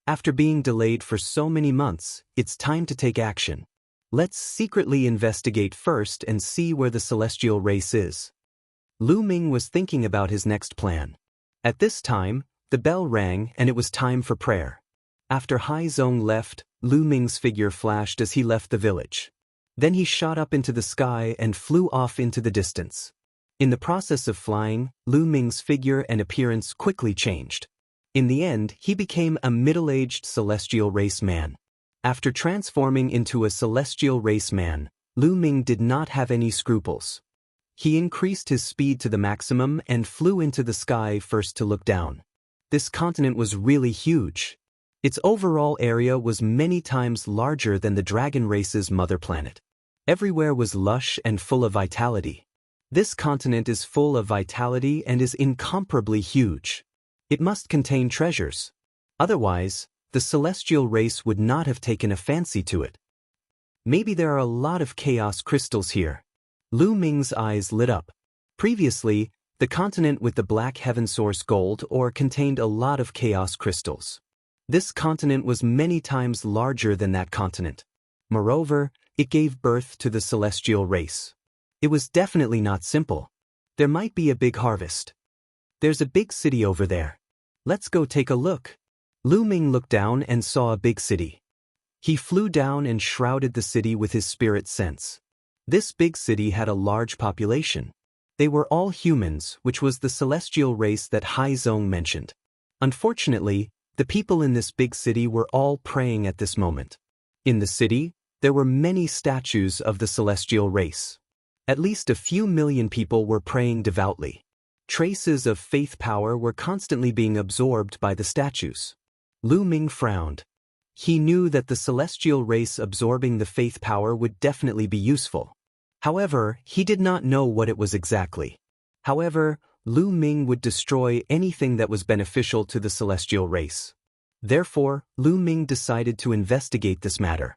After being delayed for so many months, it's time to take action. Let's secretly investigate first and see where the celestial race is. Lu Ming was thinking about his next plan. At this time, the bell rang and it was time for prayer. After Hai Zong left, Lu Ming's figure flashed as he left the village. Then he shot up into the sky and flew off into the distance. In the process of flying, Lu Ming's figure and appearance quickly changed. In the end, he became a middle-aged celestial race man. After transforming into a celestial race man, Lu Ming did not have any scruples. He increased his speed to the maximum and flew into the sky first to look down. This continent was really huge. Its overall area was many times larger than the dragon race's mother planet. Everywhere was lush and full of vitality. This continent is full of vitality and is incomparably huge. It must contain treasures. Otherwise, the celestial race would not have taken a fancy to it. Maybe there are a lot of chaos crystals here. Lu Ming's eyes lit up. Previously, the continent with the black heaven source gold ore contained a lot of chaos crystals. This continent was many times larger than that continent. Moreover, it gave birth to the celestial race. It was definitely not simple. There might be a big harvest. There's a big city over there. Let's go take a look. Lu Ming looked down and saw a big city. He flew down and shrouded the city with his spirit sense. This big city had a large population. They were all humans, which was the celestial race that Hai Zong mentioned. Unfortunately, the people in this big city were all praying at this moment. In the city, there were many statues of the celestial race. At least a few million people were praying devoutly. Traces of faith power were constantly being absorbed by the statues. Lu Ming frowned. He knew that the celestial race absorbing the faith power would definitely be useful. However, he did not know what it was exactly. However, Lu Ming would destroy anything that was beneficial to the celestial race. Therefore, Lu Ming decided to investigate this matter.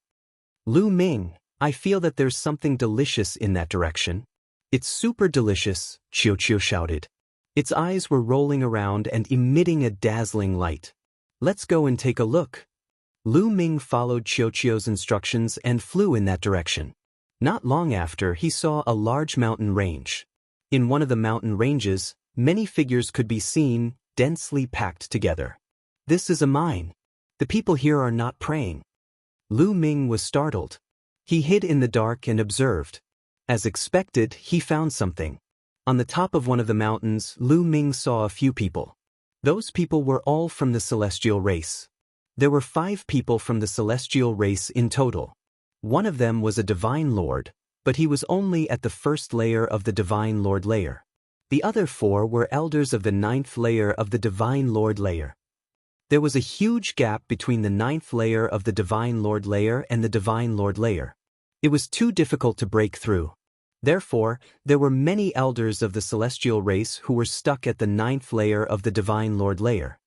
Lu Ming, I feel that there's something delicious in that direction. It's super delicious, Qiu shouted. Its eyes were rolling around and emitting a dazzling light. Let's go and take a look. Lu Ming followed Qiu's instructions and flew in that direction. Not long after, he saw a large mountain range. In one of the mountain ranges, many figures could be seen, densely packed together. This is a mine. The people here are not praying. Lu Ming was startled. He hid in the dark and observed. As expected, he found something. On the top of one of the mountains, Lu Ming saw a few people. Those people were all from the celestial race. There were 5 people from the celestial race in total. One of them was a divine lord, but he was only at the first layer of the divine lord layer. The other 4 were elders of the 9th layer of the divine lord layer. There was a huge gap between the 9th layer of the divine lord layer and the divine lord layer. It was too difficult to break through. Therefore, there were many elders of the celestial race who were stuck at the 9th layer of the divine lord layer.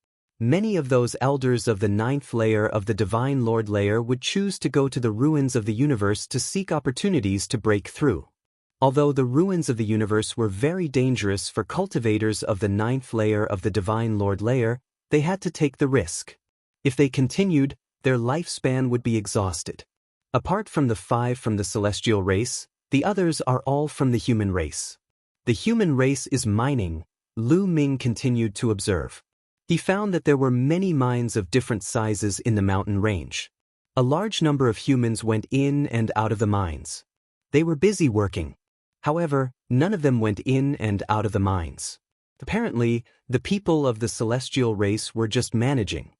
Many of those elders of the 9th layer of the divine lord layer would choose to go to the ruins of the universe to seek opportunities to break through. Although the ruins of the universe were very dangerous for cultivators of the 9th layer of the divine lord layer, they had to take the risk. If they continued, their lifespan would be exhausted. Apart from the 5 from the celestial race, the others are all from the human race. The human race is mining, Lu Ming continued to observe. He found that there were many mines of different sizes in the mountain range. A large number of humans went in and out of the mines. They were busy working. However, none of them went in and out of the mines. Apparently, the people of the celestial race were just managing.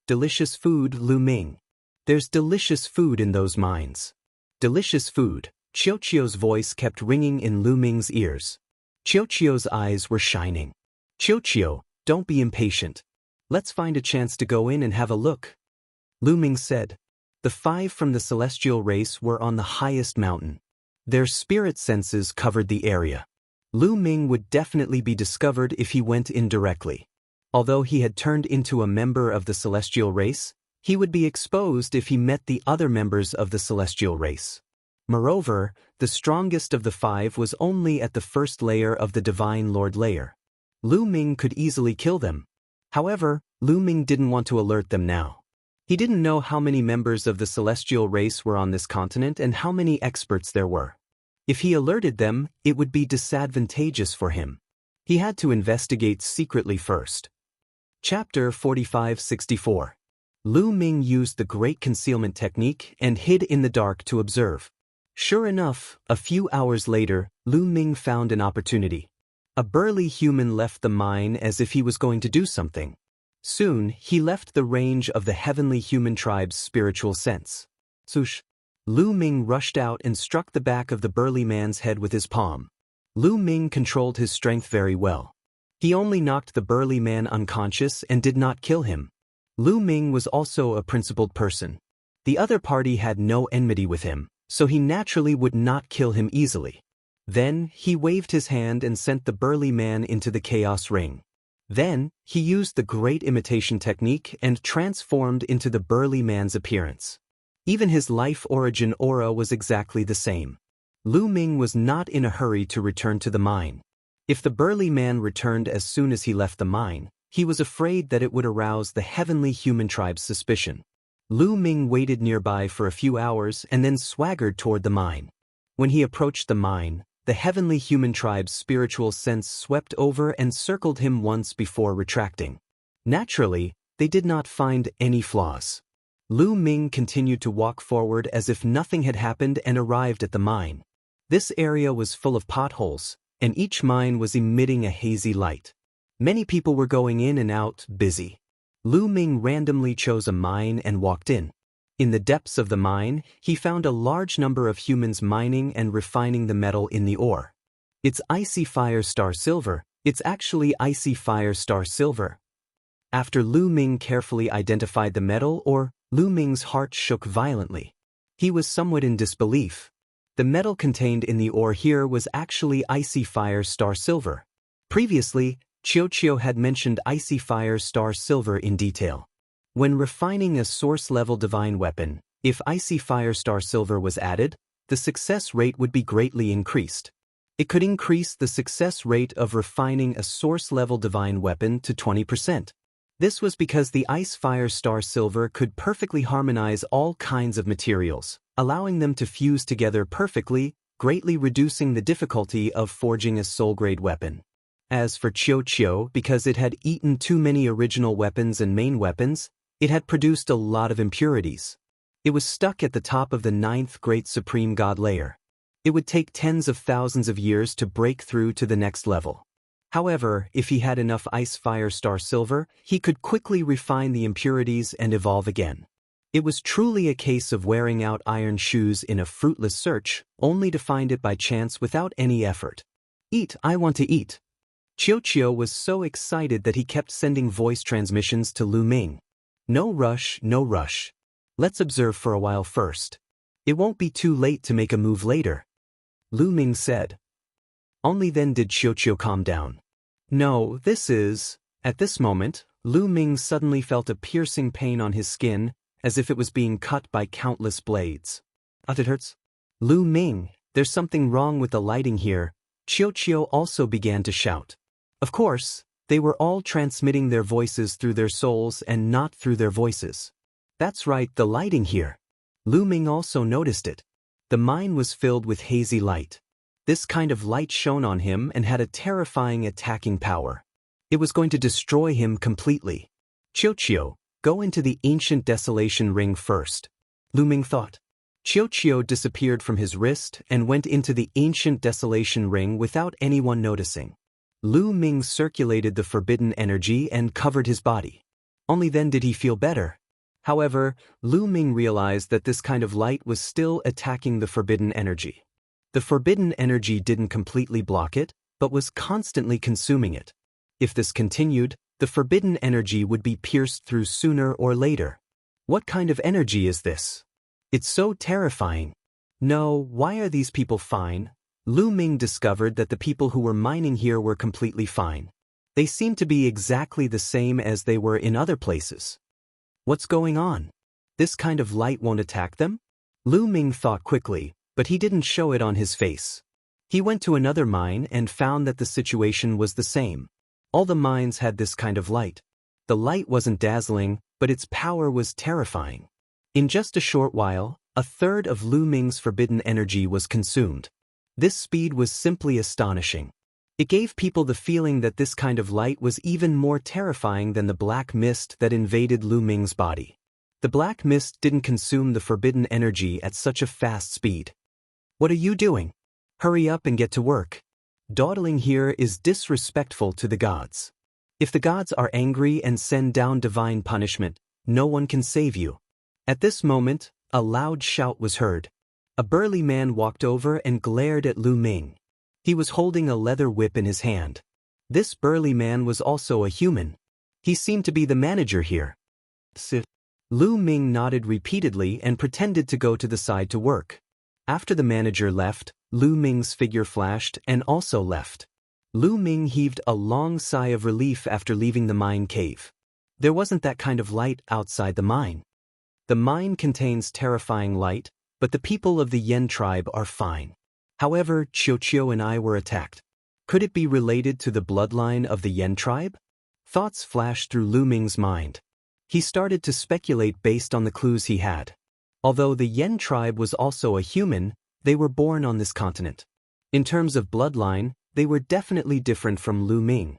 Delicious food, Lu Ming. There's delicious food in those mines. Delicious food. Qiuqiu's voice kept ringing in Lu Ming's ears. Qiuqiu's eyes were shining. Qiuqiu, don't be impatient. Let's find a chance to go in and have a look. Lu Ming said. The 5 from the celestial race were on the highest mountain. Their spirit senses covered the area. Lu Ming would definitely be discovered if he went in directly. Although he had turned into a member of the celestial race, he would be exposed if he met the other members of the celestial race. Moreover, the strongest of the 5 was only at the first layer of the Divine Lord layer. Lu Ming could easily kill them. However, Lu Ming didn't want to alert them now. He didn't know how many members of the celestial race were on this continent and how many experts there were. If he alerted them, it would be disadvantageous for him. He had to investigate secretly first. Chapter 45-64. Lu Ming used the Great Concealment Technique and hid in the dark to observe. Sure enough, a few hours later, Lu Ming found an opportunity. A burly human left the mine as if he was going to do something. Soon, he left the range of the heavenly human tribe's spiritual sense. Swoosh! Lu Ming rushed out and struck the back of the burly man's head with his palm. Lu Ming controlled his strength very well. He only knocked the burly man unconscious and did not kill him. Lu Ming was also a principled person. The other party had no enmity with him, so he naturally would not kill him easily. Then, he waved his hand and sent the burly man into the chaos ring. Then, he used the great imitation technique and transformed into the burly man's appearance. Even his life origin aura was exactly the same. Lu Ming was not in a hurry to return to the mine. If the burly man returned as soon as he left the mine, he was afraid that it would arouse the heavenly human tribe's suspicion. Lu Ming waited nearby for a few hours and then swaggered toward the mine. When he approached the mine, the heavenly human tribe's spiritual sense swept over and circled him once before retracting. Naturally, they did not find any flaws. Lu Ming continued to walk forward as if nothing had happened and arrived at the mine. This area was full of potholes, and each mine was emitting a hazy light. Many people were going in and out, busy. Lu Ming randomly chose a mine and walked in. In the depths of the mine, he found a large number of humans mining and refining the metal in the ore. It's icy fire star silver. It's actually icy fire star silver. After Lu Ming carefully identified the metal ore, Lu Ming's heart shook violently. He was somewhat in disbelief. The metal contained in the ore here was actually icy fire star silver. Previously, Qiuqiu had mentioned icy fire star silver in detail. When refining a source-level divine weapon, if icy fire star silver was added, the success rate would be greatly increased. It could increase the success rate of refining a source-level divine weapon to 20%. This was because the ice fire star silver could perfectly harmonize all kinds of materials, allowing them to fuse together perfectly, greatly reducing the difficulty of forging a soul-grade weapon. As for Qiuqiu, because it had eaten too many original weapons and main weapons, it had produced a lot of impurities. It was stuck at the top of the 9th Great Supreme God layer. It would take tens of thousands of years to break through to the next level. However, if he had enough ice fire star silver, he could quickly refine the impurities and evolve again. It was truly a case of wearing out iron shoes in a fruitless search, only to find it by chance without any effort. Eat, I want to eat. Qiuqiu was so excited that he kept sending voice transmissions to Lu Ming. No rush, no rush. Let's observe for a while first. It won't be too late to make a move later. Lu Ming said. Only then did Qiuqiu calm down. No, At this moment, Lu Ming suddenly felt a piercing pain on his skin, as if it was being cut by countless blades. It hurts? Lu Ming, there's something wrong with the lighting here. Qiuqiu also began to shout. Of course, they were all transmitting their voices through their souls and not through their voices. That's right, the lighting here. Lu Ming also noticed it. The mine was filled with hazy light. This kind of light shone on him and had a terrifying attacking power. It was going to destroy him completely. Qiuqiu, go into the ancient desolation ring first. Lu Ming thought. Qiuqiu disappeared from his wrist and went into the ancient desolation ring without anyone noticing. Lu Ming circulated the forbidden energy and covered his body. Only then did he feel better. However, Lu Ming realized that this kind of light was still attacking the forbidden energy. The forbidden energy didn't completely block it, but was constantly consuming it. If this continued, the forbidden energy would be pierced through sooner or later. What kind of energy is this? It's so terrifying. No, why are these people fine? Lu Ming discovered that the people who were mining here were completely fine. They seemed to be exactly the same as they were in other places. What's going on? This kind of light won't attack them? Lu Ming thought quickly, but he didn't show it on his face. He went to another mine and found that the situation was the same. All the mines had this kind of light. The light wasn't dazzling, but its power was terrifying. In just a short while, a third of Lu Ming's forbidden energy was consumed. This speed was simply astonishing. It gave people the feeling that this kind of light was even more terrifying than the black mist that invaded Lu Ming's body. The black mist didn't consume the forbidden energy at such a fast speed. What are you doing? Hurry up and get to work. Dawdling here is disrespectful to the gods. If the gods are angry and send down divine punishment, no one can save you. At this moment, a loud shout was heard. A burly man walked over and glared at Lu Ming. He was holding a leather whip in his hand. This burly man was also a human. He seemed to be the manager here. Lu Ming nodded repeatedly and pretended to go to the side to work. After the manager left, Lu Ming's figure flashed and also left. Lu Ming heaved a long sigh of relief after leaving the mine cave. There wasn't that kind of light outside the mine. The mine contains terrifying light, but the people of the Yen tribe are fine. However, Qiu and I were attacked. Could it be related to the bloodline of the Yen tribe? Thoughts flashed through Lu Ming's mind. He started to speculate based on the clues he had. Although the Yen tribe was also a human, they were born on this continent. In terms of bloodline, they were definitely different from Lu Ming.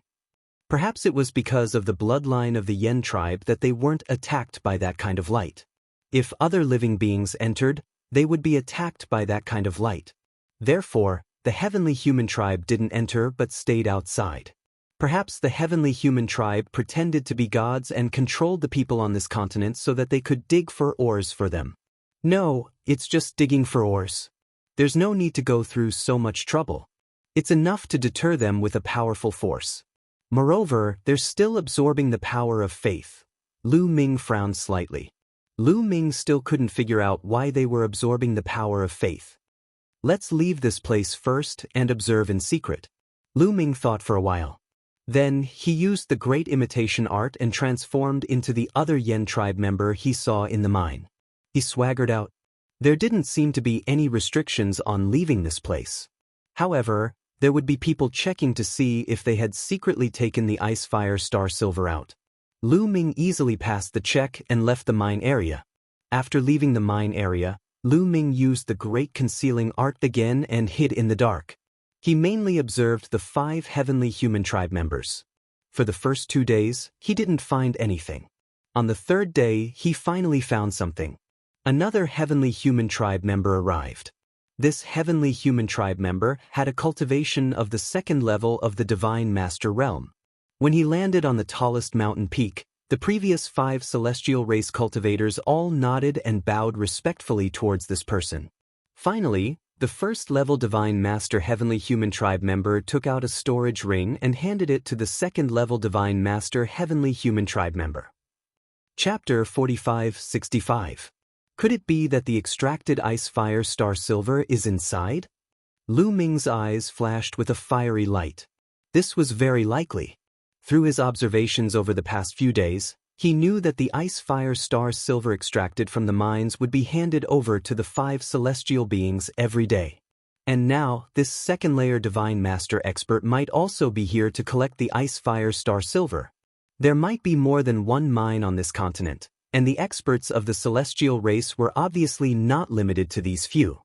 Perhaps it was because of the bloodline of the Yen tribe that they weren't attacked by that kind of light. If other living beings entered, they would be attacked by that kind of light. Therefore, the heavenly human tribe didn't enter but stayed outside. Perhaps the heavenly human tribe pretended to be gods and controlled the people on this continent so that they could dig for ores for them. No, it's just digging for ores. There's no need to go through so much trouble. It's enough to deter them with a powerful force. Moreover, they're still absorbing the power of faith. Lu Ming frowned slightly. Lu Ming still couldn't figure out why they were absorbing the power of faith. Let's leave this place first and observe in secret. Lu Ming thought for a while. Then, he used the great imitation art and transformed into the other Yen tribe member he saw in the mine. He swaggered out. There didn't seem to be any restrictions on leaving this place. However, there would be people checking to see if they had secretly taken the Ice Fire Star Silver out. Lu Ming easily passed the check and left the mine area. After leaving the mine area, Lu Ming used the great concealing art again and hid in the dark. He mainly observed the 5 heavenly human tribe members. For the first 2 days, he didn't find anything. On the 3rd day, he finally found something. Another heavenly human tribe member arrived. This heavenly human tribe member had a cultivation of the 2nd level of the Divine Master Realm. When he landed on the tallest mountain peak, the previous 5 celestial race cultivators all nodded and bowed respectfully towards this person. Finally, the 1st level Divine Master Heavenly Human Tribe member took out a storage ring and handed it to the 2nd level Divine Master Heavenly Human Tribe member. Chapter 45-65. Could it be that the extracted Ice Fire Star Silver is inside? Lu Ming's eyes flashed with a fiery light. This was very likely. Through his observations over the past few days, he knew that the Ice Fire Star Silver extracted from the mines would be handed over to the 5 celestial beings every day. And now, this 2nd-layer Divine Master expert might also be here to collect the Ice Fire Star Silver. There might be more than one mine on this continent, and the experts of the celestial race were obviously not limited to these few.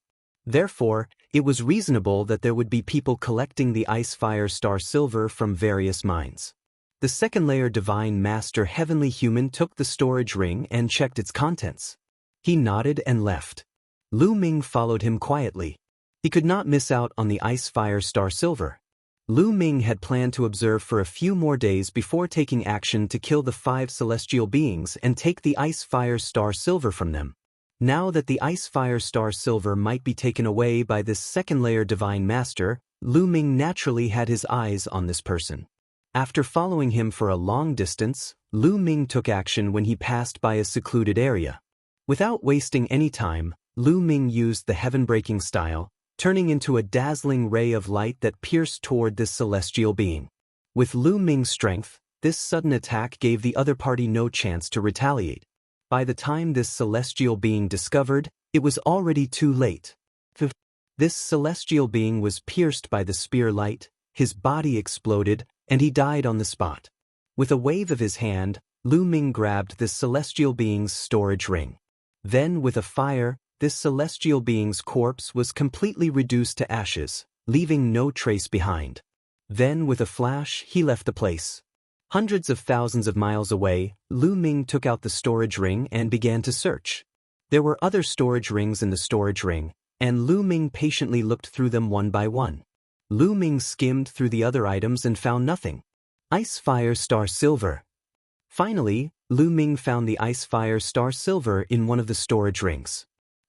Therefore, it was reasonable that there would be people collecting the Ice Fire Star Silver from various mines. The 2nd-layer Divine Master Heavenly Human took the storage ring and checked its contents. He nodded and left. Lu Ming followed him quietly. He could not miss out on the Ice Fire Star Silver. Lu Ming had planned to observe for a few more days before taking action to kill the 5 celestial beings and take the Ice Fire Star Silver from them. Now that the Ice Fire Star Silver might be taken away by this second-layer Divine Master, Lu Ming naturally had his eyes on this person. After following him for a long distance, Lu Ming took action when he passed by a secluded area. Without wasting any time, Lu Ming used the heaven-breaking style, turning into a dazzling ray of light that pierced toward this celestial being. With Lu Ming's strength, this sudden attack gave the other party no chance to retaliate. By the time this celestial being discovered, it was already too late. This celestial being was pierced by the spear light, his body exploded, and he died on the spot. With a wave of his hand, Lu Ming grabbed this celestial being's storage ring. Then, with a fire, this celestial being's corpse was completely reduced to ashes, leaving no trace behind. Then, with a flash, he left the place. Hundreds of thousands of miles away, Lu Ming took out the storage ring and began to search. There were other storage rings in the storage ring, and Lu Ming patiently looked through them one by one. Lu Ming skimmed through the other items and found nothing. Ice Fire Star Silver. Finally, Lu Ming found the Ice Fire Star Silver in one of the storage rings.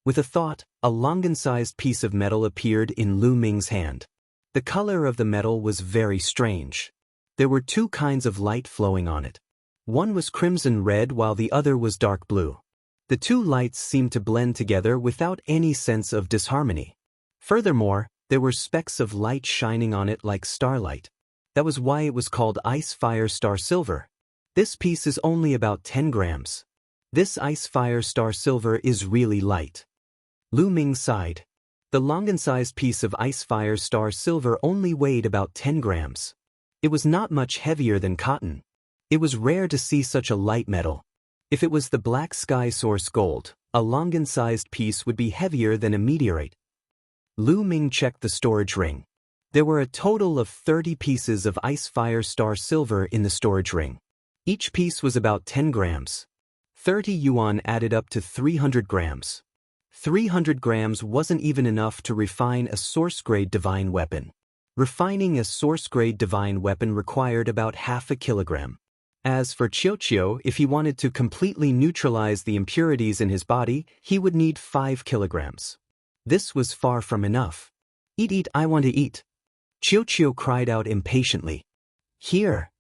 With a thought, a longan-sized piece of metal appeared in Lu Ming's hand. The color of the metal was very strange. There were 2 kinds of light flowing on it. One was crimson red while the other was dark blue. The 2 lights seemed to blend together without any sense of disharmony. Furthermore, there were specks of light shining on it like starlight. That was why it was called Ice Fire Star Silver. This piece is only about 10 grams. This Ice Fire Star Silver is really light. Lu Ming sighed. The longan-sized piece of Ice Fire Star Silver only weighed about 10 grams. It was not much heavier than cotton. It was rare to see such a light metal. If it was the Black Sky Source Gold, a longan-sized piece would be heavier than a meteorite. Lu Ming checked the storage ring. There were a total of 30 pieces of Ice Fire Star Silver in the storage ring. Each piece was about 10 grams. 30 yuan added up to 300 grams. 300 grams wasn't even enough to refine a source-grade divine weapon. Refining a source-grade divine weapon required about half a kilogram. As for Qiuqiu, if he wanted to completely neutralize the impurities in his body, he would need 5 kilograms. This was far from enough. Eat, eat, I want to eat. Qiuqiu cried out impatiently. Here.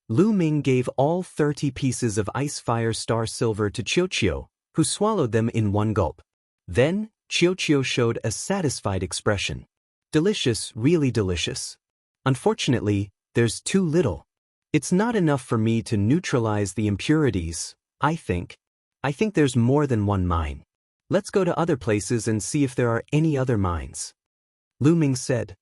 Lu Ming gave all 30 pieces of Ice Fire Star Silver to Qiuqiu, who swallowed them in one gulp. Then, Qiuqiu showed a satisfied expression. Delicious, really delicious. Unfortunately, there's too little. It's not enough for me to neutralize the impurities, I think. I think there's more than one mine. Let's go to other places and see if there are any other mines. Lu Ming said.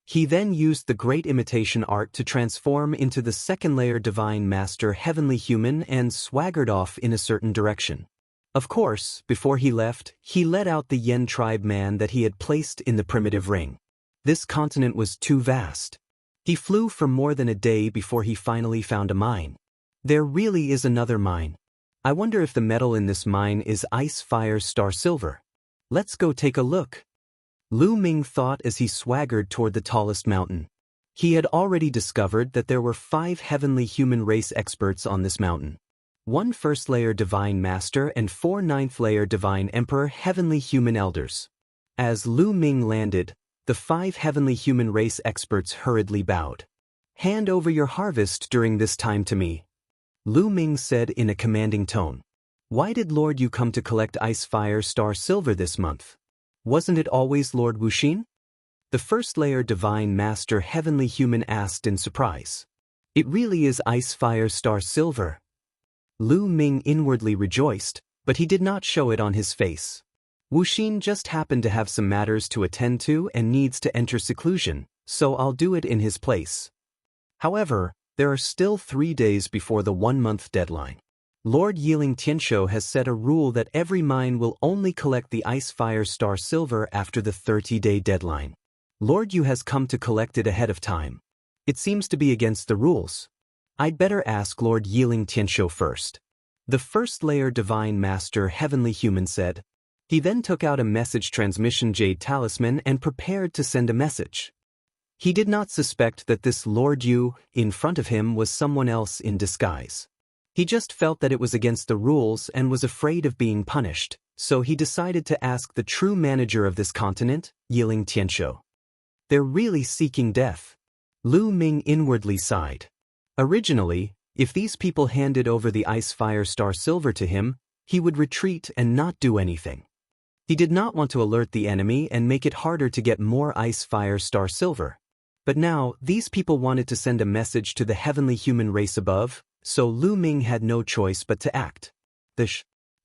He then used the great imitation art to transform into the second-layer Divine Master Heavenly Human and swaggered off in a certain direction. Of course, before he left, he let out the Yen tribe man that he had placed in the primitive ring. This continent was too vast. He flew for more than a day before he finally found a mine. There really is another mine. I wonder if the metal in this mine is Ice Fire Star Silver. Let's go take a look. Lu Ming thought as he swaggered toward the tallest mountain. He had already discovered that there were 5 heavenly human race experts on this mountain. 1 first-layer Divine Master and 4 ninth-layer Divine Emperor Heavenly Human Elders. As Lu Ming landed, the 5 heavenly human race experts hurriedly bowed. Hand over your harvest during this time to me, Lu Ming said in a commanding tone. Why did Lord Yu come to collect Ice Fire Star Silver this month? Wasn't it always Lord Wuxin? The first-layer Divine Master Heavenly Human asked in surprise. It really is Ice Fire Star Silver. Lu Ming inwardly rejoiced, but he did not show it on his face. Wuxin just happened to have some matters to attend to and needs to enter seclusion, so I'll do it in his place. However, there are still 3 days before the 1-month deadline. Lord Yiling Tianshou has set a rule that every mine will only collect the Ice Fire Star Silver after the 30-day deadline. Lord Yu has come to collect it ahead of time. It seems to be against the rules. I'd better ask Lord Yiling Tianshou first. The first-layer Divine Master Heavenly Human said. He then took out a message transmission jade talisman and prepared to send a message. He did not suspect that this Lord Yu in front of him was someone else in disguise. He just felt that it was against the rules and was afraid of being punished, so he decided to ask the true manager of this continent, Yiling Tianshou. They're really seeking death. Lu Ming inwardly sighed. Originally, if these people handed over the Ice Fire Star Silver to him, he would retreat and not do anything. He did not want to alert the enemy and make it harder to get more Ice Fire Star Silver. But now, these people wanted to send a message to the heavenly human race above, so Lu Ming had no choice but to act.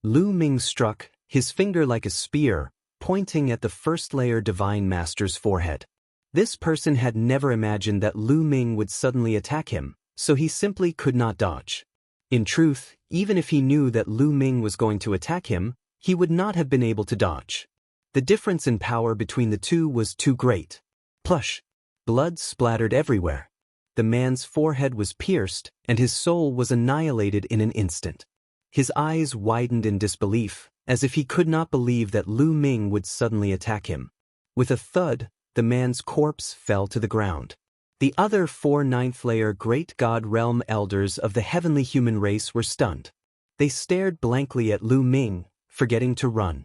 Lu Ming struck, his finger like a spear, pointing at the first-layer Divine Master's forehead. This person had never imagined that Lu Ming would suddenly attack him, so he simply could not dodge. In truth, even if he knew that Lu Ming was going to attack him, he would not have been able to dodge. The difference in power between the two was too great. Plush! Blood splattered everywhere. The man's forehead was pierced, and his soul was annihilated in an instant. His eyes widened in disbelief, as if he could not believe that Lu Ming would suddenly attack him. With a thud, the man's corpse fell to the ground. The other 4 ninth-layer Great God Realm Elders of the heavenly human race were stunned. They stared blankly at Lu Ming, forgetting to run.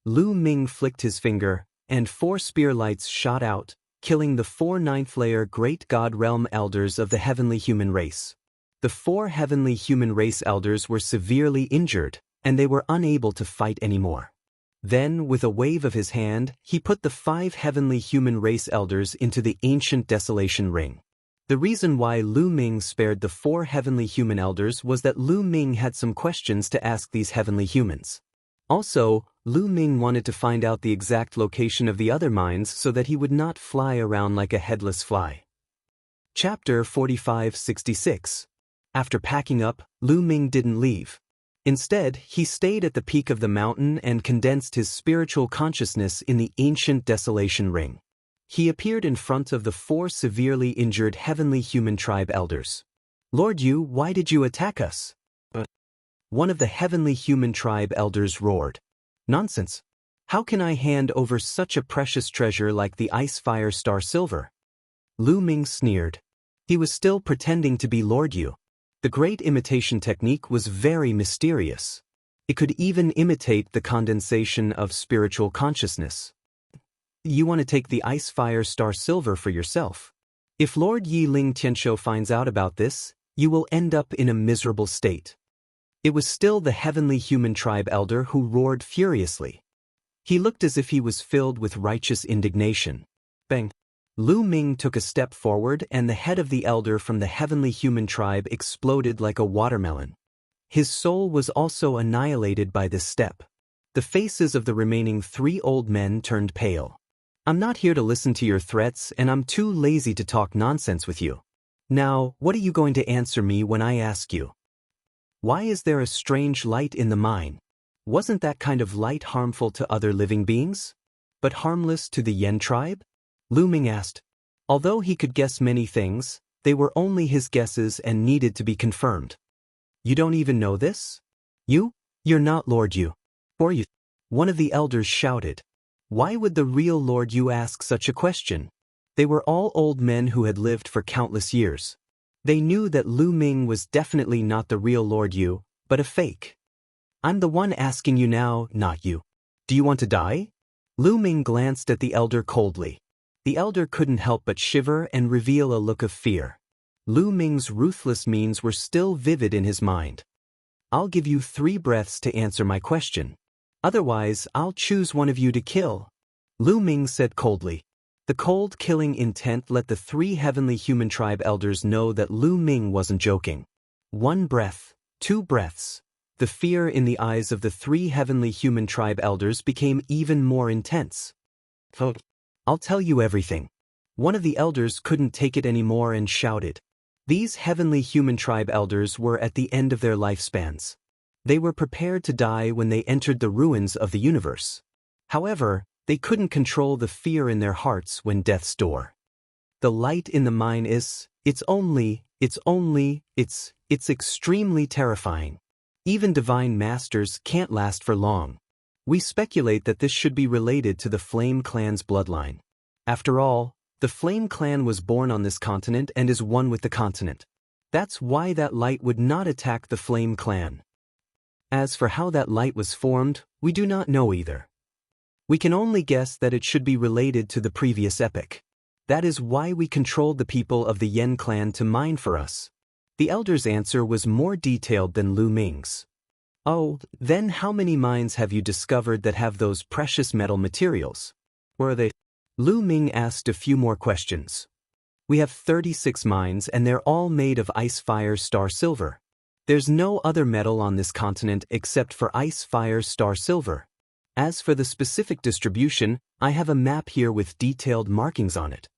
Lu Ming flicked his finger, and 4 spear lights shot out, killing the 4 ninth-layer Great God Realm Elders of the heavenly human race. The 4 heavenly human race elders were severely injured, and they were unable to fight anymore. Then, with a wave of his hand, he put the 5 heavenly human race elders into the ancient desolation ring. The reason why Lu Ming spared the 4 heavenly human elders was that Lu Ming had some questions to ask these heavenly humans. Also, Lu Ming wanted to find out the exact location of the other mines so that he would not fly around like a headless fly. Chapter 45-66. After packing up, Lu Ming didn't leave. Instead, he stayed at the peak of the mountain and condensed his spiritual consciousness in the ancient desolation ring. He appeared in front of the 4 severely injured heavenly human tribe elders. "Lord Yu, why did you attack us?" One of the heavenly human tribe elders roared. "Nonsense! How can I hand over such a precious treasure like the Ice Fire Star Silver?" Lu Ming sneered. He was still pretending to be Lord Yu. The great imitation technique was very mysterious. It could even imitate the condensation of spiritual consciousness. "You want to take the Ice Fire Star Silver for yourself. If Lord Yiling Tianshou finds out about this, you will end up in a miserable state." It was still the heavenly human tribe elder who roared furiously. He looked as if he was filled with righteous indignation. Bang! Lu Ming took a step forward and the head of the elder from the heavenly human tribe exploded like a watermelon. His soul was also annihilated by this step. The faces of the remaining 3 old men turned pale. "I'm not here to listen to your threats, and I'm too lazy to talk nonsense with you. Now, what are you going to answer me when I ask you? Why is there a strange light in the mine? Wasn't that kind of light harmful to other living beings? But harmless to the Yen tribe?" Lu Ming asked. Although he could guess many things, they were only his guesses and needed to be confirmed. "You don't even know this? You're not Lord Yu. Or you?" One of the elders shouted. Why would the real Lord Yu ask such a question? They were all old men who had lived for countless years. They knew that Lu Ming was definitely not the real Lord Yu, but a fake. "I'm the one asking you now, not you. Do you want to die?" Lu Ming glanced at the elder coldly. The elder couldn't help but shiver and reveal a look of fear. Lu Ming's ruthless means were still vivid in his mind. "I'll give you 3 breaths to answer my question. Otherwise, I'll choose one of you to kill," Lu Ming said coldly. The cold killing intent let the 3 heavenly human tribe elders know that Lu Ming wasn't joking. 1 breath, 2 breaths. The fear in the eyes of the 3 heavenly human tribe elders became even more intense. "I'll tell you everything." One of the elders couldn't take it anymore and shouted. These heavenly human tribe elders were at the end of their lifespans. They were prepared to die when they entered the ruins of the universe. However, they couldn't control the fear in their hearts when death's door. The light in the mine it's extremely terrifying. Even divine masters can't last for long. We speculate that this should be related to the Flame Clan's bloodline. After all, the Flame Clan was born on this continent and is one with the continent. That's why that light would not attack the Flame Clan. As for how that light was formed, we do not know either. We can only guess that it should be related to the previous epoch. That is why we controlled the people of the Yen clan to mine for us. The elder's answer was more detailed than Lu Ming's. Oh, then how many mines have you discovered that have those precious metal materials? Where are they? Lu Ming asked a few more questions. We have 36 mines and they're all made of ice fire star silver. There's no other metal on this continent except for ice fire star silver. As for the specific distribution, I have a map here with detailed markings on it.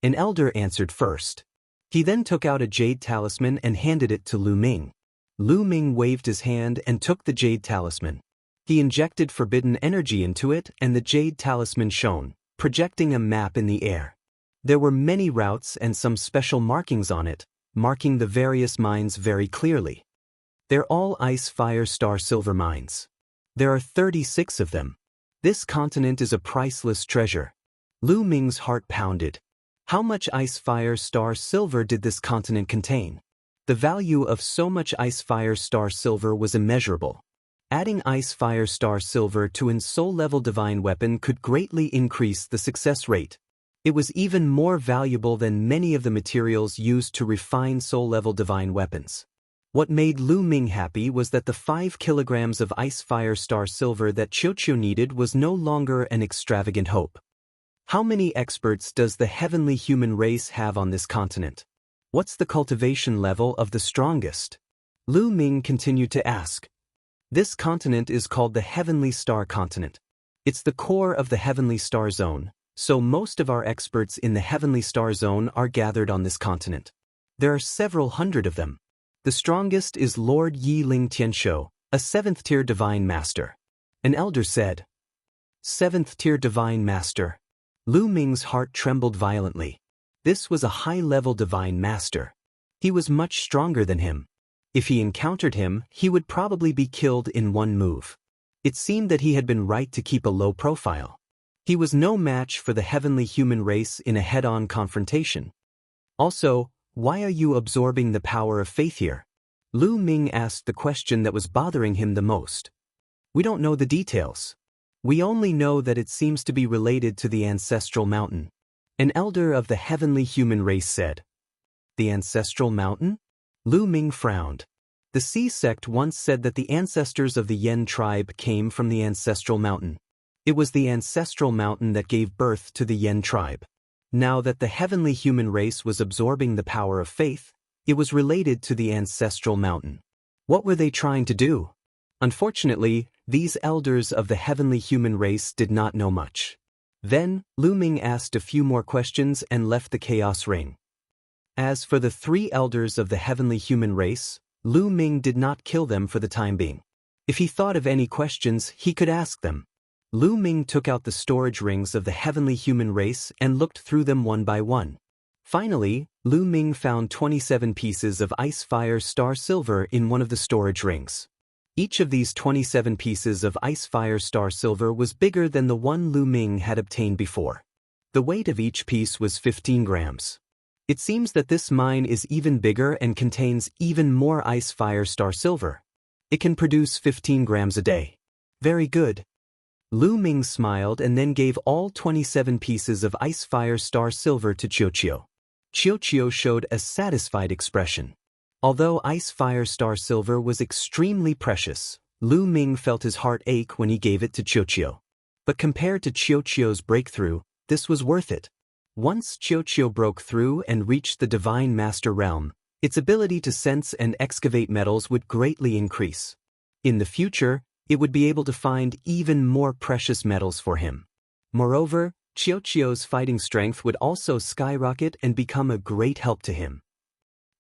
An elder answered first. He then took out a jade talisman and handed it to Lu Ming. Lu Ming waved his hand and took the jade talisman. He injected forbidden energy into it and the jade talisman shone, projecting a map in the air. There were many routes and some special markings on it, marking the various mines very clearly. They're all ice fire star silver mines. There are 36 of them. This continent is a priceless treasure. Lu Ming's heart pounded. How much ice fire star silver did this continent contain? The value of so much ice fire star silver was immeasurable. Adding ice fire star silver to an soul-level divine weapon could greatly increase the success rate. It was even more valuable than many of the materials used to refine soul-level divine weapons. What made Lu Ming happy was that the 5 kilograms of ice fire star silver that Qiuqiu needed was no longer an extravagant hope. How many experts does the heavenly human race have on this continent? What's the cultivation level of the strongest? Lu Ming continued to ask. This continent is called the Heavenly Star Continent. It's the core of the Heavenly Star Zone, so most of our experts in the Heavenly Star Zone are gathered on this continent. There are several hundred of them. The strongest is Lord Yi Ling Tianshou, a 7th-tier divine master. An elder said. 7th-tier divine master. Lu Ming's heart trembled violently. This was a high-level divine master. He was much stronger than him. If he encountered him, he would probably be killed in one move. It seemed that he had been right to keep a low profile. He was no match for the heavenly human race in a head-on confrontation. Also, why are you absorbing the power of faith here? Lu Ming asked the question that was bothering him the most. We don't know the details. We only know that it seems to be related to the ancestral mountain. An elder of the heavenly human race said. The ancestral mountain? Lu Ming frowned. The Sea sect once said that the ancestors of the Yen tribe came from the ancestral mountain. It was the ancestral mountain that gave birth to the Yen tribe. Now that the heavenly human race was absorbing the power of faith, it was related to the ancestral mountain. What were they trying to do? Unfortunately, these elders of the heavenly human race did not know much. Then, Lu Ming asked a few more questions and left the chaos ring. As for the 3 elders of the heavenly human race, Lu Ming did not kill them for the time being. If he thought of any questions, he could ask them. Lu Ming took out the storage rings of the heavenly human race and looked through them one by one. Finally, Lu Ming found 27 pieces of ice fire star silver in one of the storage rings. Each of these 27 pieces of ice fire star silver was bigger than the one Lu Ming had obtained before. The weight of each piece was 15 grams. It seems that this mine is even bigger and contains even more ice fire star silver. It can produce 15 grams a day. Very good. Lu Ming smiled and then gave all 27 pieces of ice fire star silver to Qiuqiu. Qiuqiu showed a satisfied expression. Although ice fire star silver was extremely precious, Lu Ming felt his heart ache when he gave it to Qiuqiu. But compared to Qiuqiu's breakthrough, this was worth it. Once Qiuqiu broke through and reached the Divine Master realm, its ability to sense and excavate metals would greatly increase. In the future, it would be able to find even more precious metals for him. Moreover, Qiuqiu's fighting strength would also skyrocket and become a great help to him.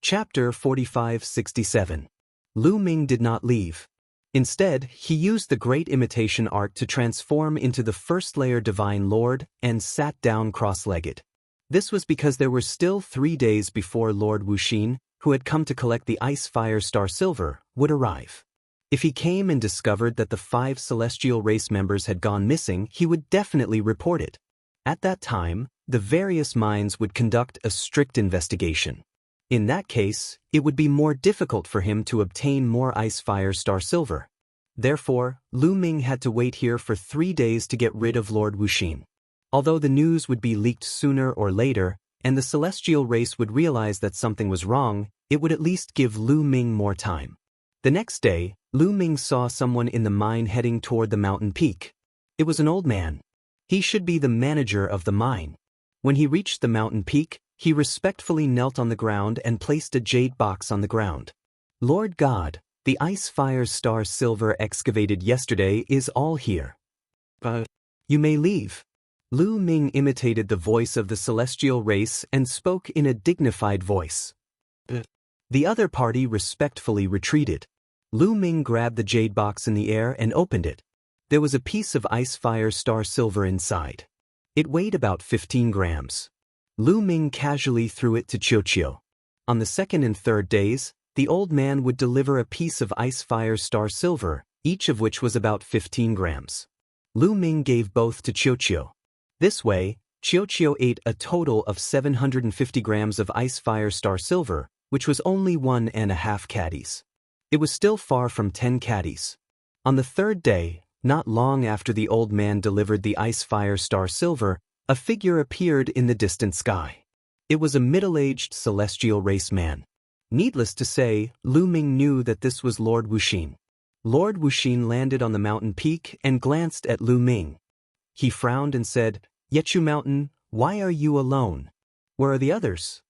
Chapter 4567. Lu Ming did not leave. Instead, he used the great imitation art to transform into the first-layer Divine Lord and sat down cross-legged. This was because there were still 3 days before Lord Wuxia, who had come to collect the Ice Fire Star Silver, would arrive. If he came and discovered that the 5 celestial race members had gone missing, he would definitely report it. At that time, the various mines would conduct a strict investigation. In that case, it would be more difficult for him to obtain more Ice Fire Star Silver. Therefore, Lu Ming had to wait here for 3 days to get rid of Lord Wuxin. Although the news would be leaked sooner or later, and the celestial race would realize that something was wrong, it would at least give Lu Ming more time. The next day, Lu Ming saw someone in the mine heading toward the mountain peak. It was an old man. He should be the manager of the mine. When he reached the mountain peak, he respectfully knelt on the ground and placed a jade box on the ground. Lord God, the Ice Fire Star Silver excavated yesterday is all here. You may leave. Lu Ming imitated the voice of the celestial race and spoke in a dignified voice. The other party respectfully retreated. Lu Ming grabbed the jade box in the air and opened it. There was a piece of Ice Fire Star Silver inside. It weighed about 15 grams. Lu Ming casually threw it to Qiuqiu. On the second and third days, the old man would deliver a piece of Ice Fire Star Silver, each of which was about 15 grams. Lu Ming gave both to Qiuqiu. This way, Qiuqiu ate a total of 750 grams of Ice Fire Star Silver, which was only 1.5 caddies. It was still far from 10 caddies. On the third day, not long after the old man delivered the Ice Fire Star Silver, a figure appeared in the distant sky. It was a middle-aged celestial race man. Needless to say, Lu Ming knew that this was Lord Wuxin. Lord Wuxin landed on the mountain peak and glanced at Lu Ming. He frowned and said, "Yechu Mountain, why are you alone? Where are the others?"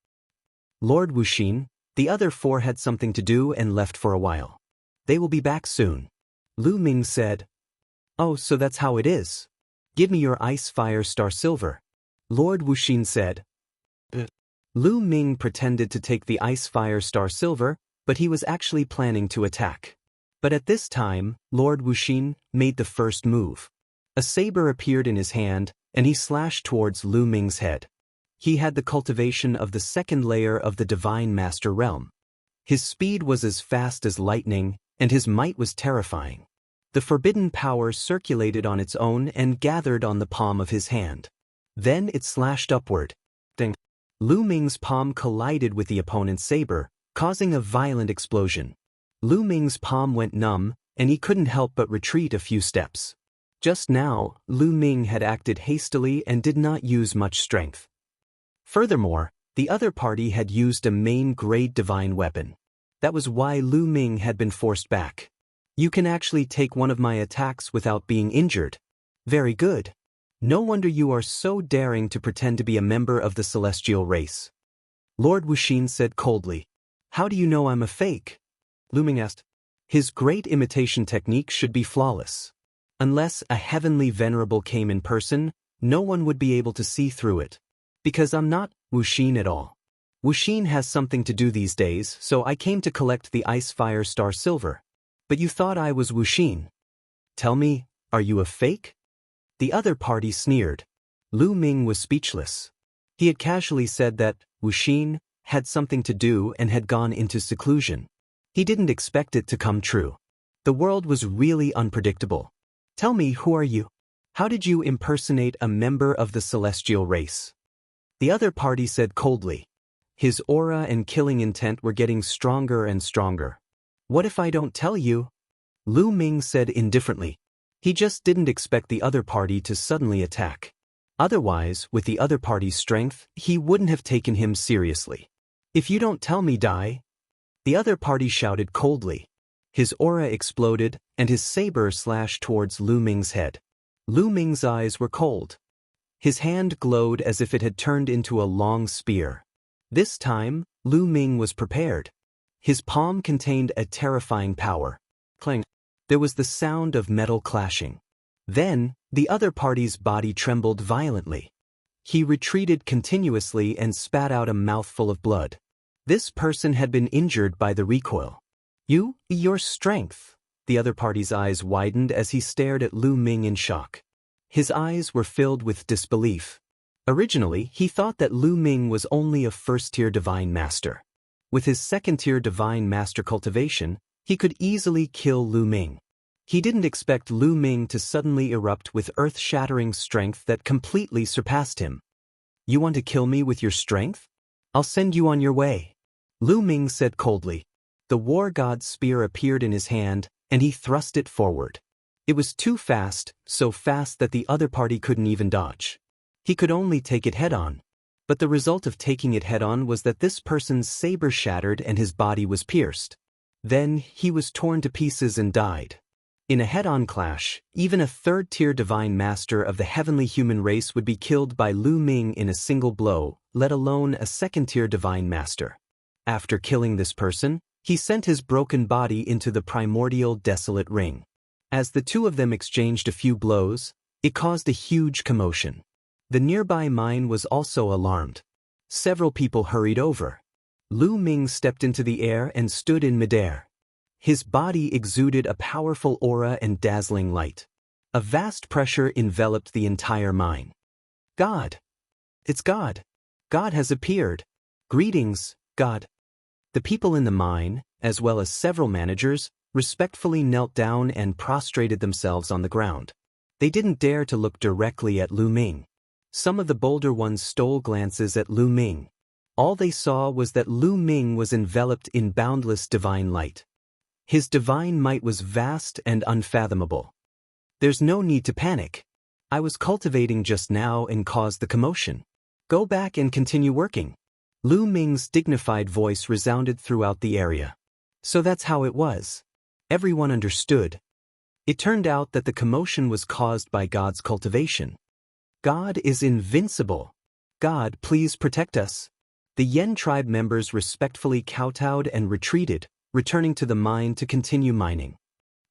Lord Wuxin, the other 4 had something to do and left for a while. They will be back soon. Lu Ming said, "Oh, so that's how it is. Give me your Ice Fire Star Silver." Lord Wuxin said. Lu Ming pretended to take the Ice Fire Star Silver, but he was actually planning to attack. But at this time, Lord Wuxin made the first move. A saber appeared in his hand, and he slashed towards Lu Ming's head. He had the cultivation of the second layer of the Divine Master Realm. His speed was as fast as lightning, and his might was terrifying. The forbidden power circulated on its own and gathered on the palm of his hand. Then it slashed upward. Ding! Lu Ming's palm collided with the opponent's saber, causing a violent explosion. Lu Ming's palm went numb, and he couldn't help but retreat a few steps. Just now, Lu Ming had acted hastily and did not use much strength. Furthermore, the other party had used a main-grade divine weapon. That was why Lu Ming had been forced back. You can actually take one of my attacks without being injured. Very good. No wonder you are so daring to pretend to be a member of the celestial race. Lord Wuxin said coldly. How do you know I'm a fake? Lu Ming asked. His great imitation technique should be flawless. Unless a heavenly venerable came in person, no one would be able to see through it. Because I'm not Wuxin at all. Wuxin has something to do these days, so I came to collect the Ice Fire Star Silver. But you thought I was Wuxin. Tell me, are you a fake? The other party sneered. Lu Ming was speechless. He had casually said that Wuxin had something to do and had gone into seclusion. He didn't expect it to come true. The world was really unpredictable. Tell me, who are you? How did you impersonate a member of the celestial race? The other party said coldly. His aura and killing intent were getting stronger and stronger. What if I don't tell you? Lu Ming said indifferently. He just didn't expect the other party to suddenly attack. Otherwise, with the other party's strength, he wouldn't have taken him seriously. If you don't tell me, die. The other party shouted coldly. His aura exploded, and his saber slashed towards Lu Ming's head. Lu Ming's eyes were cold. His hand glowed as if it had turned into a long spear. This time, Lu Ming was prepared. His palm contained a terrifying power. Clang! There was the sound of metal clashing. Then, the other party's body trembled violently. He retreated continuously and spat out a mouthful of blood. This person had been injured by the recoil. Your strength. The other party's eyes widened as he stared at Lu Ming in shock. His eyes were filled with disbelief. Originally, he thought that Lu Ming was only a first-tier divine master. With his second-tier divine master cultivation, he could easily kill Lu Ming. He didn't expect Lu Ming to suddenly erupt with earth-shattering strength that completely surpassed him. You want to kill me with your strength? I'll send you on your way. Lu Ming said coldly. The war god's spear appeared in his hand, and he thrust it forward. It was too fast, so fast that the other party couldn't even dodge. He could only take it head-on. But the result of taking it head-on was that this person's saber shattered and his body was pierced. Then, he was torn to pieces and died. In a head-on clash, even a third-tier divine master of the heavenly human race would be killed by Lu Ming in a single blow, let alone a second-tier divine master. After killing this person, he sent his broken body into the primordial desolate ring. As the two of them exchanged a few blows, it caused a huge commotion. The nearby mine was also alarmed. Several people hurried over. Lu Ming stepped into the air and stood in midair. His body exuded a powerful aura and dazzling light. A vast pressure enveloped the entire mine. God! It's God! God has appeared! Greetings, God! The people in the mine, as well as several managers, respectfully knelt down and prostrated themselves on the ground. They didn't dare to look directly at Lu Ming. Some of the bolder ones stole glances at Lu Ming. All they saw was that Lu Ming was enveloped in boundless divine light. His divine might was vast and unfathomable. There's no need to panic. I was cultivating just now and caused the commotion. Go back and continue working. Lu Ming's dignified voice resounded throughout the area. So that's how it was. Everyone understood. It turned out that the commotion was caused by God's cultivation. God is invincible. God, please protect us. The Yen tribe members respectfully kowtowed and retreated, returning to the mine to continue mining.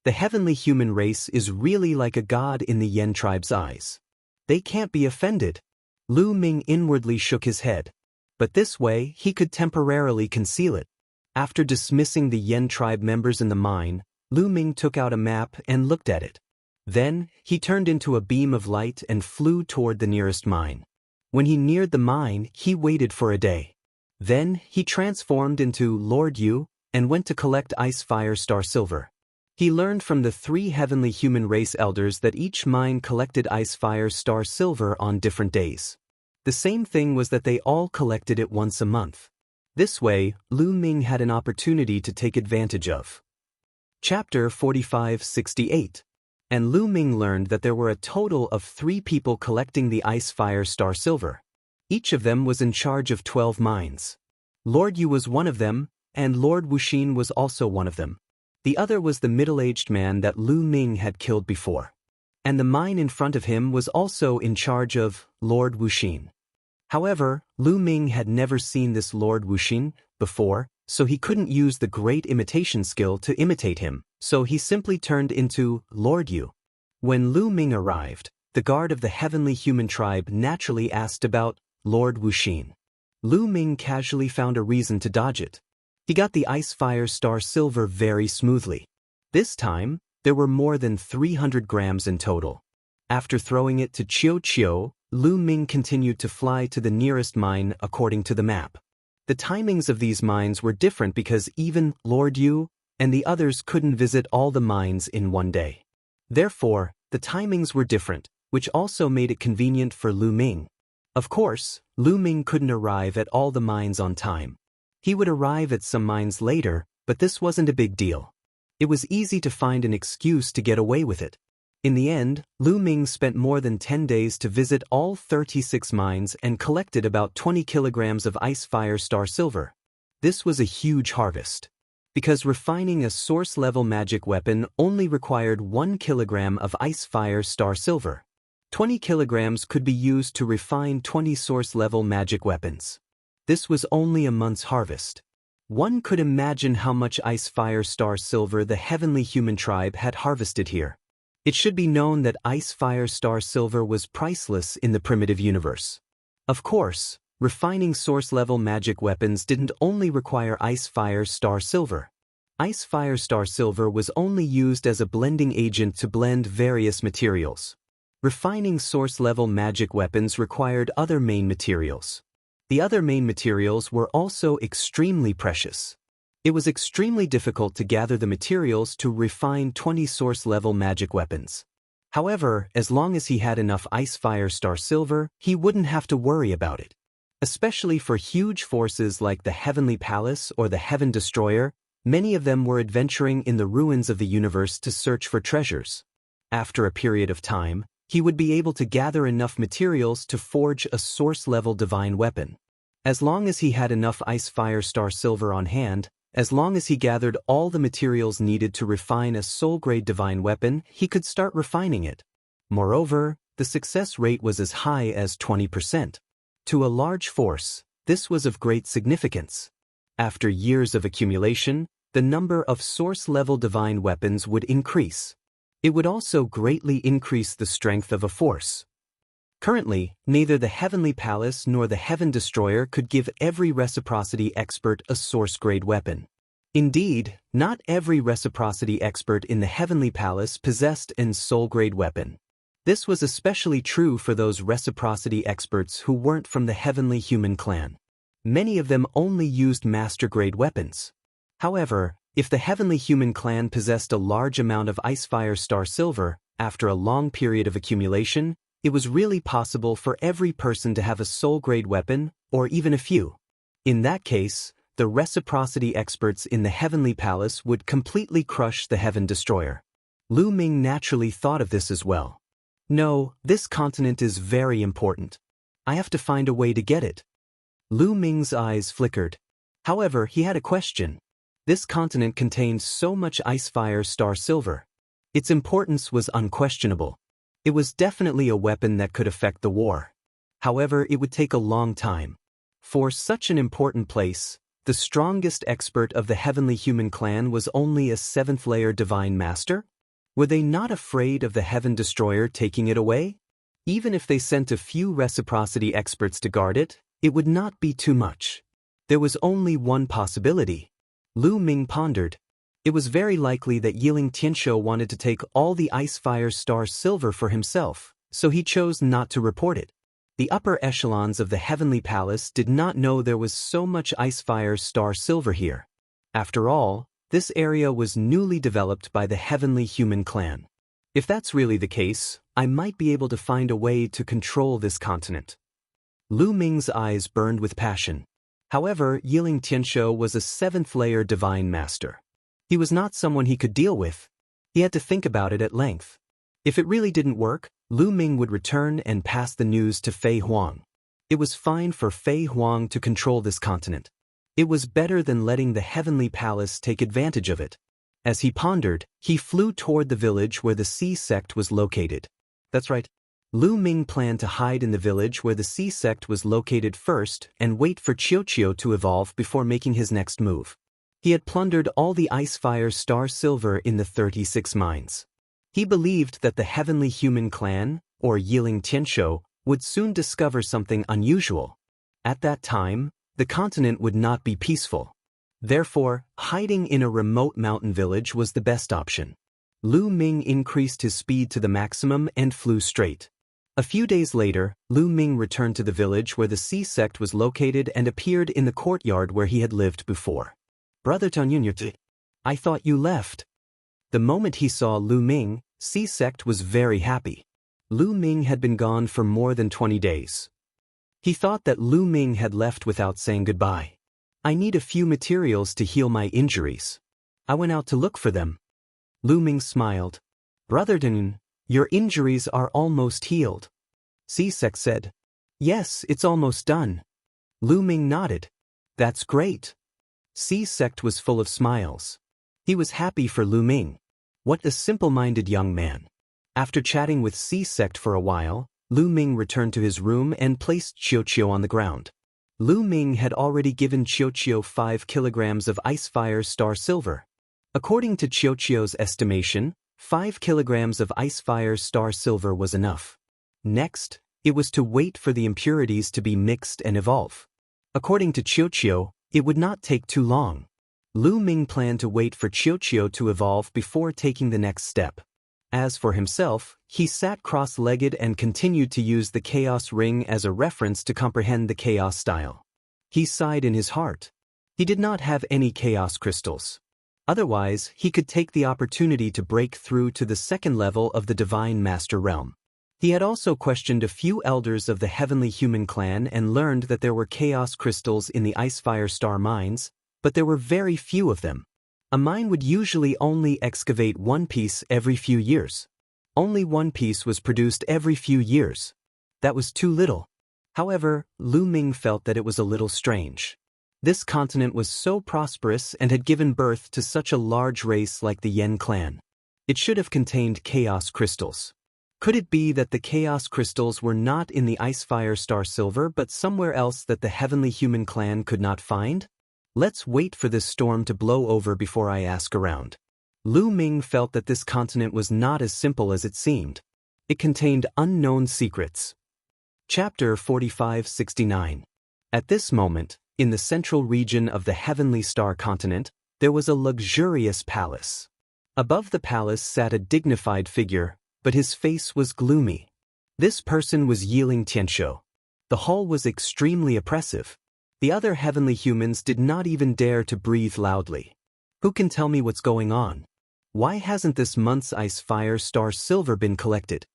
The heavenly human race is really like a god in the Yen tribe's eyes. They can't be offended. Lu Ming inwardly shook his head. But this way, he could temporarily conceal it. After dismissing the Yen tribe members in the mine, Lu Ming took out a map and looked at it. Then, he turned into a beam of light and flew toward the nearest mine. When he neared the mine, he waited for a day. Then, he transformed into Lord Yu and went to collect Ice Fire Star Silver. He learned from the 3 heavenly human race elders that each mine collected Ice Fire Star Silver on different days. The same thing was that they all collected it once a month. This way, Lu Ming had an opportunity to take advantage of. Chapter 4568. And Lu Ming learned that there were a total of 3 people collecting the Ice Fire Star Silver. Each of them was in charge of 12 mines. Lord Yu was one of them, and Lord Wuxia was also one of them. The other was the middle-aged man that Lu Ming had killed before. And the mine in front of him was also in charge of Lord Wuxia. However, Lu Ming had never seen this Lord Wuxia before, so he couldn't use the great imitation skill to imitate him, so he simply turned into Lord Yu. When Lu Ming arrived, the guard of the heavenly human tribe naturally asked about Lord Wuxia. Lu Ming casually found a reason to dodge it. He got the Ice Fire Star Silver very smoothly. This time, there were more than 300 grams in total. After throwing it to Chiu, Lu Ming continued to fly to the nearest mine according to the map. The timings of these mines were different because even Lord Yu and the others couldn't visit all the mines in one day. Therefore, the timings were different, which also made it convenient for Lu Ming. Of course, Lu Ming couldn't arrive at all the mines on time. He would arrive at some mines later, but this wasn't a big deal. It was easy to find an excuse to get away with it. In the end, Lu Ming spent more than 10 days to visit all 36 mines and collected about 20 kilograms of Ice Fire Star Silver. This was a huge harvest. Because refining a source-level magic weapon only required 1 kilogram of Ice Fire Star Silver. 20 kilograms could be used to refine 20 source-level magic weapons. This was only a month's harvest. One could imagine how much Ice Fire Star Silver the heavenly human tribe had harvested here. It should be known that Ice Fire Star Silver was priceless in the primitive universe. Of course, refining source-level magic weapons didn't only require Ice Fire Star Silver. Ice Fire Star Silver was only used as a blending agent to blend various materials. Refining source-level magic weapons required other main materials. The other main materials were also extremely precious. It was extremely difficult to gather the materials to refine 20 source-level magic weapons. However, as long as he had enough Ice Fire Star Silver, he wouldn't have to worry about it. Especially for huge forces like the Heavenly Palace or the Heaven Destroyer, many of them were adventuring in the ruins of the universe to search for treasures. After a period of time, he would be able to gather enough materials to forge a source-level divine weapon. As long as he had enough Ice Fire Star Silver on hand, as long as he gathered all the materials needed to refine a soul-grade divine weapon, he could start refining it. Moreover, the success rate was as high as 20%. To a large force, this was of great significance. After years of accumulation, the number of source-level divine weapons would increase. It would also greatly increase the strength of a force. Currently, neither the Heavenly Palace nor the Heaven Destroyer could give every reciprocity expert a source-grade weapon. Indeed, not every reciprocity expert in the Heavenly Palace possessed an soul-grade weapon. This was especially true for those reciprocity experts who weren't from the Heavenly Human clan. Many of them only used master-grade weapons. However, if the Heavenly Human clan possessed a large amount of Ice Fire Star Silver, after a long period of accumulation, it was really possible for every person to have a soul-grade weapon, or even a few. In that case, the reciprocity experts in the Heavenly Palace would completely crush the Heaven Destroyer. Lu Ming naturally thought of this as well. No, this continent is very important. I have to find a way to get it. Lu Ming's eyes flickered. However, he had a question. This continent contained so much Ice Fire Star Silver. Its importance was unquestionable. It was definitely a weapon that could affect the war. However, it would take a long time. For such an important place, the strongest expert of the Heavenly Human clan was only a 7th-layer Divine Master? Were they not afraid of the Heaven Destroyer taking it away? Even if they sent a few reciprocity experts to guard it, it would not be too much. There was only one possibility. Lu Ming pondered. It was very likely that Yiling Tianshou wanted to take all the Ice Fire Star Silver for himself, so he chose not to report it. The upper echelons of the Heavenly Palace did not know there was so much Ice Fire Star Silver here. After all, this area was newly developed by the Heavenly Human clan. If that's really the case, I might be able to find a way to control this continent. Lu Ming's eyes burned with passion. However, Yiling Tianshou was a 7th-layer Divine Master. He was not someone he could deal with. He had to think about it at length. If it really didn't work, Lu Ming would return and pass the news to Fei Huang. It was fine for Fei Huang to control this continent. It was better than letting the Heavenly Palace take advantage of it. As he pondered, he flew toward the village where the Sea Sect was located. That's right. Lu Ming planned to hide in the village where the Sea Sect was located first and wait for Qiuqiu to evolve before making his next move. He had plundered all the Ice Fire Star Silver in the 36 mines. He believed that the Heavenly Human clan, or Yiling Tianshou, would soon discover something unusual. At that time, the continent would not be peaceful. Therefore, hiding in a remote mountain village was the best option. Lu Ming increased his speed to the maximum and flew straight. A few days later, Lu Ming returned to the village where the Sea Sect was located and appeared in the courtyard where he had lived before. Brother Tanyunyurti, I thought you left. The moment he saw Lu Ming, Sea Sect was very happy. Lu Ming had been gone for more than 20 days. He thought that Lu Ming had left without saying goodbye. I need a few materials to heal my injuries. I went out to look for them. Lu Ming smiled. Brother Dun, your injuries are almost healed. Sea Sect said. Yes, it's almost done. Lu Ming nodded. That's great. Sea Sect was full of smiles. He was happy for Lu Ming. What a simple-minded young man. After chatting with Sea Sect for a while, Lu Ming returned to his room and placed Qiuqiu on the ground. Lu Ming had already given Qiuqiu 5 kilograms of Ice Fire Star Silver. According to Qiuqiu's estimation, 5 kilograms of Ice Fire Star Silver was enough. Next, it was to wait for the impurities to be mixed and evolve. According to Qiuqiu, it would not take too long. Lu Ming planned to wait for Qiuqiu to evolve before taking the next step. As for himself, he sat cross-legged and continued to use the Chaos Ring as a reference to comprehend the Chaos style. He sighed in his heart. He did not have any Chaos crystals. Otherwise, he could take the opportunity to break through to the second level of the Divine Master realm. He had also questioned a few elders of the Heavenly Human clan and learned that there were chaos crystals in the Icefire Star mines, but there were very few of them. A mine would usually only excavate one piece every few years. Only one piece was produced every few years. That was too little. However, Lu Ming felt that it was a little strange. This continent was so prosperous and had given birth to such a large race like the Yen clan. It should have contained chaos crystals. Could it be that the chaos crystals were not in the Icefire Star Silver but somewhere else that the Heavenly Human clan could not find? Let's wait for this storm to blow over before I ask around. Lu Ming felt that this continent was not as simple as it seemed. It contained unknown secrets. Chapter 4569. At this moment, in the central region of the Heavenly Star continent, there was a luxurious palace. Above the palace sat a dignified figure, but his face was gloomy. This person was Yiling Tianshou. The hall was extremely oppressive. The other heavenly humans did not even dare to breathe loudly. Who can tell me what's going on? Why hasn't this month's Icefire Star Silver been collected?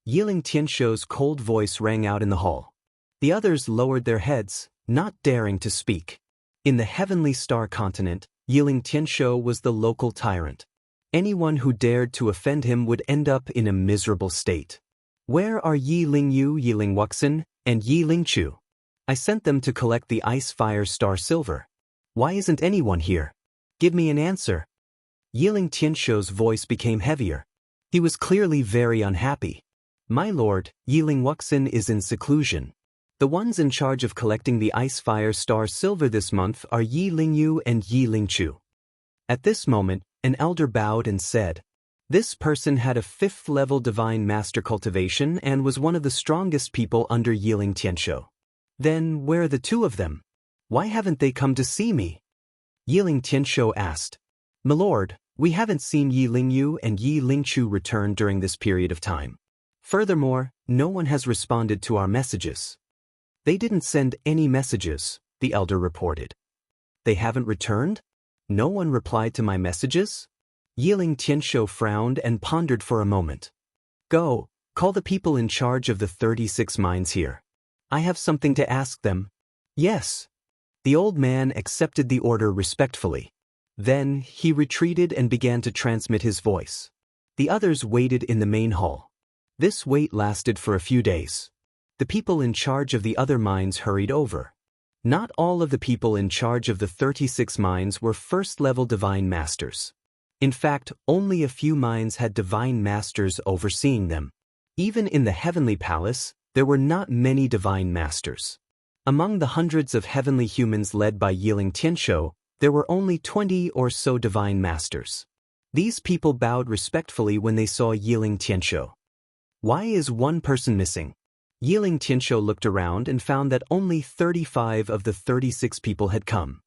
Yiling Tianshou's cold voice rang out in the hall. The others lowered their heads, not daring to speak. In the Heavenly Star continent, Yiling Tianshou was the local tyrant. Anyone who dared to offend him would end up in a miserable state. Where are Yi Lingyu, Yiling Wuxia, and Yi Lingchu? I sent them to collect the Icefire Star Silver. Why isn't anyone here? Give me an answer. Yiling Tianshou's voice became heavier. He was clearly very unhappy. My lord, Yiling Wuxia is in seclusion. The ones in charge of collecting the Icefire Star Silver this month are Yi Lingyu and Yi Lingchu. At this moment, an elder bowed and said, this person had a 5th-level Divine Master cultivation and was one of the strongest people under Yiling Tianshou. Then, where are the two of them? Why haven't they come to see me? Yiling Tianshou asked. My lord, we haven't seen Yi Lingyu and Yi Lingchu return during this period of time. Furthermore, no one has responded to our messages. They didn't send any messages, the elder reported. They haven't returned? No one replied to my messages? Yiling Tianshou frowned and pondered for a moment. Go, call the people in charge of the 36 mines here. I have something to ask them. Yes. The old man accepted the order respectfully. Then, he retreated and began to transmit his voice. The others waited in the main hall. This wait lasted for a few days. The people in charge of the other mines hurried over. Not all of the people in charge of the 36 mines were first-level Divine Masters. In fact, only a few mines had Divine Masters overseeing them. Even in the Heavenly Palace, there were not many Divine Masters. Among the hundreds of heavenly humans led by Yiling Tianshou, there were only 20 or so Divine Masters. These people bowed respectfully when they saw Yiling Tianshou. Why is one person missing? Yiling Tianshou looked around and found that only 35 of the 36 people had come.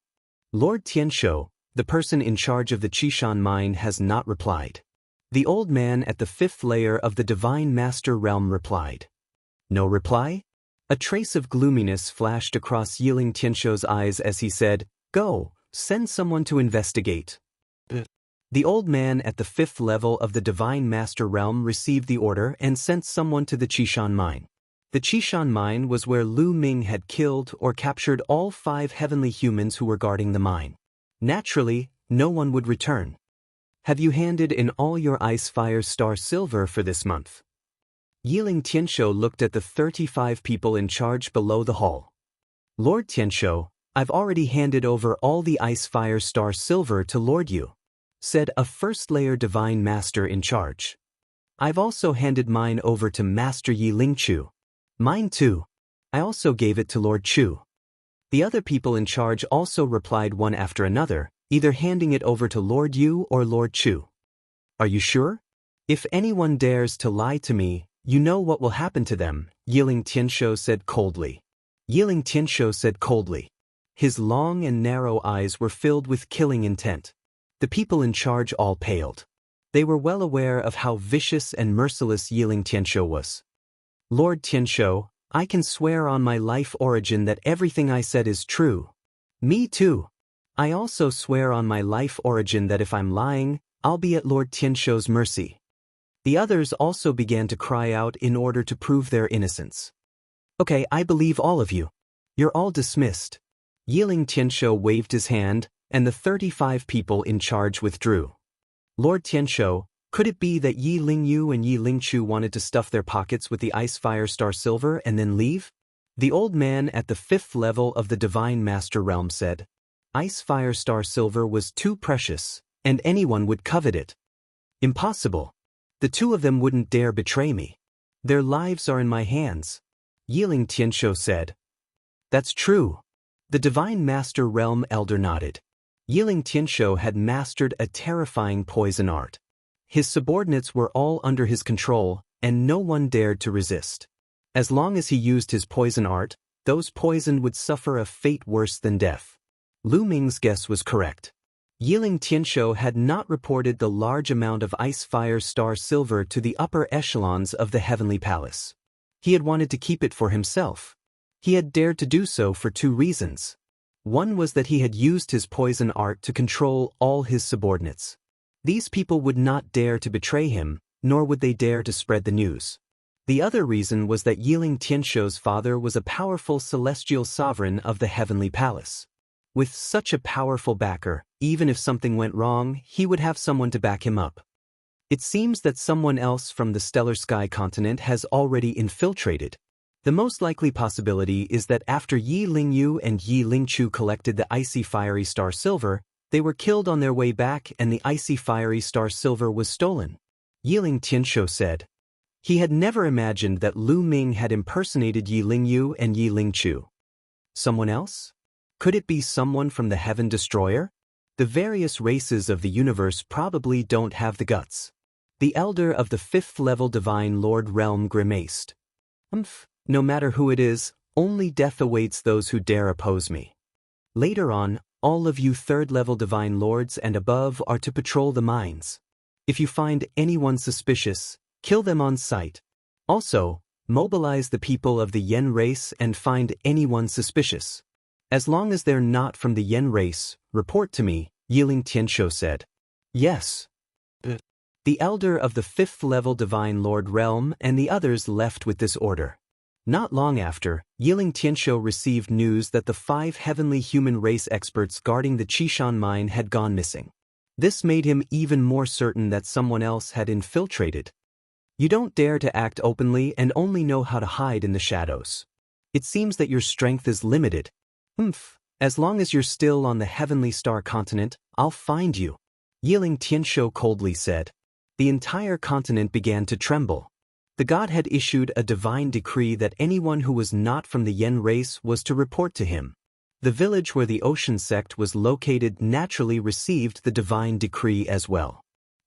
Lord Tianshou, the person in charge of the Qishan mine, has not replied. The old man at the 5th layer of the Divine Master realm replied. No reply? A trace of gloominess flashed across Yiling Tianshou's eyes as he said, Go, send someone to investigate. The old man at the 5th level of the Divine Master realm received the order and sent someone to the Qishan mine. The Qishan mine was where Lu Ming had killed or captured all 5 heavenly humans who were guarding the mine. Naturally, no one would return. Have you handed in all your Icefire Star Silver for this month? Yiling Tianshou looked at the 35 people in charge below the hall. Lord Tianshou, I've already handed over all the Icefire Star Silver to Lord Yu, said a first-layer Divine Master in charge. I've also handed mine over to Master Yi Lingchu. Mine too. I also gave it to Lord Chu. The other people in charge also replied one after another, either handing it over to Lord Yu or Lord Chu. Are you sure? If anyone dares to lie to me, you know what will happen to them, Yiling Tianshou said coldly. Yiling Tianshou said coldly. His long and narrow eyes were filled with killing intent. The people in charge all paled. They were well aware of how vicious and merciless Yiling Tianshou was. Lord Tianshou, I can swear on my life origin that everything I said is true. Me too. I also swear on my life origin that if I'm lying, I'll be at Lord Tianshou's mercy. The others also began to cry out in order to prove their innocence. Okay, I believe all of you. You're all dismissed. Yiling Tianshou waved his hand, and the 35 people in charge withdrew. Lord Tianshou, could it be that Yi Lingyu and Yi Lingchu wanted to stuff their pockets with the Ice Fire Star Silver and then leave? The old man at the 5th level of the Divine Master Realm said, Ice Fire Star Silver was too precious, and anyone would covet it. Impossible. The two of them wouldn't dare betray me. Their lives are in my hands. Yiling Tianshou said. That's true. The Divine Master Realm Elder nodded. Yiling Tianshou had mastered a terrifying poison art. His subordinates were all under his control, and no one dared to resist. As long as he used his poison art, those poisoned would suffer a fate worse than death. Lu Ming's guess was correct. Yiling Tianshou had not reported the large amount of Ice Fire Star Silver to the upper echelons of the Heavenly Palace. He had wanted to keep it for himself. He had dared to do so for 2 reasons. One was that he had used his poison art to control all his subordinates. These people would not dare to betray him, nor would they dare to spread the news. The other reason was that Yiling Tianshou's father was a powerful celestial sovereign of the Heavenly Palace. With such a powerful backer, even if something went wrong, he would have someone to back him up. It seems that someone else from the Stellar Sky continent has already infiltrated. The most likely possibility is that after Yi Lingyu and Yi Lingchu collected the Icy Fiery Star Silver, they were killed on their way back and the Icy Fiery Star Silver was stolen. Yiling Tianshou said. He had never imagined that Lu Ming had impersonated Yi Lingyu and Yi Lingchu. Someone else? Could it be someone from the Heaven Destroyer? The various races of the universe probably don't have the guts. The elder of the 5th level Divine Lord Realm grimaced. No matter who it is, only death awaits those who dare oppose me. Later on, all of you 3rd level Divine Lords and above are to patrol the mines. If you find anyone suspicious, kill them on sight. Also, mobilize the people of the Yen race and find anyone suspicious. As long as they're not from the Yen race, report to me, Yiling Tianshou said. Yes. The elder of the 5th level Divine Lord Realm and the others left with this order. Not long after, Yiling Tianshou received news that the 5 heavenly human race experts guarding the Qishan mine had gone missing. This made him even more certain that someone else had infiltrated. You don't dare to act openly and only know how to hide in the shadows. It seems that your strength is limited. As long as you're still on the Heavenly Star continent, I'll find you. Yiling Tianshou coldly said. The entire continent began to tremble. The god had issued a divine decree that anyone who was not from the Yen race was to report to him. The village where the Ocean sect was located naturally received the divine decree as well.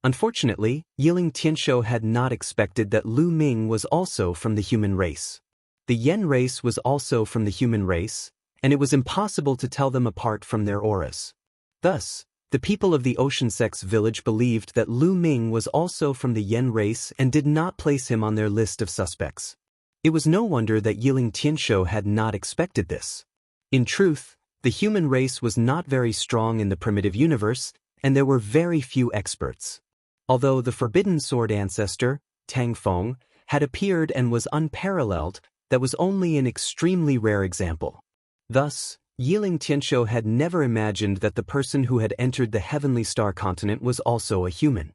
Unfortunately, Yiling Tianshou had not expected that Lu Ming was also from the human race. The Yen race was also from the human race, and it was impossible to tell them apart from their auras. Thus, the people of the Ocean sect's village believed that Lu Ming was also from the Yen race and did not place him on their list of suspects. It was no wonder that Yiling Tianshou had not expected this. In truth, the human race was not very strong in the primitive universe, and there were very few experts. Although the Forbidden Sword ancestor, Tang Feng, had appeared and was unparalleled, that was only an extremely rare example. Thus, Yiling Tianshou had never imagined that the person who had entered the Heavenly Star continent was also a human.